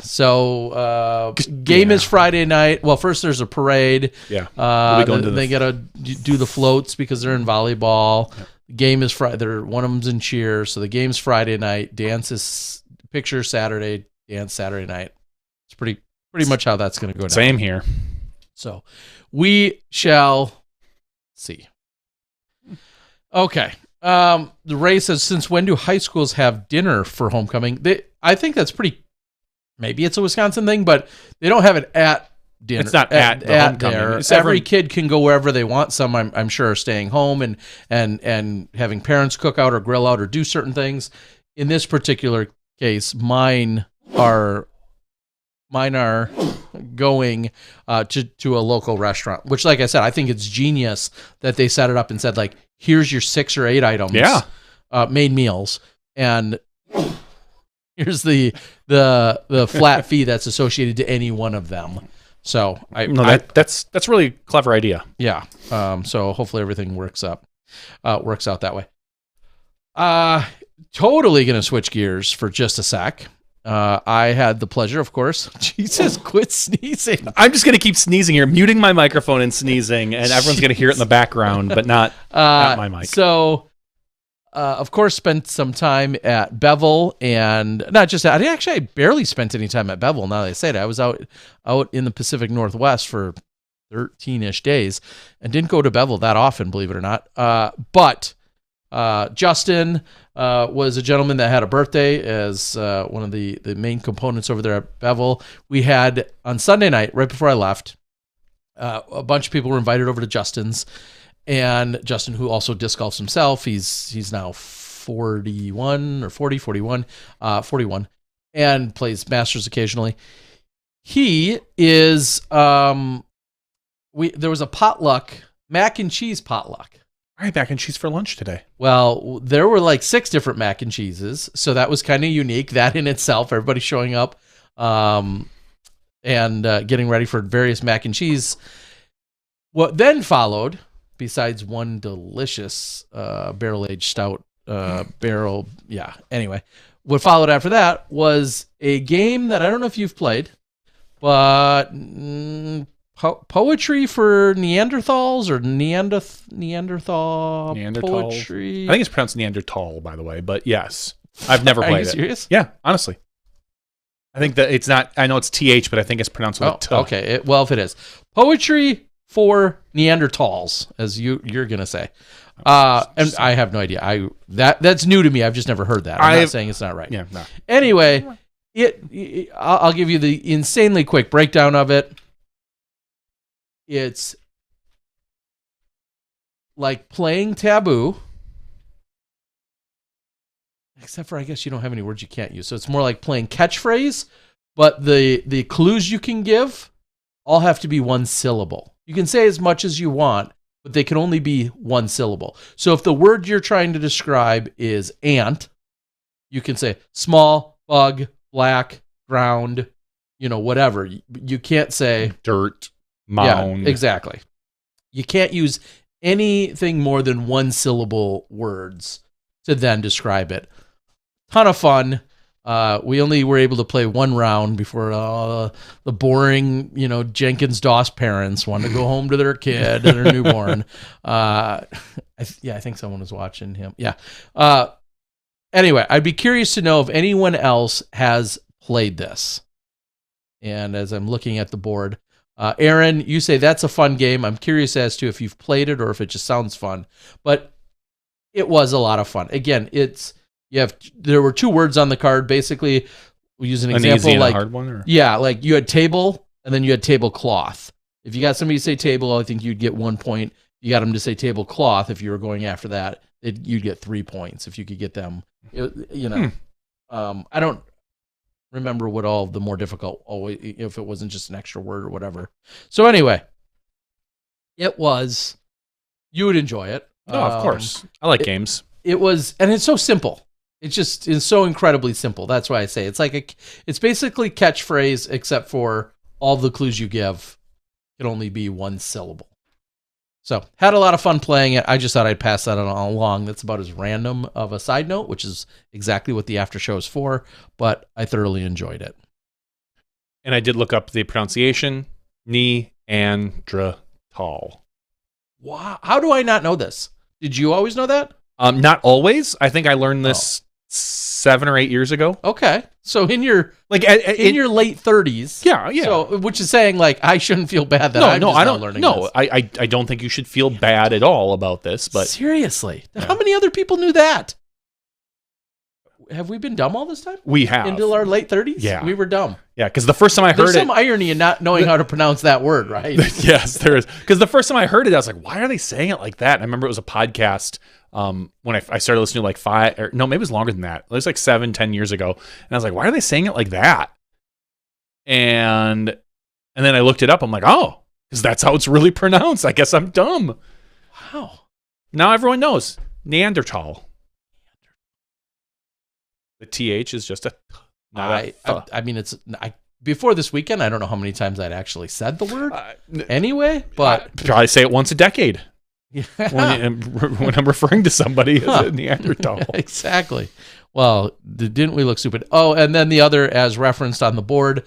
so game is Friday night. Well, first there's a parade. Yeah. They got to do the floats because they're in volleyball. Yeah. Game is Friday. One of them's in cheer, so the game's Friday night. Dance is picture Saturday, dance Saturday night. It's pretty much how that's going to go down. Same here. So we shall see. Okay. The Ray says, since when do high schools have dinner for homecoming? I think that's maybe it's a Wisconsin thing, but they don't have it at dinner. It's not at the homecoming. There. Every kid can go wherever they want. Some I'm sure are staying home and having parents cook out or grill out or do certain things. In this particular case, mine are going to a local restaurant, which, like I said, I think it's genius that they set it up and said, like, here's your 6 or 8 items, made meals, and here's the flat fee that's associated to any one of them. So that's really a clever idea. Yeah. So hopefully everything works out that way. Totally going to switch gears for just a sec. I had the pleasure, of course. Jesus, quit sneezing. I'm just going to keep sneezing here, muting my microphone and sneezing, and everyone's going to hear it in the background, but not my mic. So, of course, spent some time at Bevel, and not just that. I barely spent any time at Bevel, now that I say it. I was out in the Pacific Northwest for 13-ish days and didn't go to Bevel that often, believe it or not. But Justin was a gentleman that had a birthday as one of the main components over there at Bevel. We had on Sunday night, right before I left, a bunch of people were invited over to Justin's, and Justin, who also disc golfs himself, he's now 41 or 41, and plays Masters occasionally. He is, there was a potluck, mac and cheese potluck. I had mac and cheese for lunch today. Well, there were like 6 different mac and cheeses, so that was kind of unique. That in itself, everybody showing up and getting ready for various mac and cheese. What then followed, besides one delicious barrel-aged stout anyway, what followed after that was a game that I don't know if you've played, but poetry for Neanderthals or Neanderthal poetry. I think it's pronounced Neanderthal, by the way, but yes, I've never played it. Are you serious? Yeah, honestly. I think that it's not, I know it's TH, but I think it's pronounced with a T. Okay, well, if it is. Poetry for Neanderthals, as you're going to say. And I have no idea. That's new to me. I've just never heard that. I'm not saying it's not right. Yeah, no. Anyway, I'll give you the insanely quick breakdown of it. It's like playing Taboo, except for I guess you don't have any words you can't use. So it's more like playing Catchphrase, but the clues you can give all have to be one syllable. You can say as much as you want, but they can only be one syllable. So if the word you're trying to describe is ant, you can say small, bug, black, ground, whatever. You can't say dirt, mound. Yeah, exactly. You can't use anything more than one syllable words to then describe it. Ton of fun. We only were able to play one round before the boring, Jenkins Doss parents wanted to go home to their kid and their newborn. I think someone was watching him. Yeah. Anyway, I'd be curious to know if anyone else has played this. And as I'm looking at the board, Aaron, you say that's a fun game. I'm curious as to if you've played it or if it just sounds fun. But it was a lot of fun. Again, there were 2 words on the card. Basically, we'll use an example easy and like a hard one, or? Yeah, like you had table and then you had tablecloth. If you got somebody to say table, I think you'd get 1 point. You got them to say tablecloth. If you were going after that, you'd get 3 points if you could get them. I don't remember what all the more difficult always, if it wasn't just an extra word or whatever. So anyway, you would enjoy it. Oh, of course. I like games. It was, and it's so simple. It's so incredibly simple. That's why I say it's basically Catchphrase, except for all the clues you give can only be one syllable. So had a lot of fun playing it. I just thought I'd pass that on along. That's about as random of a side note, which is exactly what the after show is for, but I thoroughly enjoyed it. And I did look up the pronunciation, Neanderthal. Wow. How do I not know this? Did you always know that? Not always. I think I learned this 7 or 8 years ago. Okay. So in your your late 30s. Yeah. So which is saying like I shouldn't feel bad that I'm just not learning this. I don't think you should feel bad at all about this, but seriously. Yeah. How many other people knew that? Have we been dumb all this time? We have. Until our late 30s? Yeah. We were dumb. Yeah, because the first time I heard There's some irony in not knowing how to pronounce that word, right? Yes, there is. Because the first time I heard it, I was like, why are they saying it like that? And I remember it was a podcast when I started listening to maybe it was longer than that. It was like 7-10 years ago. And I was like, why are they saying it like that? And then I looked it up. I'm like, oh, because that's how it's really pronounced. I guess I'm dumb. Wow. Now everyone knows. Neanderthal. The TH is just before this weekend, I don't know how many times I'd actually said the word anyway, but I'd probably say it once a decade. Yeah. When I'm referring to somebody as a Neanderthal. Exactly. Well, didn't we look stupid? Oh, and then the other, as referenced on the board.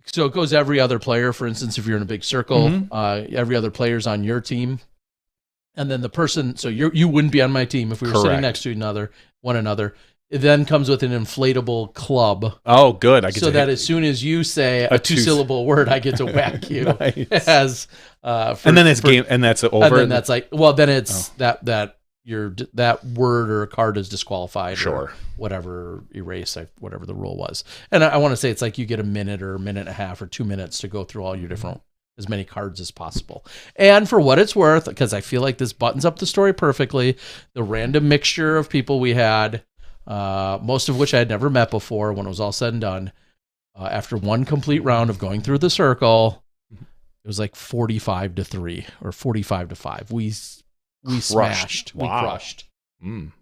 So it goes every other player. For instance, if you're in a big circle, every other player's on your team. And then the person, so you wouldn't be on my team if we were sitting next to one another. it then comes with an inflatable club. Oh, good. So that as soon as you say a two-syllable word, I get to whack you. Nice. As and then it's game, and that's over. And then that's like, well, then it's that word or card is disqualified. Sure. Or whatever, erase, whatever the rule was. And I want to say it's like you get a minute or a minute and a half or 2 minutes to go through all your different, as many cards as possible. And for what it's worth, because I feel like this buttons up the story perfectly, the random mixture of people we had, most of which I had never met before, when it was all said and done, after one complete round of going through the circle, it was like 45-3 or 45-5. We smashed. Wow. We crushed. Mm.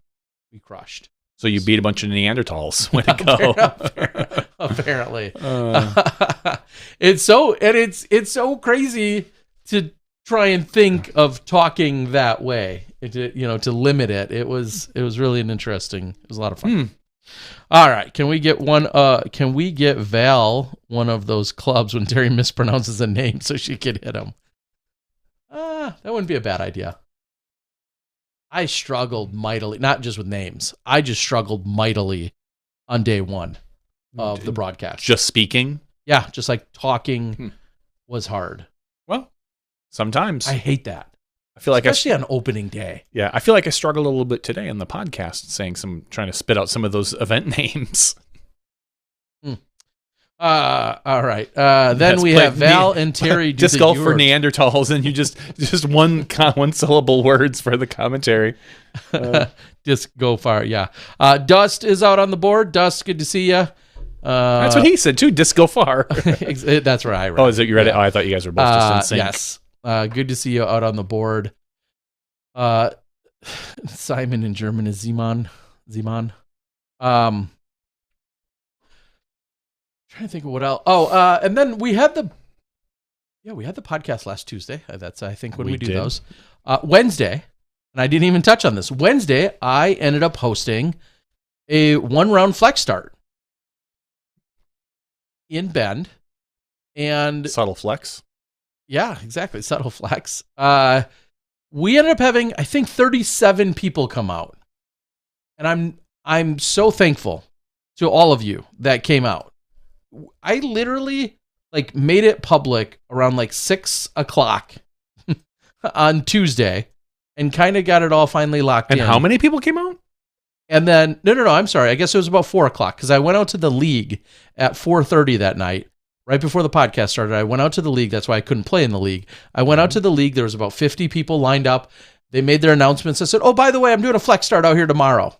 We crushed. So you beat a bunch of Neanderthals. Way to go. Apparently. It's so crazy to try and think of talking that way. To limit it. It was really it was a lot of fun. All right. Can we get Val one of those clubs when Terry mispronounces a name so she could hit him? That wouldn't be a bad idea. I struggled mightily, not just with names. I just struggled mightily on day one of the broadcast. Just speaking? Yeah, just like talking was hard. Well, sometimes. I hate that. I feel like especially on opening day. Yeah, I feel like I struggled a little bit today on the podcast, trying to spit out some of those event names. All right. Then we have Val and Terry do disc golf for Neanderthals, and you just one syllable words for the commentary. Disc go far, yeah. Dust is out on the board. Dust, good to see you. That's what he said too. Disc go far. That's where I read. Oh, is it you read it? Oh, I thought you guys were both just in sync. Yes. Good to see you out on the board. Simon in German is Simon. Trying to think of what else. And then we had the podcast last Tuesday. That's I think when we do did. those. Wednesday, and I didn't even touch on this. Wednesday, I ended up hosting a 1-round flex start in Bend, and subtle flex. Yeah, exactly, subtle flex. We ended up having, I think, 37 people come out, and I'm so thankful to all of you that came out. I literally made it public around 6:00 on Tuesday and kind of got it all finally locked in. And how many people came out? And then, no, I'm sorry. I guess it was about 4:00 because I went out to the league at 4:30 that night, right before the podcast started. I went out to the league. That's why I couldn't play in the league. I went out to the league. There was about 50 people lined up. They made their announcements. I said, oh, by the way, I'm doing a flex start out here tomorrow.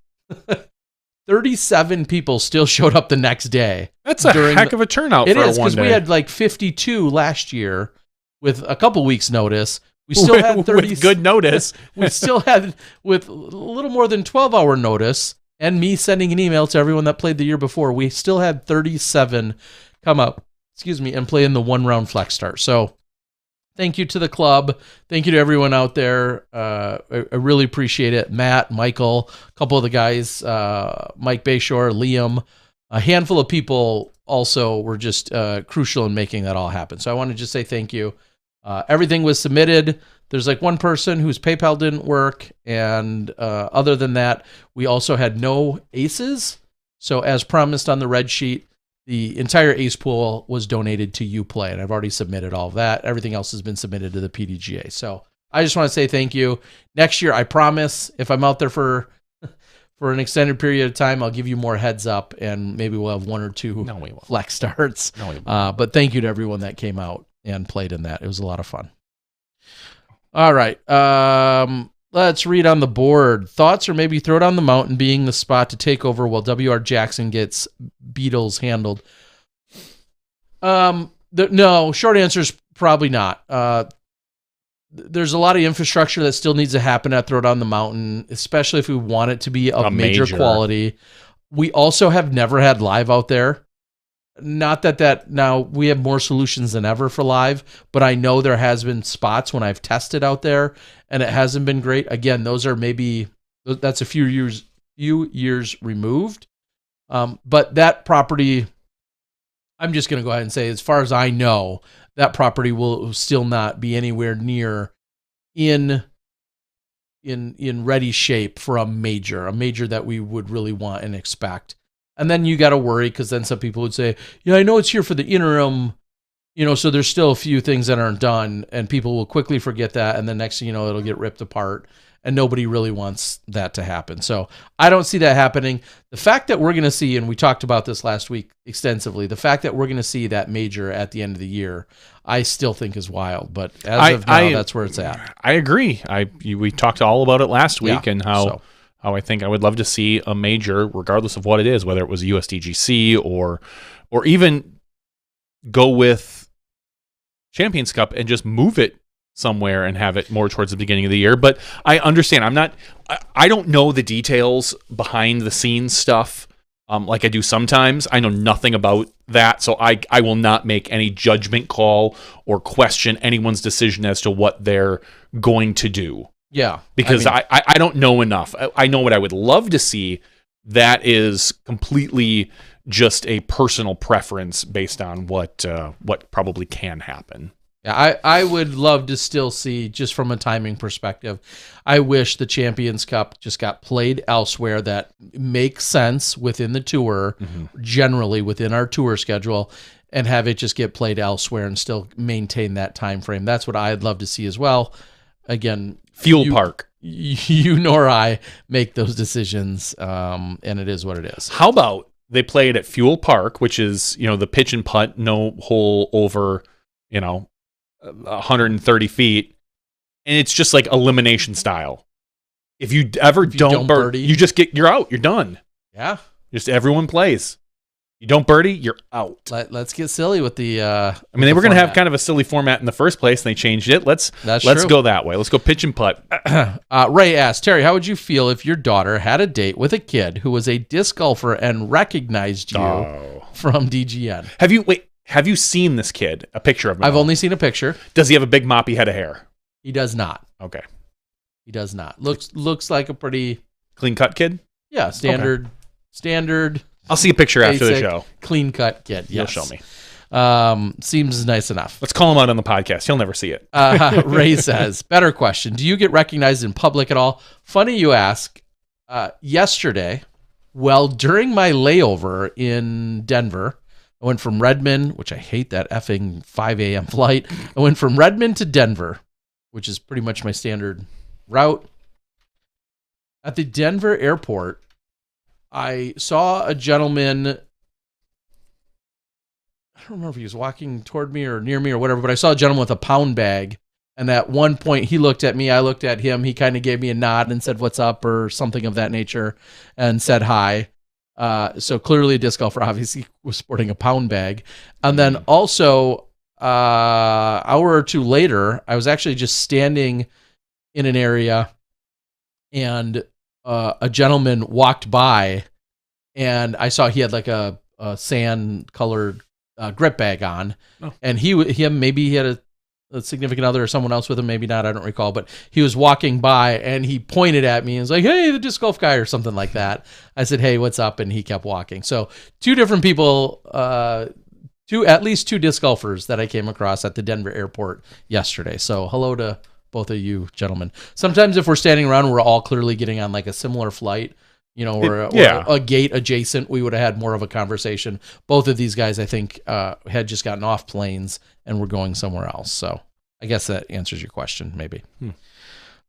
37 people still showed up the next day. That's a heck of a turnout for a one day. It is, because we had 52 last year with a couple weeks' notice. We still had 30 with good notice. We still had with a little more than 12-hour notice, and me sending an email to everyone that played the year before. We still had 37 come up, and play in the 1-round flex start. So thank you to the club. Thank you to everyone out there. I really appreciate it. Matt, Michael, a couple of the guys, Mike Bayshore, Liam, a handful of people also were just crucial in making that all happen. So I want to just say thank you. Everything was submitted. There's one person whose PayPal didn't work. And other than that, we also had no aces. So as promised on the red sheet, the entire ace pool was donated to UPlay, and I've already submitted all of that. Everything else has been submitted to the PDGA. So I just want to say thank you. Next year, I promise, if I'm out there for an extended period of time, I'll give you more heads up, and maybe we'll have 1 or 2 flex starts. No, we won't. But thank you to everyone that came out and played in that. It was a lot of fun. All right. Let's read on the board. Thoughts, or maybe throw it on the mountain being the spot to take over while W.R. Jackson gets Beatles handled. No, short answer is probably not. There's a lot of infrastructure that still needs to happen at Throw It on the Mountain, especially if we want it to be of major quality. We also have never had live out there. Not that now we have more solutions than ever for live, but I know there has been spots when I've tested out there and it hasn't been great. Again, that's a few years removed. But that property, I'm just going to go ahead and say, as far as I know, that property will still not be anywhere near in in ready shape for a major that we would really want and expect. And then you got to worry because then some people would say, yeah, I know it's here for the interim, so there's still a few things that aren't done, and people will quickly forget that, and then next thing you know, it'll get ripped apart, and nobody really wants that to happen. So I don't see that happening. The fact that we're going to see, and we talked about this last week extensively, the fact that we're going to see that major at the end of the year, I still think is wild. But as of now, that's where it's at. I agree. We talked all about it last week, and how I think I would love to see a major, regardless of what it is, whether it was USDGC or even go with Champions Cup and just move it somewhere and have it more towards the beginning of the year. But I understand. I don't know the details behind the scenes stuff like I do sometimes. I know nothing about that, so I will not make any judgment call or question anyone's decision as to what they're going to do. Yeah. Because I don't know enough. I know what I would love to see. That is completely just a personal preference based on what probably can happen. Yeah, I would love to still see, just from a timing perspective, I wish the Champions Cup just got played elsewhere that makes sense within the tour, generally within our tour schedule, and have it just get played elsewhere and still maintain that time frame. That's what I'd love to see as well. Again, Fuel Park. You nor I make those decisions, and it is what it is. How about they play it at Fuel Park, which is, the pitch and putt, no hole over, 130 feet, and it's just like elimination style. If you don't birdie, you're out. You're done. Yeah. Just everyone plays. You don't birdie, you're out. Let's get silly with the. They were going to have kind of a silly format in the first place, and they changed it. Let's go that way. Let's go pitch and putt. Ray asked, Terry, how would you feel if your daughter had a date with a kid who was a disc golfer and recognized you from DGN? Have you seen this kid? A picture of him? I've only seen a picture. Does he have a big moppy head of hair? He does not. Okay. He does not. Looks like a pretty clean cut kid. Yeah, standard. I'll see a picture after the show. Clean cut kid. Yes. You'll show me. Seems nice enough. Let's call him out on the podcast. He'll never see it. Ray says, better question. Do you get recognized in public at all? Funny you ask. Yesterday, during my layover in Denver, I went from Redmond, which I hate that effing 5 a.m. flight. I went from Redmond to Denver, which is pretty much my standard route. At the Denver airport, I saw a gentleman. I don't remember if he was walking toward me or near me or whatever, but I saw a gentleman with a pound bag. And at one point, he looked at me. I looked at him. He kind of gave me a nod and said, "What's up?" or something of that nature, and said hi. So clearly a disc golfer obviously was sporting a pound bag. And then also, hour or two later, I was actually just standing in an area, and a gentleman walked by, and I saw he had like a sand colored grip bag on, and maybe he had a significant other or someone else with him, maybe not, I don't recall, but he was walking by and he pointed at me and was like, "Hey, the disc golf guy," or something like that. I said, "Hey, what's up?" and he kept walking. So two different people, at least two disc golfers that I came across at the Denver airport yesterday. So hello to both of you gentlemen. Sometimes if we're standing around, we're all clearly getting on like a similar flight, or a gate adjacent, we would have had more of a conversation. Both of these guys, I think, had just gotten off planes and were going somewhere else. So I guess that answers your question, maybe.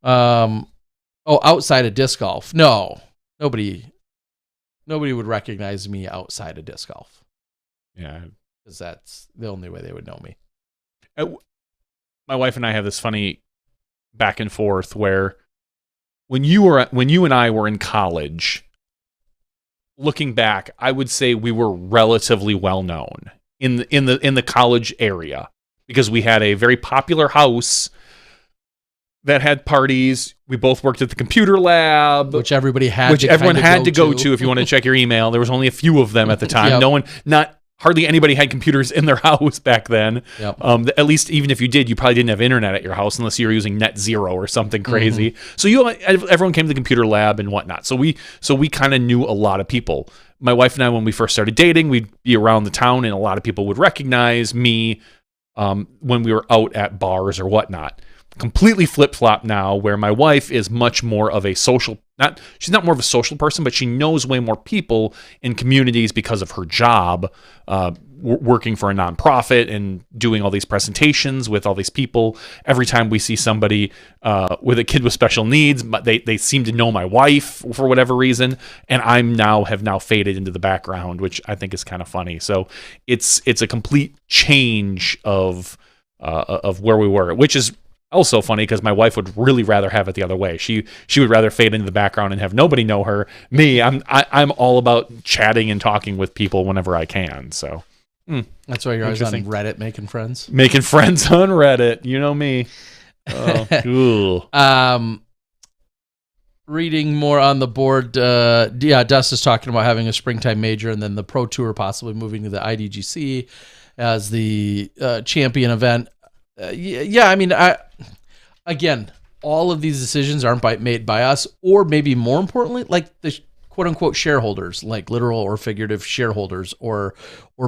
Outside of disc golf. No, nobody would recognize me outside of disc golf. Yeah. Because that's the only way they would know me. My wife and I have this funny back and forth where when you and I were in college, looking back, I would say we were relatively well known in the college area because we had a very popular house that had parties. We both worked at the computer lab, which everyone had to go to if you want to check your email. There was only a few of them at the time. Yep. Hardly anybody had computers in their house back then. Yep. At least even if you did, you probably didn't have internet at your house unless you were using Net Zero or something crazy. Mm-hmm. So everyone came to the computer lab and whatnot. So we kind of knew a lot of people. My wife and I, when we first started dating, we'd be around the town and a lot of people would recognize me when we were out at bars or whatnot. completely flip-flop now, where my wife is much more of a she's not more of a social person, but she knows way more people in communities because of her job, working for a nonprofit and doing all these presentations with all these people. Every time we see somebody with a kid with special needs, but they seem to know my wife for whatever reason, and have now faded into the background, which I think is kind of funny. So it's a complete change of where we were, which is also funny because my wife would really rather have it the other way. She would rather fade into the background and have nobody know her. Me, I'm all about chatting and talking with people whenever I can. So that's why you're always on Reddit making friends. Making friends on Reddit, you know me. Oh, cool. Reading more on the board. Dust is talking about having a springtime major and then the Pro Tour possibly moving to the IDGC as the champion event. Again, all of these decisions aren't made by us, or maybe more importantly, like the quote unquote shareholders, like literal or figurative shareholders or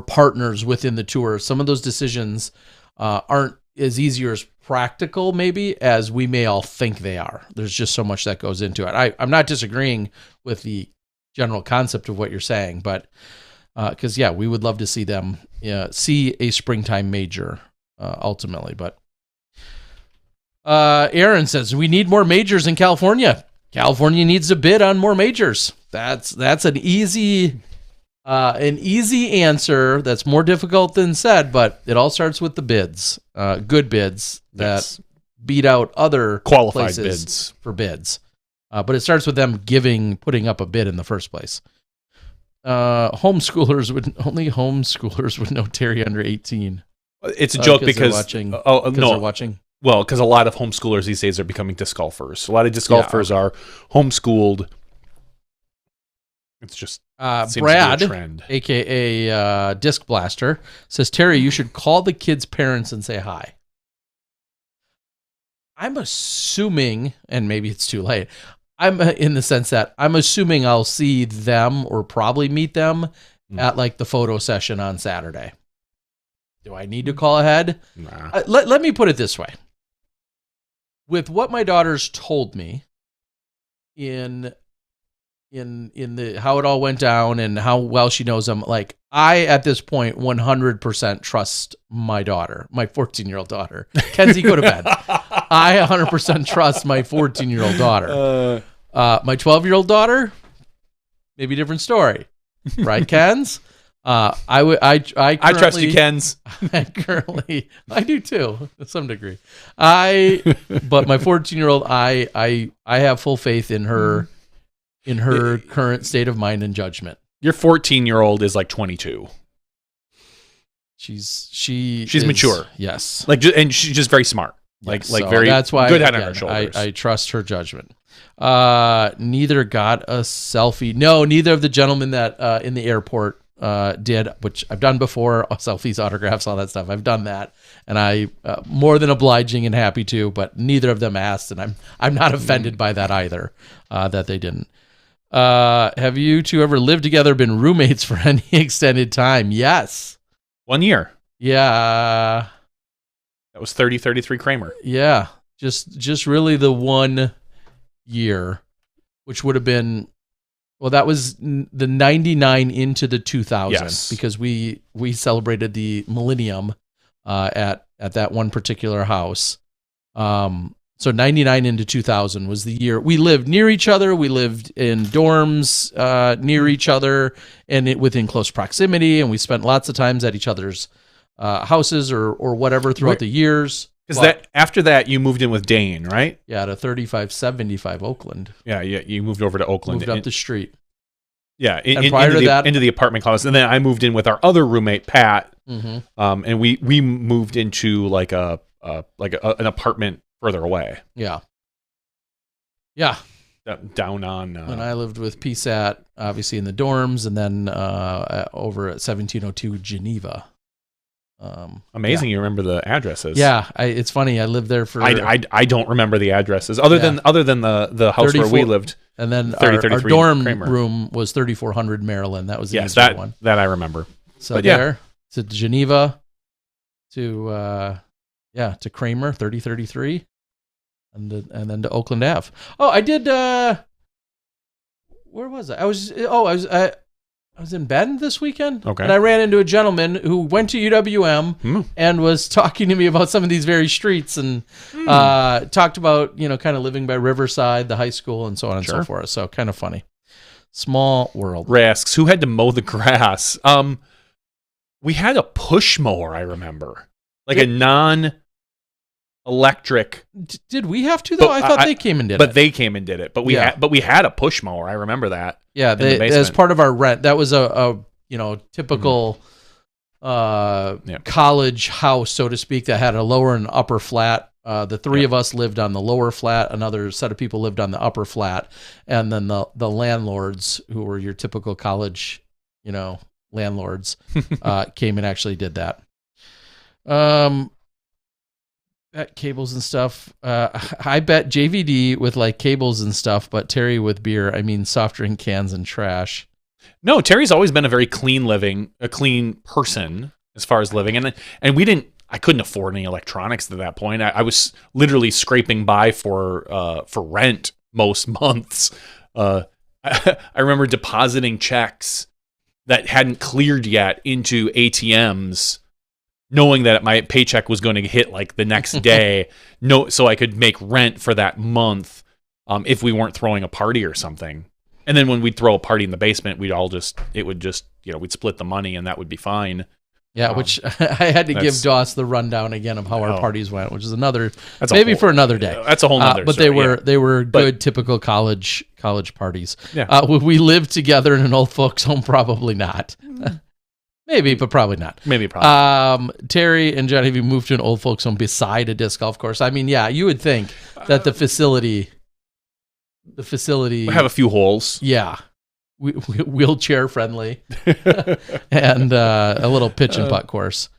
partners within the tour. Some of those decisions aren't as easy or as practical maybe as we may all think they are. There's just so much that goes into it. I'm not disagreeing with the general concept of what you're saying, but because we would love to see them see a springtime major ultimately. But Aaron says we need more majors in California. California needs to bid on more majors. That's an easy answer. That's more difficult than said, but it all starts with the bids, good bids that beat out other qualified places bids for bids. But it starts with them putting up a bid in the first place. Homeschoolers would know Terry under 18. It's a joke because they're watching. Well, because a lot of homeschoolers these days are becoming disc golfers. A lot of disc golfers are homeschooled. It's just seems Brad, to be a trend. aka Disc Blaster, says Terry, you should call the kids' parents and say hi. I'm assuming, and maybe it's too late. I'm in the sense that I'm assuming I'll see them or probably meet them at like the photo session on Saturday. Do I need to call ahead? Nah. Let me put it this way. With what my daughters told me in the how it all went down and how well she knows them, like I at this point 100% trust my daughter, my 14-year-old daughter. Kenzie, go to bed. I 100% trust my 14-year-old daughter. My 12-year-old daughter, maybe a different story, right, Kens? I trust you, Kens. I do too, to some degree. But my 14-year-old, I have full faith in her current state of mind and judgment. Your 14-year-old is like 22. She's mature. Yes. And she's just very smart. Yes, like so very that's why, good head on her shoulders. I trust her judgment. Neither got a selfie. No, neither of the gentlemen that in the airport did, which I've done before, selfies, autographs, all that stuff. I've done that, and I more than obliging and happy to, but neither of them asked, and I'm not offended by that either, that they didn't. Have you two ever lived together, been roommates for any extended time? Yes. 1 year. Yeah. That was 33 Kramer. Yeah. Just really the 1 year, which would have been, well, that was the 99 into the 2000s, yes, because we celebrated the millennium at that one particular house. So 99 into 2000 was the year we lived near each other. We lived in dorms near each other and within close proximity, and we spent lots of times at each other's houses or whatever throughout the years. Because after that, you moved in with Dane, right? Yeah, to 3575 Oakland. Yeah, you moved over to Oakland. Moved up the street. Yeah, into the apartment complex, and then I moved in with our other roommate, Pat, and we moved into like an apartment further away. Yeah. Down on. And I lived with PSAT, obviously in the dorms, and then over at 1702 Geneva. Amazing, you remember the addresses. Yeah, it's funny. I lived there for. I don't remember the addresses other than the house where we lived. And then our dorm room was 3400 Maryland. That was the easier one. That I remember. So to Geneva, to Kramer 3033. and then to Oakland Ave. Oh, I did. Where was I? I was in Bend this weekend. Okay. And I ran into a gentleman who went to UWM and was talking to me about some of these very streets and talked about, kind of living by Riverside, the high school, and so on and so forth. So kind of funny. Small world. Rasks. Who had to mow the grass? We had a push mower, I remember. Like a non-electric. Did we have to, though? I thought they came and did it. But they came and did it. But we had a push mower. I remember that. Yeah, as part of our rent. That was a typical college house, so to speak, that had a lower and upper flat. The three of us lived on the lower flat. Another set of people lived on the upper flat. And then the landlords, who were your typical college, landlords, came and actually did that. Bet cables and stuff. I bet JVD with like cables and stuff, but Terry with beer. I mean, soft drink cans and trash. No, Terry's always been a very clean person as far as living, and I couldn't afford any electronics at that point. I was literally scraping by for rent most months. I remember depositing checks that hadn't cleared yet into ATMs, knowing that my paycheck was going to hit like the next day, so I could make rent for that month if we weren't throwing a party or something. And then when we'd throw a party in the basement, we'd split the money and that would be fine. Yeah, which I had to give Doss the rundown again of how our parties went, which is for another day. That's a whole nother but story, they were good, typical college parties. Yeah. Would we live together in an old folks home? Probably not. Maybe, but probably not. Maybe, probably. Terry and John, have you moved to an old folks home beside a disc golf course? I mean, yeah, you would think that the facility we have a few holes. Yeah. Wheelchair friendly and a little pitch and putt course.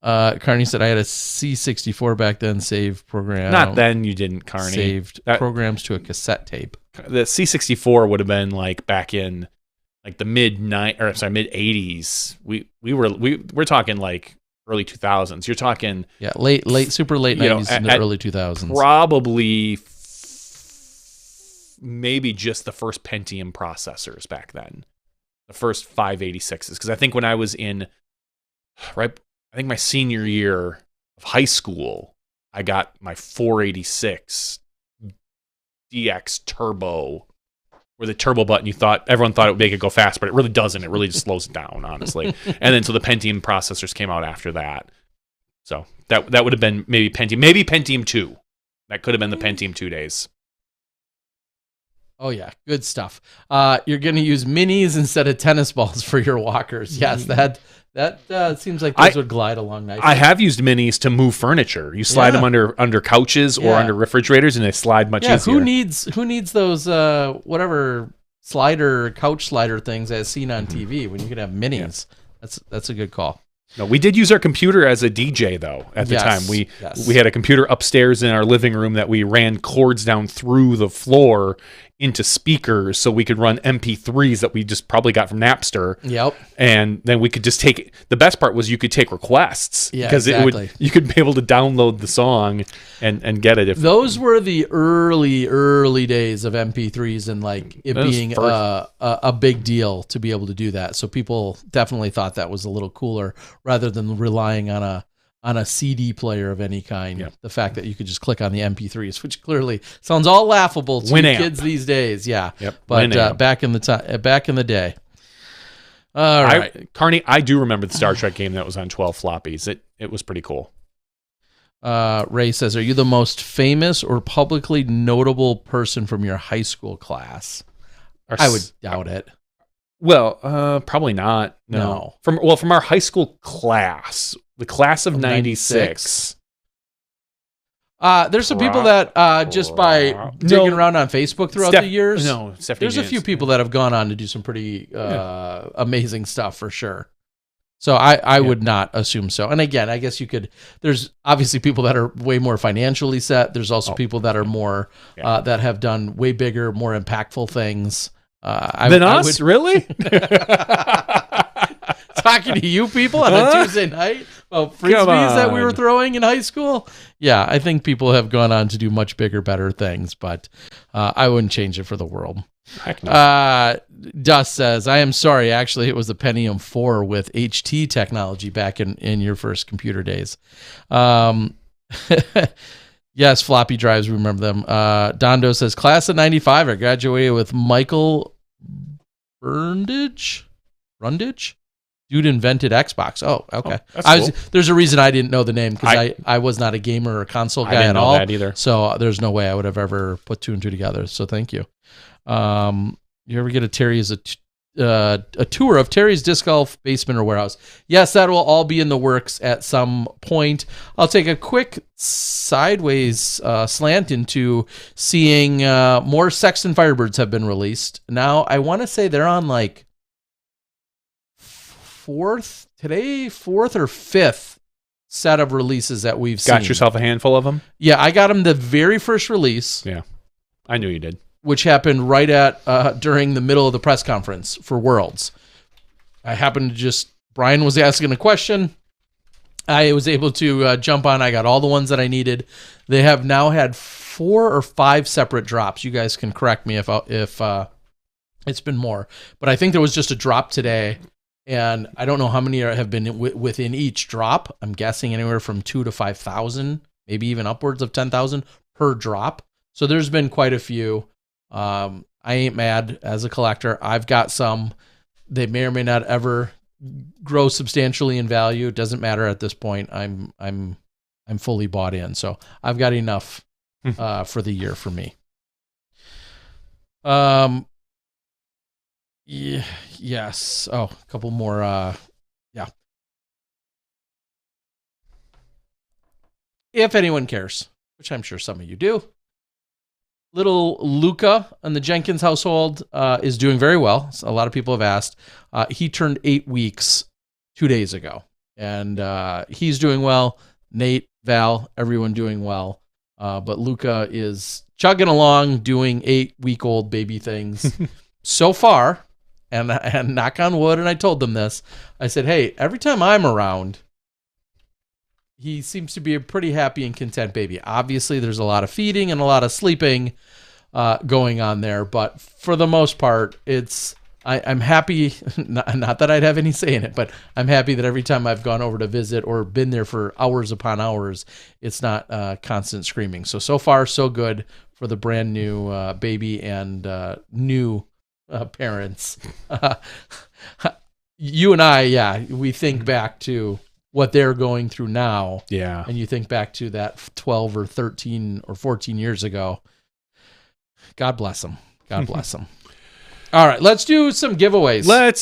Carney said I had a C64 back then, save program. Not then, you didn't, Carney. Saved programs to a cassette tape. The C64 would have been like back in like the mid 80s. We're talking like early 2000s. You're talking super late 90s and the early 2000s. Probably maybe just the first Pentium processors back then, the first 586s. Because I think when I was in I think my senior year of high school, I got my 486 DX Turbo, where the turbo button everyone thought it would make it go fast, but it really doesn't. It really just slows it down, honestly. And then so the Pentium processors came out after that. So that would have been maybe Pentium 2. That could have been the Pentium 2 days. Oh, yeah. Good stuff. You're going to use minis instead of tennis balls for your walkers. Yes, that seems like those would glide along nicely. I have used minis to move furniture. You slide them under couches or under refrigerators, and they slide much easier. Who needs those couch slider things as seen on TV when you can have minis? Yeah. That's a good call. No, we did use our computer as a DJ, though, at the time. We had a computer upstairs in our living room that we ran cords down through the floor into speakers so we could run MP3s that we just probably got from Napster. Yep. And then we could just take... The best part was you could take requests. Yeah, because you could be able to download the song and get it. Those were the early days of MP3s and like it being a big deal to be able to do that. So people definitely thought that was a little cooler rather than relying on a CD player of any kind. Yep. The fact that you could just click on the MP3s, which clearly sounds all laughable to kids these days. Yeah. Yep. But back in the day. All right. Carney, I do remember the Star Trek game that was on 12 floppies. It was pretty cool. Ray says, are you the most famous or publicly notable person from your high school class? I would doubt it. Well, probably not. No. From our high school class, the class of 96. There's some people that just by digging around on Facebook throughout the years. No, there's a few people that have gone on to do some pretty amazing stuff for sure. So I would not assume so. And again, I guess there's obviously people that are way more financially set. There's also people that are more, that have done way bigger, more impactful things. Than us? Really? Talking to you people on a Tuesday night? Frisbees that we were throwing in high school. Yeah, I think people have gone on to do much bigger, better things, but I wouldn't change it for the world. Heck no. Dust says, I am sorry. Actually, it was the Pentium 4 with HT technology back in your first computer days. Yes, floppy drives. Remember them. Dondo says, class of 95. I graduated with Michael Brundage. Dude invented Xbox. Oh, okay. Oh, that's cool. There's a reason I didn't know the name because I was not a gamer or console guy at all. I didn't know that either. So there's no way I would have ever put two and two together. So thank you. You ever get a tour of Terry's disc golf basement or warehouse? Yes, that will all be in the works at some point. I'll take a quick sideways slant into seeing more Sexton Firebirds have been released. Now, I want to say they're on like fourth or fifth set of releases that we've seen. Got yourself a handful of them? Yeah, I got them the very first release. Yeah, I knew you did. Which happened right at during the middle of the press conference for Worlds. I happened to Brian was asking a question. I was able to jump on. I got all the ones that I needed. They have now had 4 or 5 separate drops. You guys can correct me if it's been more. But I think there was just a drop today. And I don't know how many have been within each drop. I'm guessing anywhere from 2,000 to 5,000, maybe even upwards of 10,000 per drop. So there's been quite a few. I ain't mad as a collector. I've got some. They may or may not ever grow substantially in value. It doesn't matter at this point. I'm fully bought in. So I've got enough for the year for me. Yeah, yes. Oh, a couple more. Yeah. If anyone cares, which I'm sure some of you do, little Luca in the Jenkins household is doing very well. So a lot of people have asked. He turned 8 weeks 2 days ago, and he's doing well. Nate, Val, everyone doing well. But Luca is chugging along, doing 8-week-old baby things so far. And knock on wood, and I told them this. I said, hey, every time I'm around, he seems to be a pretty happy and content baby. Obviously, there's a lot of feeding and a lot of sleeping going on there. But for the most part, I'm happy, not that I'd have any say in it, but I'm happy that every time I've gone over to visit or been there for hours upon hours, it's not constant screaming. So far, so good for the brand new baby and new parents. You and I, we think back to what they're going through now. Yeah. And you think back to that 12 or 13 or 14 years ago. God bless them. God bless them. All right, let's do some giveaways. And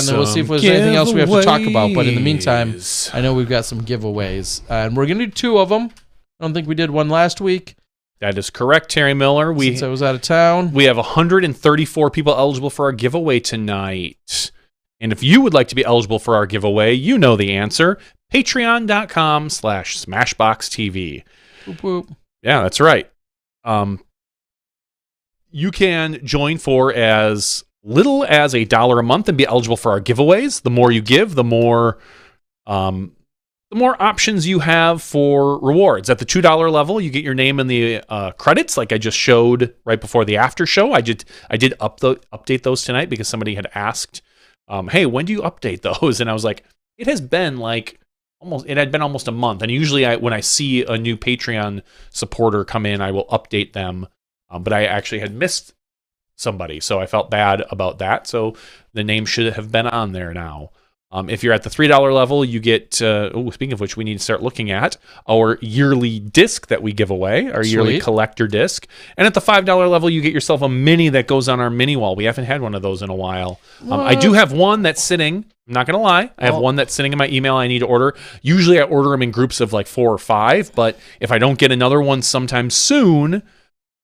then we'll see if there's anything else we have to talk about. But in the meantime, I know we've got some giveaways. And we're going to do 2 of them. I don't think we did one last week. That is correct, Terry Miller. Since I was out of town. We have 134 people eligible for our giveaway tonight. And if you would like to be eligible for our giveaway, you know the answer. Patreon.com/SmashboxTV. Whoop, whoop. Yeah, that's right. You can join for as little as $1 a month and be eligible for our giveaways. The more you give, the more options you have for rewards. At the $2 level, you get your name in the credits, like I just showed right before the after show. I did update those tonight because somebody had asked, hey, when do you update those? And I was like, it had been almost a month. And usually when I see a new Patreon supporter come in, I will update them. But I actually had missed somebody, so I felt bad about that. So the name should have been on there now. If you're at the $3 level, you get, speaking of which, we need to start looking at our yearly disc that we give away, our yearly collector disc. And at the $5 level, you get yourself a mini that goes on our mini wall. We haven't had one of those in a while. I do have one that's sitting. I'm not going to lie. I have one that's sitting in my email I need to order. Usually I order them in groups of like 4 or 5, but if I don't get another one sometime soon,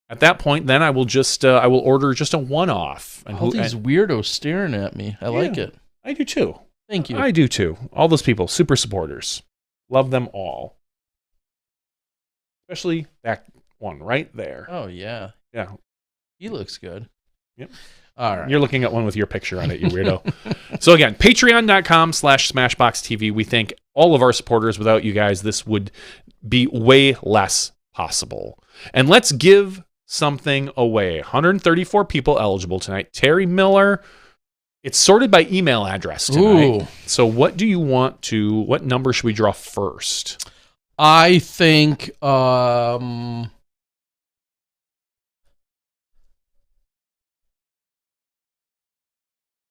at that point, then I will I will order just a one-off. And all these weirdos staring at me. I like it. I do too. Thank you. I do too. All those people, super supporters. Love them all. Especially that one right there. Oh, yeah. Yeah. He looks good. Yep. All right. You're looking at one with your picture on it, you weirdo. So again, patreon.com/SmashboxTV. We thank all of our supporters. Without you guys, this would be way less possible. And let's give something away. 134 people eligible tonight. Terry Miller. It's sorted by email address tonight. Ooh. So what number should we draw first? I think let's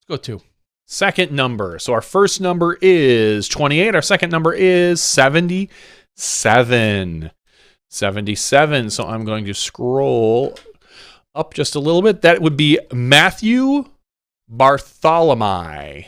go 2. Second number. So our first number is 28. Our second number is 77. 77. So I'm going to scroll up just a little bit. That would be Matthew Bartholomew.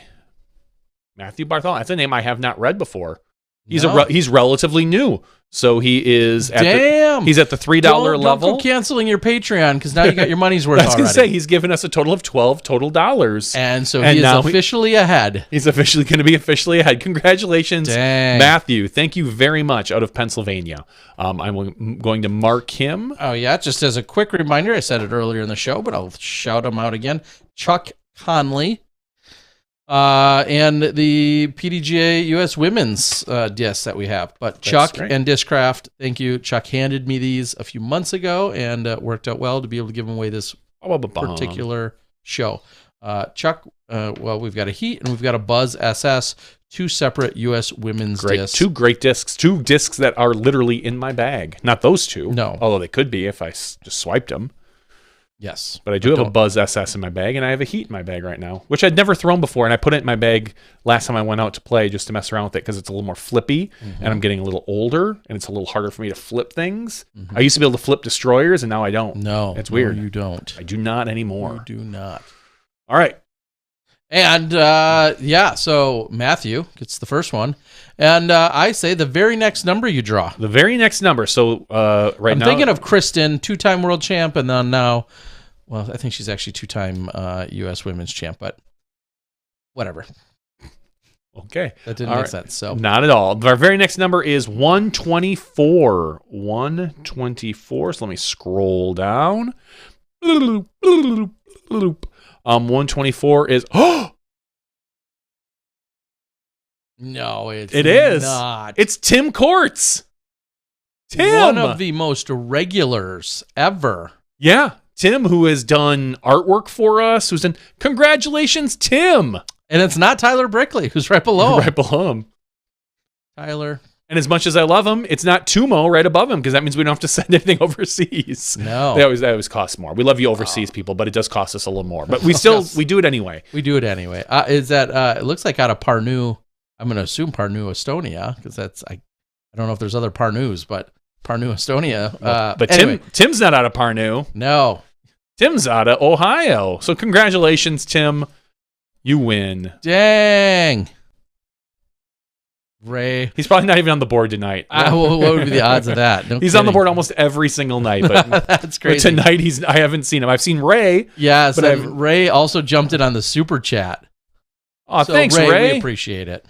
Matthew Bartholomew. That's a name I have not read before. He's he's relatively new. So he is he's at the $3 level. Don't go canceling your Patreon because now you got your money's worth I was already. going to say, he's given us a total of $12 total dollars. And so he is officially ahead. He's officially going to be ahead. Congratulations, Matthew. Thank you very much, out of Pennsylvania. I'm going to mark him. Oh, yeah. Just as a quick reminder, I said it earlier in the show, but I'll shout him out again. Chuck Conley. And the PDGA US Women's discs that we have. But Chuck and Discraft, thank you. Chuck handed me these a few months ago, and it worked out well to be able to give them away this particular show. Chuck, we've got a Heat and we've got a Buzz SS, 2 separate US Women's discs. 2 great discs. 2 discs that are literally in my bag. Not those 2. No. Although they could be if I just swiped them. Yes. But I do have a Buzz SS in my bag, and I have a Heat in my bag right now, which I'd never thrown before, and I put it in my bag last time I went out to play just to mess around with it because it's a little more flippy, and I'm getting a little older, and it's a little harder for me to flip things. I used to be able to flip destroyers, and now I don't. No. It's weird. No, you don't. I do not anymore. You do not. All right. And, so Matthew gets the first one. And I say the very next number you draw. The very next number. So now... I'm thinking of Kristen, 2-time world champ, and then now... Well, I think she's actually 2-time U.S. women's champ, but whatever. Okay. That didn't make sense. So not at all. Our very next number is 124. 124. So let me scroll down. 124 is... No, it is not. It's Tim Courts. Tim! One of the most regulars ever. Yeah. Tim, who has done artwork for us, who's done... Congratulations, Tim! And it's not Tyler Brickley, who's right below him. Right below him. Tyler. And as much as I love him, it's not Tumo right above him, because that means we don't have to send anything overseas. No. That always costs more. We love you overseas people, but it does cost us a little more. But we do it anyway. We do it anyway. Is that... it looks like out of Parnu... I'm going to assume Parnu, Estonia, because that's... I don't know if there's other Parnus, but... Parnu, Estonia. But anyway. Tim's not out of Parnu. No. Tim's out of Ohio. So congratulations, Tim. You win. Dang. Ray. He's probably not even on the board tonight. What would be the odds of that? He's on the board almost every single night. But that's crazy. But tonight, I haven't seen him. I've seen Ray. Yes, but Ray also jumped in on the super chat. Oh, so thanks, Ray. We appreciate it.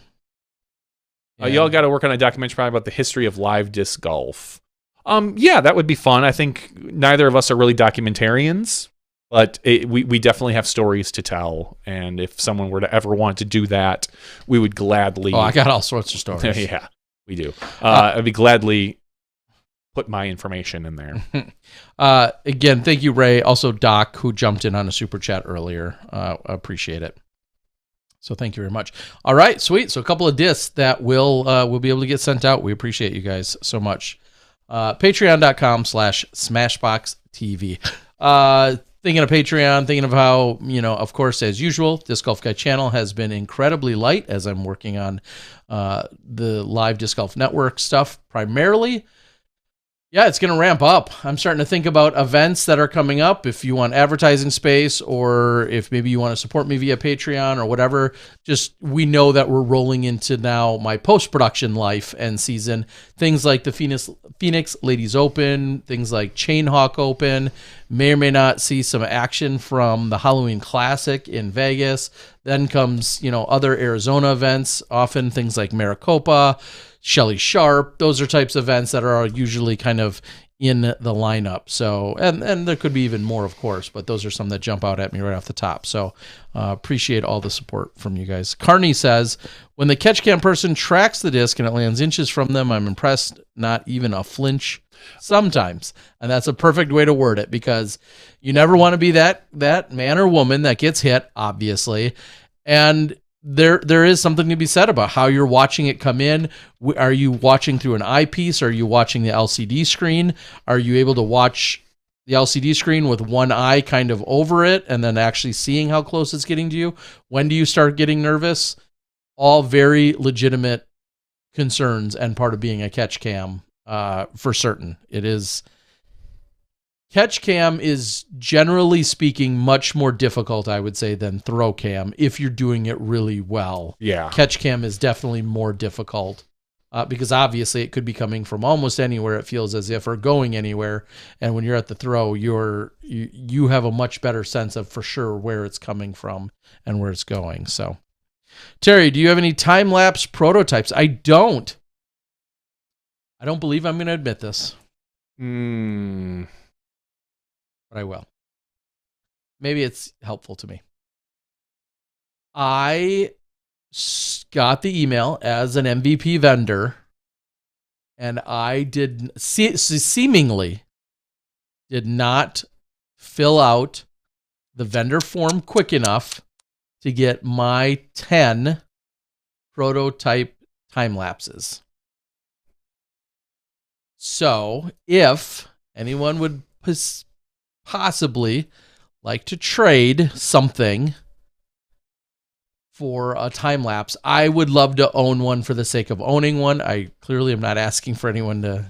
Y'all got to work on a documentary probably about the history of live disc golf. Yeah, that would be fun. I think neither of us are really documentarians, but we definitely have stories to tell. And if someone were to ever want to do that, we would gladly... Oh, I got all sorts of stories. Yeah, we do. I'd be gladly put my information in there. Again, thank you, Ray. Also, Doc, who jumped in on a super chat earlier. Appreciate it. So thank you very much. All right, sweet. So a couple of discs that will be able to get sent out. We appreciate you guys so much. Patreon.com/SmashboxTV. Thinking of Patreon, thinking of how, of course, as usual, Disc Golf Guy channel has been incredibly light as I'm working on the live Disc Golf Network stuff primarily. Yeah, it's going to ramp up. I'm starting to think about events that are coming up. If you want advertising space, or if maybe you want to support me via Patreon or whatever, just we know that we're rolling into now my post-production life and season. Things like the Phoenix Ladies Open, things like Chain Hawk Open, may or may not see some action from the Halloween Classic in Vegas. Then comes, other Arizona events, often things like Maricopa, Shelly Sharp. Those are types of events that are usually kind of in the lineup. So, and there could be even more, of course, but those are some that jump out at me right off the top. So appreciate all the support from you guys. Carney says, when the catch cam person tracks the disc and it lands inches from them, I'm impressed, not even a flinch sometimes. And that's a perfect way to word it, because you never want to be that man or woman that gets hit, obviously. And there is something to be said about how you're watching it come in. Are you watching through an eyepiece? Are you watching the LCD screen? Are you able to watch the LCD screen with one eye kind of over it and then actually seeing how close it's getting to you? When do you start getting nervous? All very legitimate concerns and part of being a catch cam, for certain. It is. Catch cam is, generally speaking, much more difficult, I would say, than throw cam if you're doing it really well. Yeah. Catch cam is definitely more difficult because obviously it could be coming from almost anywhere, it feels as if, or going anywhere. And when you're at the throw, you have a much better sense of for sure where it's coming from and where it's going. So, Terry, do you have any time-lapse prototypes? I don't believe I'm going to admit this. But I will. Maybe it's helpful to me. I got the email as an MVP vendor, and I seemingly did not fill out the vendor form quick enough to get my 10 prototype time lapses. So if anyone would possibly like to trade something for a time lapse, I would love to own one for the sake of owning one. I clearly am not asking for anyone to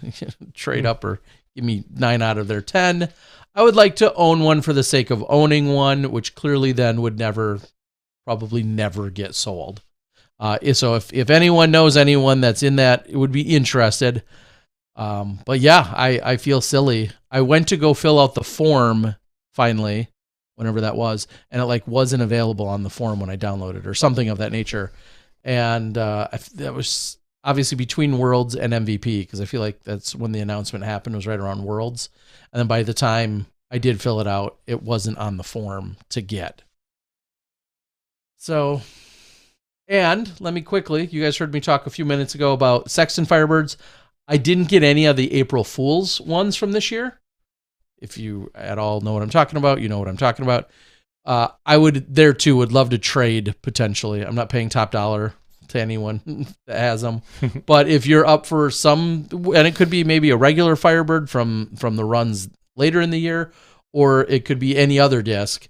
trade up or give me 9 out of their 10. I would like to own one for the sake of owning one, which clearly then would probably never get sold. So if anyone knows anyone that's in that, it would be interested. But yeah, I feel silly. I went to go fill out the form finally, whenever that was, and it wasn't available on the form when I downloaded or something of that nature. And that was obviously between Worlds and MVP, because I feel like that's when the announcement happened, was right around Worlds. And then by the time I did fill it out, it wasn't on the form to get. So, and let me quickly, you guys heard me talk a few minutes ago about Sexton Firebirds. I didn't get any of the April Fool's ones from this year. If you at all know what I'm talking about, you know what I'm talking about. I would love to trade potentially. I'm not paying top dollar to anyone that has them. But if you're up for some, and it could be maybe a regular Firebird from the runs later in the year, or it could be any other disc,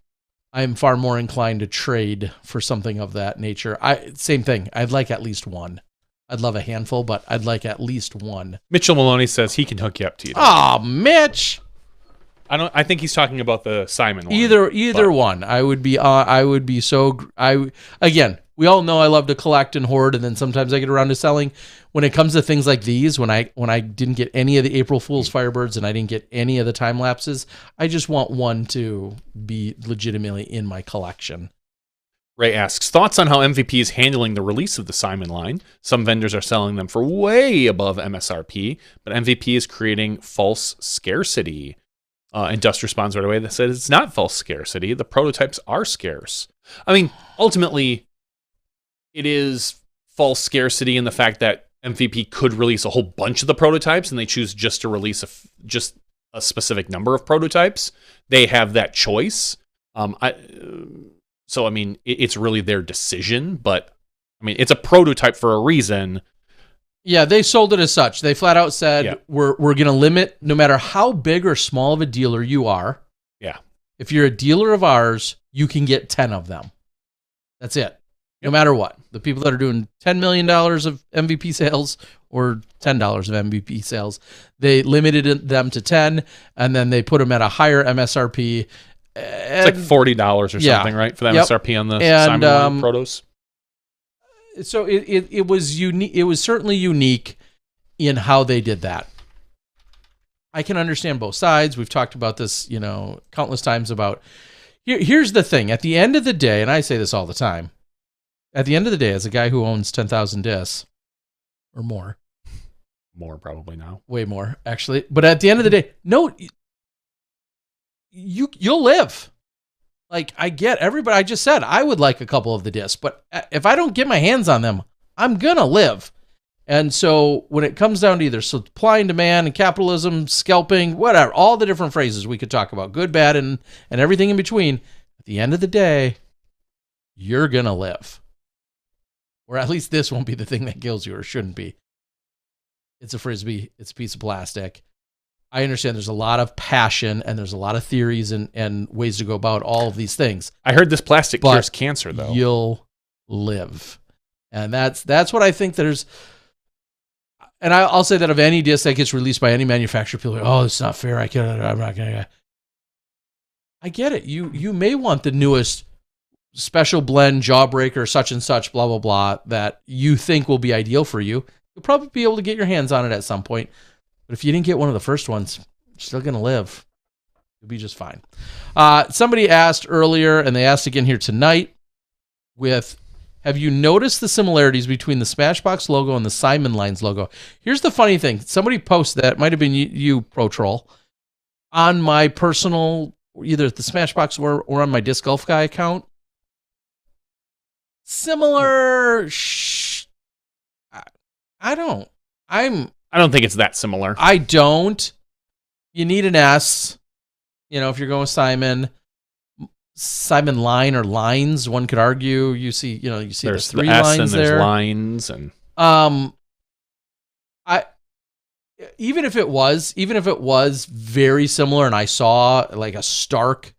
I'm far more inclined to trade for something of that nature. Same thing. I'd like at least one. I'd love a handful, but I'd like at least one. Mitchell Maloney says he can hook you up to you. Oh, Mitch! I think he's talking about the Simon one. Either one. I would be so. Again, we all know I love to collect and hoard, and then sometimes I get around to selling. When it comes to things like these, when I didn't get any of the April Fool's Firebirds and I didn't get any of the time lapses, I just want one to be legitimately in my collection. Ray asks, thoughts on how MVP is handling the release of the Simon line? Some vendors are selling them for way above MSRP, but MVP is creating false scarcity. And Dust responds right away that says it's not false scarcity. The prototypes are scarce. I mean, ultimately, it is false scarcity in the fact that MVP could release a whole bunch of the prototypes and they choose just to release just a specific number of prototypes. They have that choice. So, I mean, it's really their decision, but I mean, it's a prototype for a reason. Yeah, they sold it as such. They flat out said, we're going to limit, no matter how big or small of a dealer you are. Yeah. If you're a dealer of ours, you can get 10 of them. That's it. No matter what. The people that are doing $10 million of MVP sales or $10 of MVP sales, they limited them to 10, and then they put them at a higher MSRP. It's like $40 or something, right? For the MSRP on the Simon Protos. So it was unique. It was certainly unique in how they did that. I can understand both sides. We've talked about this, countless times about. Here's the thing. At the end of the day, and I say this all the time, at the end of the day, as a guy who owns 10,000 discs or more, More probably now. Way more, actually. But at the end of the day, no, you'll live. Like, I get everybody. I just said I would like a couple of the discs, but if I don't get my hands on them, I'm going to live. And so when it comes down to either supply and demand and capitalism, scalping, whatever, all the different phrases we could talk about, good, bad, and everything in between, at the end of the day, you're going to live. Or at least this won't be the thing that kills you, or shouldn't be. It's a Frisbee. It's a piece of plastic. I understand there's a lot of passion and there's a lot of theories and ways to go about all of these things. I heard this plastic cures cancer, though. You'll live. And that's what I think there's. And I'll say that of any disc that gets released by any manufacturer, people are, oh, it's not fair. I'm not going to. I get it. You may want the newest special blend, jawbreaker, such and such, blah, blah, blah, that you think will be ideal for you. You'll probably be able to get your hands on it at some point. But if you didn't get one of the first ones, you're still going to live. You'll be just fine. Somebody asked earlier, and they asked again here tonight, have you noticed the similarities between the Smashbox logo and the Simon Lines logo? Here's the funny thing. Somebody posted that. It might have been you, Pro Troll, on my personal, either the Smashbox or on my Disc Golf Guy account. Similar. I don't think it's that similar. I don't. You need an S. If you're going with Simon Line or Lines, one could argue. You see there's 3 the S lines and there. There's lines and even if it was very similar, and I saw like a stark,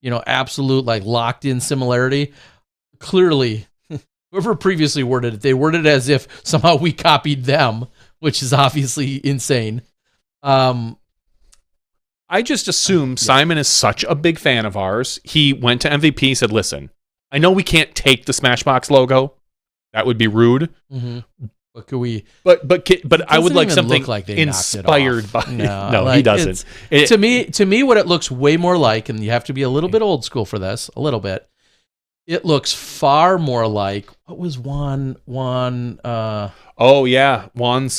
absolute like locked in similarity. Clearly, whoever previously worded it, they worded it as if somehow we copied them, which is obviously insane. I just assume Simon is such a big fan of ours. He went to MVP, said, listen, I know we can't take the Smashbox logo. That would be rude. Mm-hmm. But could we? But I would like something like inspired by. No, like, he doesn't. To me, what it looks way more like, and you have to be a little bit old school for this, a little bit. It looks far more like, what was Juan? Juan's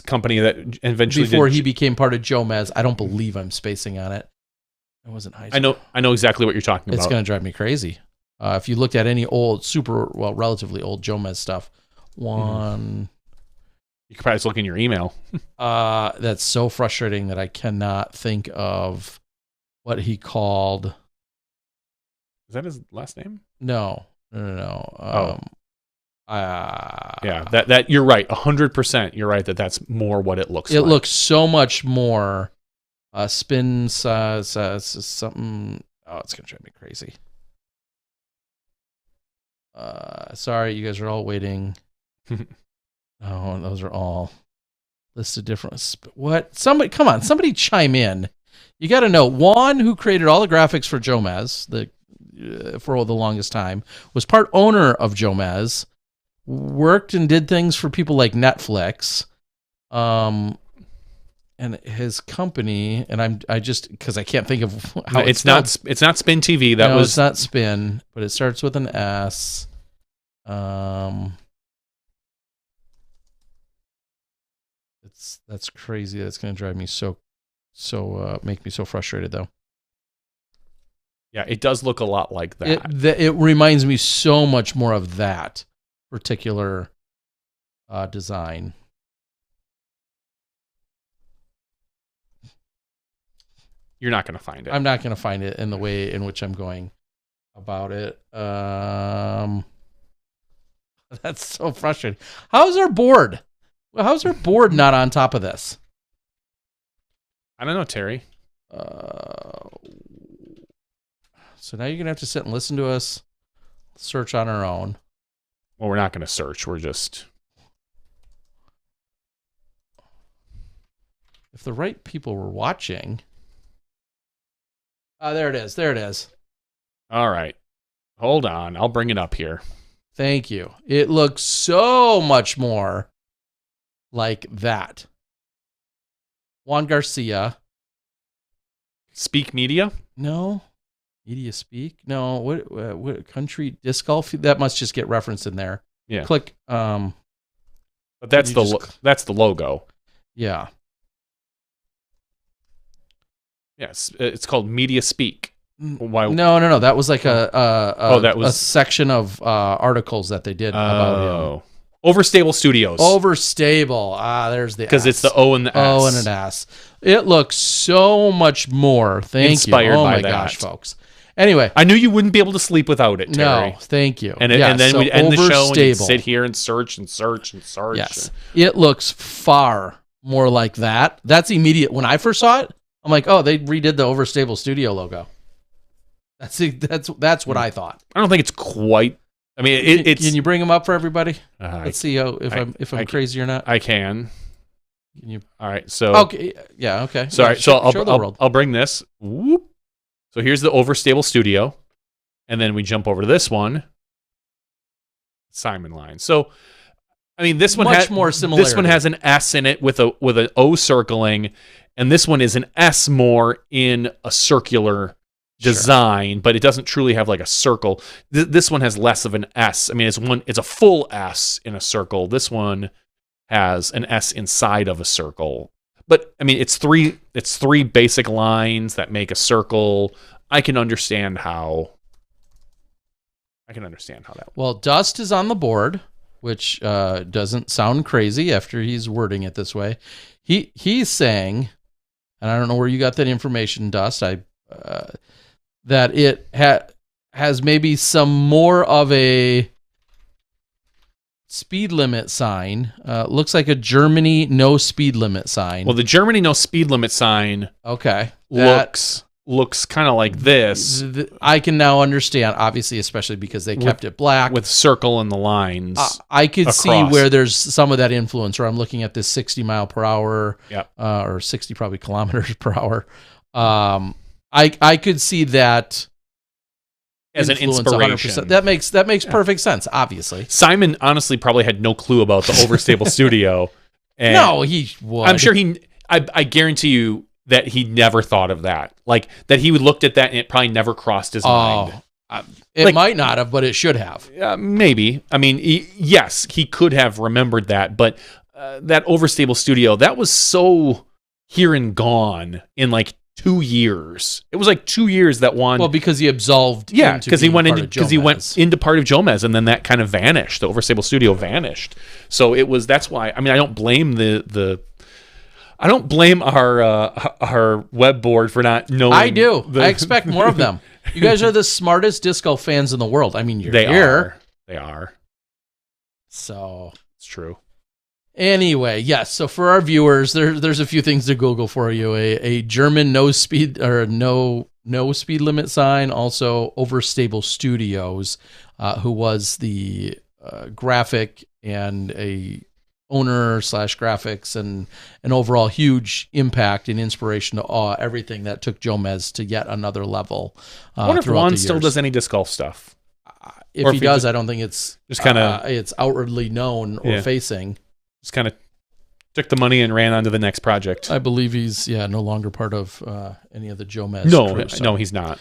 company that eventually before he became part of Jomez. I don't believe I'm spacing on it. It wasn't high school. I know exactly what you're talking about. It's going to drive me crazy. If you looked at any old, relatively old Jomez stuff, Juan. You could probably just look in your email. That's so frustrating that I cannot think of what he called. Is that his last name? No. Yeah, that you're right. 100%. You're right that's more what it looks like. It looks so much more spin something. Oh, it's going to drive me crazy. Sorry, you guys are all waiting. Oh, those are all listed different. What? Somebody chime in. You got to know, Juan, who created all the graphics for Jomez, for the longest time, was part owner of Jomez, worked and did things for people like Netflix, and his company. And I just because I can't think of how it's not Spin TV. It's not Spin, but it starts with an S. That's crazy. That's going to drive me so make me so frustrated though. Yeah, it does look a lot like that. It reminds me so much more of that particular design. You're not going to find it. I'm not going to find it in the way in which I'm going about it. That's so frustrating. How's our board? How's our board not on top of this? I don't know, Terry. So now you're going to have to sit and listen to us search on our own. Well, we're not going to search. We're just... If the right people were watching... there it is. All right. Hold on. I'll bring it up here. Thank you. It looks so much more like that. Juan Garcia. Speak Media? No. Media Speak? No. What country? Disc Golf? That must just get referenced in there. Yeah. Click. But that's the logo. Yeah. Yes, it's called Media Speak. Why? No. That was like that was a section of articles that they did about him. Overstable Studios. Overstable. There's the because it's the O and the S. O and an S. It looks so much more. Inspired you. Oh by my that. gosh, folks. Anyway, I knew you wouldn't be able to sleep without it, Terry. No, thank you. And then we'd end the show and you'd sit here and search and search and search. Yes, it looks far more like that. That's immediate. When I first saw it, I'm like, oh, they redid the Overstable Studio logo. That's what I thought. I don't think it's quite. I mean, it's. Can you bring them up for everybody? Let's see if I'm crazy or not. I can. Can you? All right. So. Okay. Yeah. Okay. Sorry. Yeah, so I'll bring this. Whoop. So here's the Overstable Studio, and then we jump over to this one. Simon line. So, I mean, this one has more similarity. This one has an S in it with an O circling, and this one is an S more in a circular design, but it doesn't truly have like a circle. This one has less of an S. I mean, it's a full S in a circle. This one has an S inside of a circle. But I mean, it's three basic lines that make a circle. I can understand how that. Well, Dust is on the board, which doesn't sound crazy after he's wording it this way. He's saying, and I don't know where you got that information, Dust. That it has maybe some more of a speed limit sign. Looks like a Germany no speed limit sign. Well, the Germany no speed limit sign looks kind of like this. I can now understand, obviously, especially because they kept it black. With circle and the lines. I could see where there's some of that influence, where I'm looking at this 60 mile per hour, or 60 probably kilometers per hour. I could see that as an inspiration. 100%. That makes perfect sense, obviously. Simon honestly probably had no clue about the Overstable Studio. And no, he would. I'm sure I guarantee you that he never thought of that. Like, that he would looked at that and it probably never crossed his mind. It might not have, but it should have. Maybe. I mean, yes, he could have remembered that, but that Overstable Studio, that was so here and gone in like 2 years. It was like 2 years that one. Well, because he absolved. Yeah, because he went into part of Jomez, and then that kind of vanished. The Overstable Studio vanished. So it was. That's why. I mean, I don't blame I don't blame our web board for not knowing. I do. I expect more of them. You guys are the smartest disco fans in the world. I mean, They are. So it's true. Anyway, yes. So for our viewers, there's a few things to Google for you. A German no speed speed limit sign. Also, Overstable Studios, who was the graphic and a owner / graphics and an overall huge impact and inspiration to everything that took Jomez to yet another level. I wonder if Juan still does any disc golf stuff. If he does, I don't think it's just kind of it's outwardly known or facing. Just kind of took the money and ran on to the next project. I believe he's no longer part of any of the Jomez. No, he's not.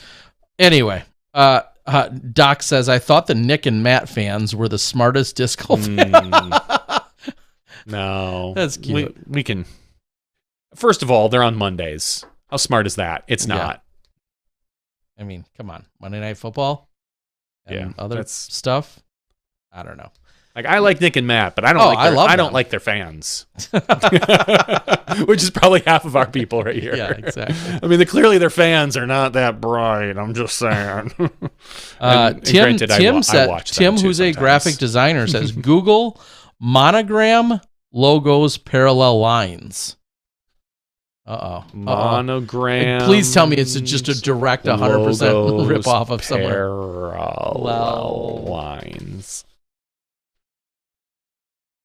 Anyway, Doc says, I thought the Nick and Matt fans were the smartest disc golf fans. No. That's cute. We can. First of all, they're on Mondays. How smart is that? It's not. I mean, come on. Monday Night Football and other stuff. I don't know. Like, I like Nick and Matt, but I don't like their fans. Which is probably half of our people right here. Yeah, exactly. I mean, clearly their fans are not that bright. I'm just saying. Tim, who's a graphic designer, says Google monogram logos parallel lines. Monogram. Please tell me it's just a direct 100% rip off of somewhere. Parallel lines.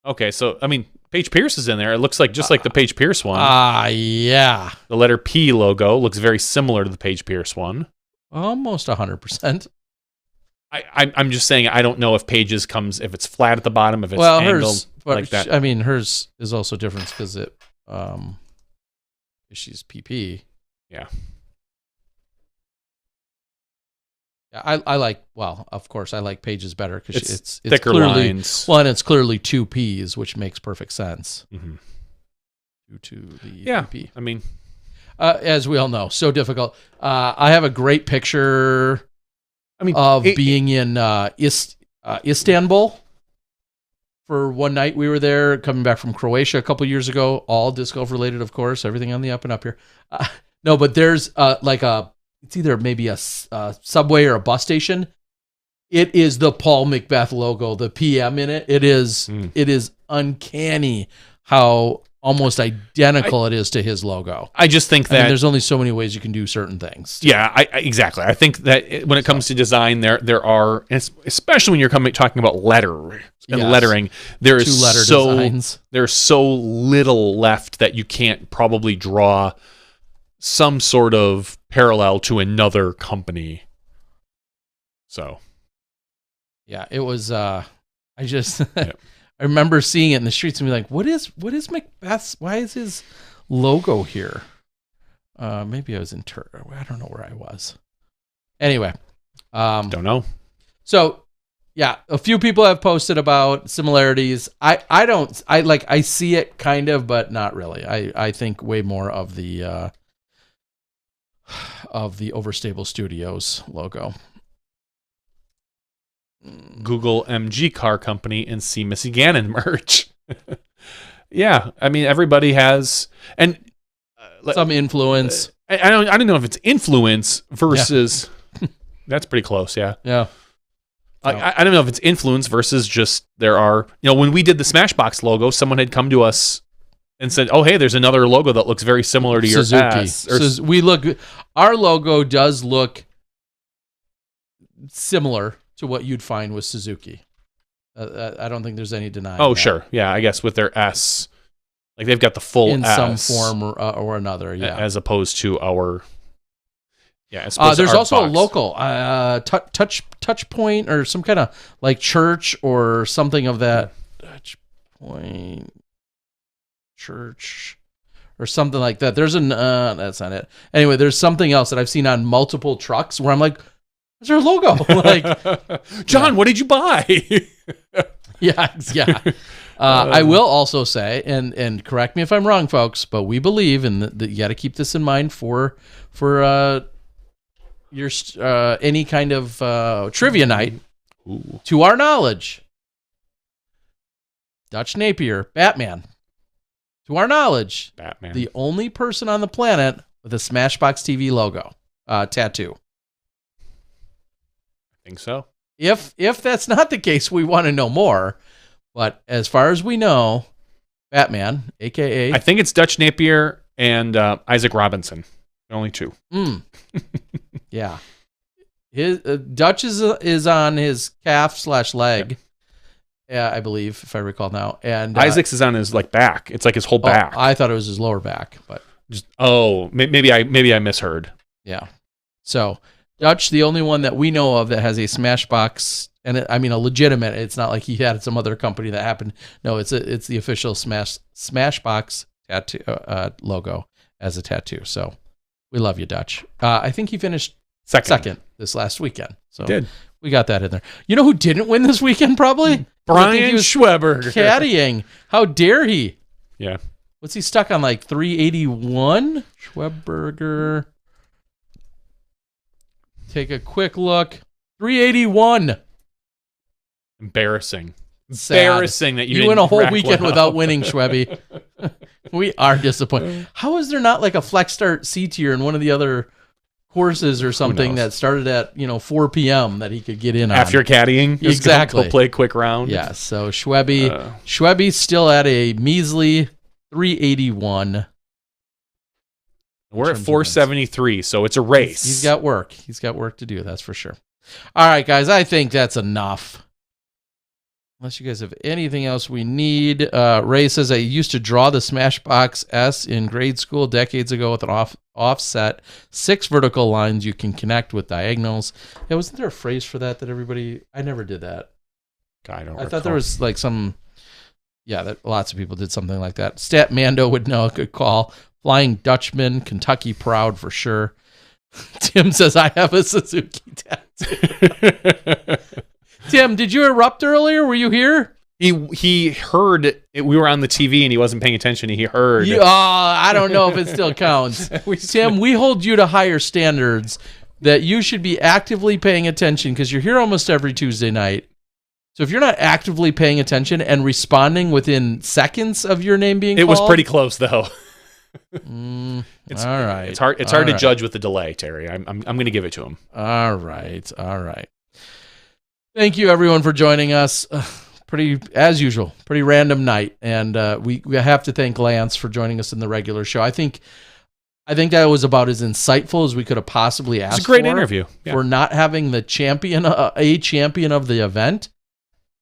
Okay, so I mean, Paige Pierce is in there. It looks like just like the Paige Pierce one. Yeah. The letter P logo looks very similar to the Paige Pierce one. Almost 100%. I'm just saying, I don't know if Paige's comes, if it's flat at the bottom, if it's angled like that. I mean, hers is also different because she's PP. Yeah. Yeah, I like. Well, of course, I like Paige's better because it's thicker clearly, lines. Well, and it's clearly 2 P's, which makes perfect sense. Mm-hmm. Due to the yeah. PP. I mean, as we all know, so difficult. I have a great picture of being in Istanbul for one night. We were there coming back from Croatia a couple years ago, all disc golf related, of course, everything on the up and up here. No, but there's it's either maybe a subway or a bus station. It is the Paul Macbeth logo, the PM in it. It is uncanny how almost identical it is to his logo. I just think that there's only so many ways you can do certain things. Yeah, exactly. I think that when it comes to design, there are, especially when you're talking about lettering, there's so little left that you can't probably draw some sort of parallel to another company. So, yeah, it was. I just. Yep. I remember seeing it in the streets and be like, what is Macbeth's, why is his logo here? Maybe I was in I don't know where I was. Anyway. Don't know. So, yeah, a few people have posted about similarities. I see it kind of, but not really. I think way more of the Overstable Studios logo. Google MG Car Company and see Missy Gannon merch. Yeah, I mean everybody has some influence. I don't know if it's influence versus. Yeah. That's pretty close. Yeah. Yeah. I don't know if it's influence versus just there are. When we did the Smashbox logo, someone had come to us and said, "Oh, hey, there's another logo that looks very similar to your Suzuki." Our logo does look similar to what you'd find with Suzuki. I don't think there's any denying. Oh, sure. Yeah, I guess with their S, like they've got the full in S some form or another. Yeah, as opposed to our. Yeah, there's also box. A local touch point or some kind of like church or something of that touch point church or something like that. There's that's not it. Anyway, there's something else that I've seen on multiple trucks where I'm like, is there a logo? Like, John, what did you buy? Yeah. I will also say, and correct me if I'm wrong, folks, but we believe, and that you got to keep this in mind for your any kind of trivia night. Ooh. To our knowledge, Dutch Napier, Batman. To our knowledge, Batman, the only person on the planet with a Smashbox TV logo tattoo. I think so. If that's not the case, we want to know more. But as far as we know, Batman, a.k.a. I think it's Dutch Napier and Isaac Robinson. Only two. Yeah. His Dutch is on his calf/leg. Yeah, I believe, if I recall now. And Isaac's is on his back. It's like his whole back. I thought it was his lower back, but maybe I misheard. Yeah. So Dutch, the only one that we know of that has a Smashbox, and a legitimate. It's not like he had some other company that happened. No, it's the official Smashbox tattoo logo as a tattoo. So we love you, Dutch. I think he finished second this last weekend. So did. We got that in there. You know who didn't win this weekend? Probably Brian Schweber. Caddying. How dare he? Yeah. What's he stuck on? 381? Schweberger. Take a quick look. 381. Embarrassing. Sad. Embarrassing that you went a whole weekend without winning, Schwebby. We are disappointed. How is there not a Flex Start C tier in one of the other courses or something that started at 4 p.m. that he could get in after on? caddying? Exactly. Go play a quick round. Yeah. So Schwebby's still at a measly 381. We're at 473, so it's a race. He's got work. He's got work to do, that's for sure. All right, guys, I think that's enough. Unless you guys have anything else we need. Ray says, I used to draw the Smashbox S in grade school decades ago with an offset, 6 vertical lines you can connect with diagonals. Yeah, wasn't there a phrase for that everybody... I never did that. I thought there was some... Yeah, that lots of people did something like that. Stat Mando would know. Good call. Flying Dutchman, Kentucky proud for sure. Tim says, I have a Suzuki tattoo. Tim, did you erupt earlier? Were you here? He heard it, we were on the TV and he wasn't paying attention. He heard. I don't know if it still counts. Tim, we hold you to higher standards that you should be actively paying attention because you're here almost every Tuesday night. So if you're not actively paying attention and responding within seconds of your name being called. It was pretty close, though. All right. It's hard to judge with the delay, Terry. I'm going to give it to him. All right. Thank you, everyone, for joining us. Pretty, as usual, pretty random night. And we have to thank Lance for joining us in the regular show. I think that was about as insightful as we could have possibly asked for. It's a great interview. Yeah. For not having the champion of the event,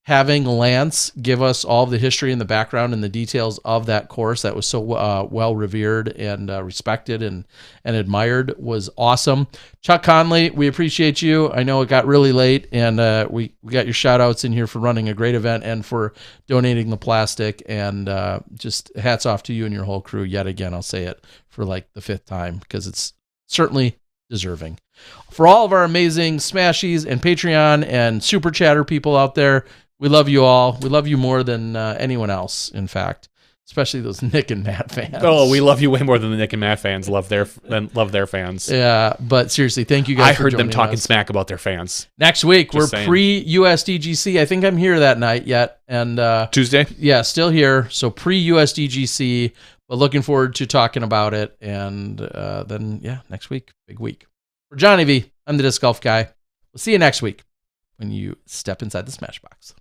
having Lance give us all the history and the background and the details of that course that was so well revered and respected and admired was awesome. Chuck Conley, we appreciate you. I know it got really late, and we got your shout outs in here for running a great event and for donating the plastic, and just hats off to you and your whole crew yet again. I'll say it for like the 5th time because it's certainly deserving. For all of our amazing Smashies and Patreon and Super Chatter people out there, we love you all. We love you more than anyone else, in fact, especially those Nick and Matt fans. Oh, we love you way more than the Nick and Matt fans love their fans. Yeah, but seriously, thank you guys. I heard them talking smack about their fans. Next week, we're pre-USDGC. I think I'm here that night yet. And Tuesday? Yeah, still here. So pre-USDGC, but looking forward to talking about it. And then, next week, big week. For Johnny V, I'm the Disc Golf Guy. We'll see you next week when you step inside the Smash Box.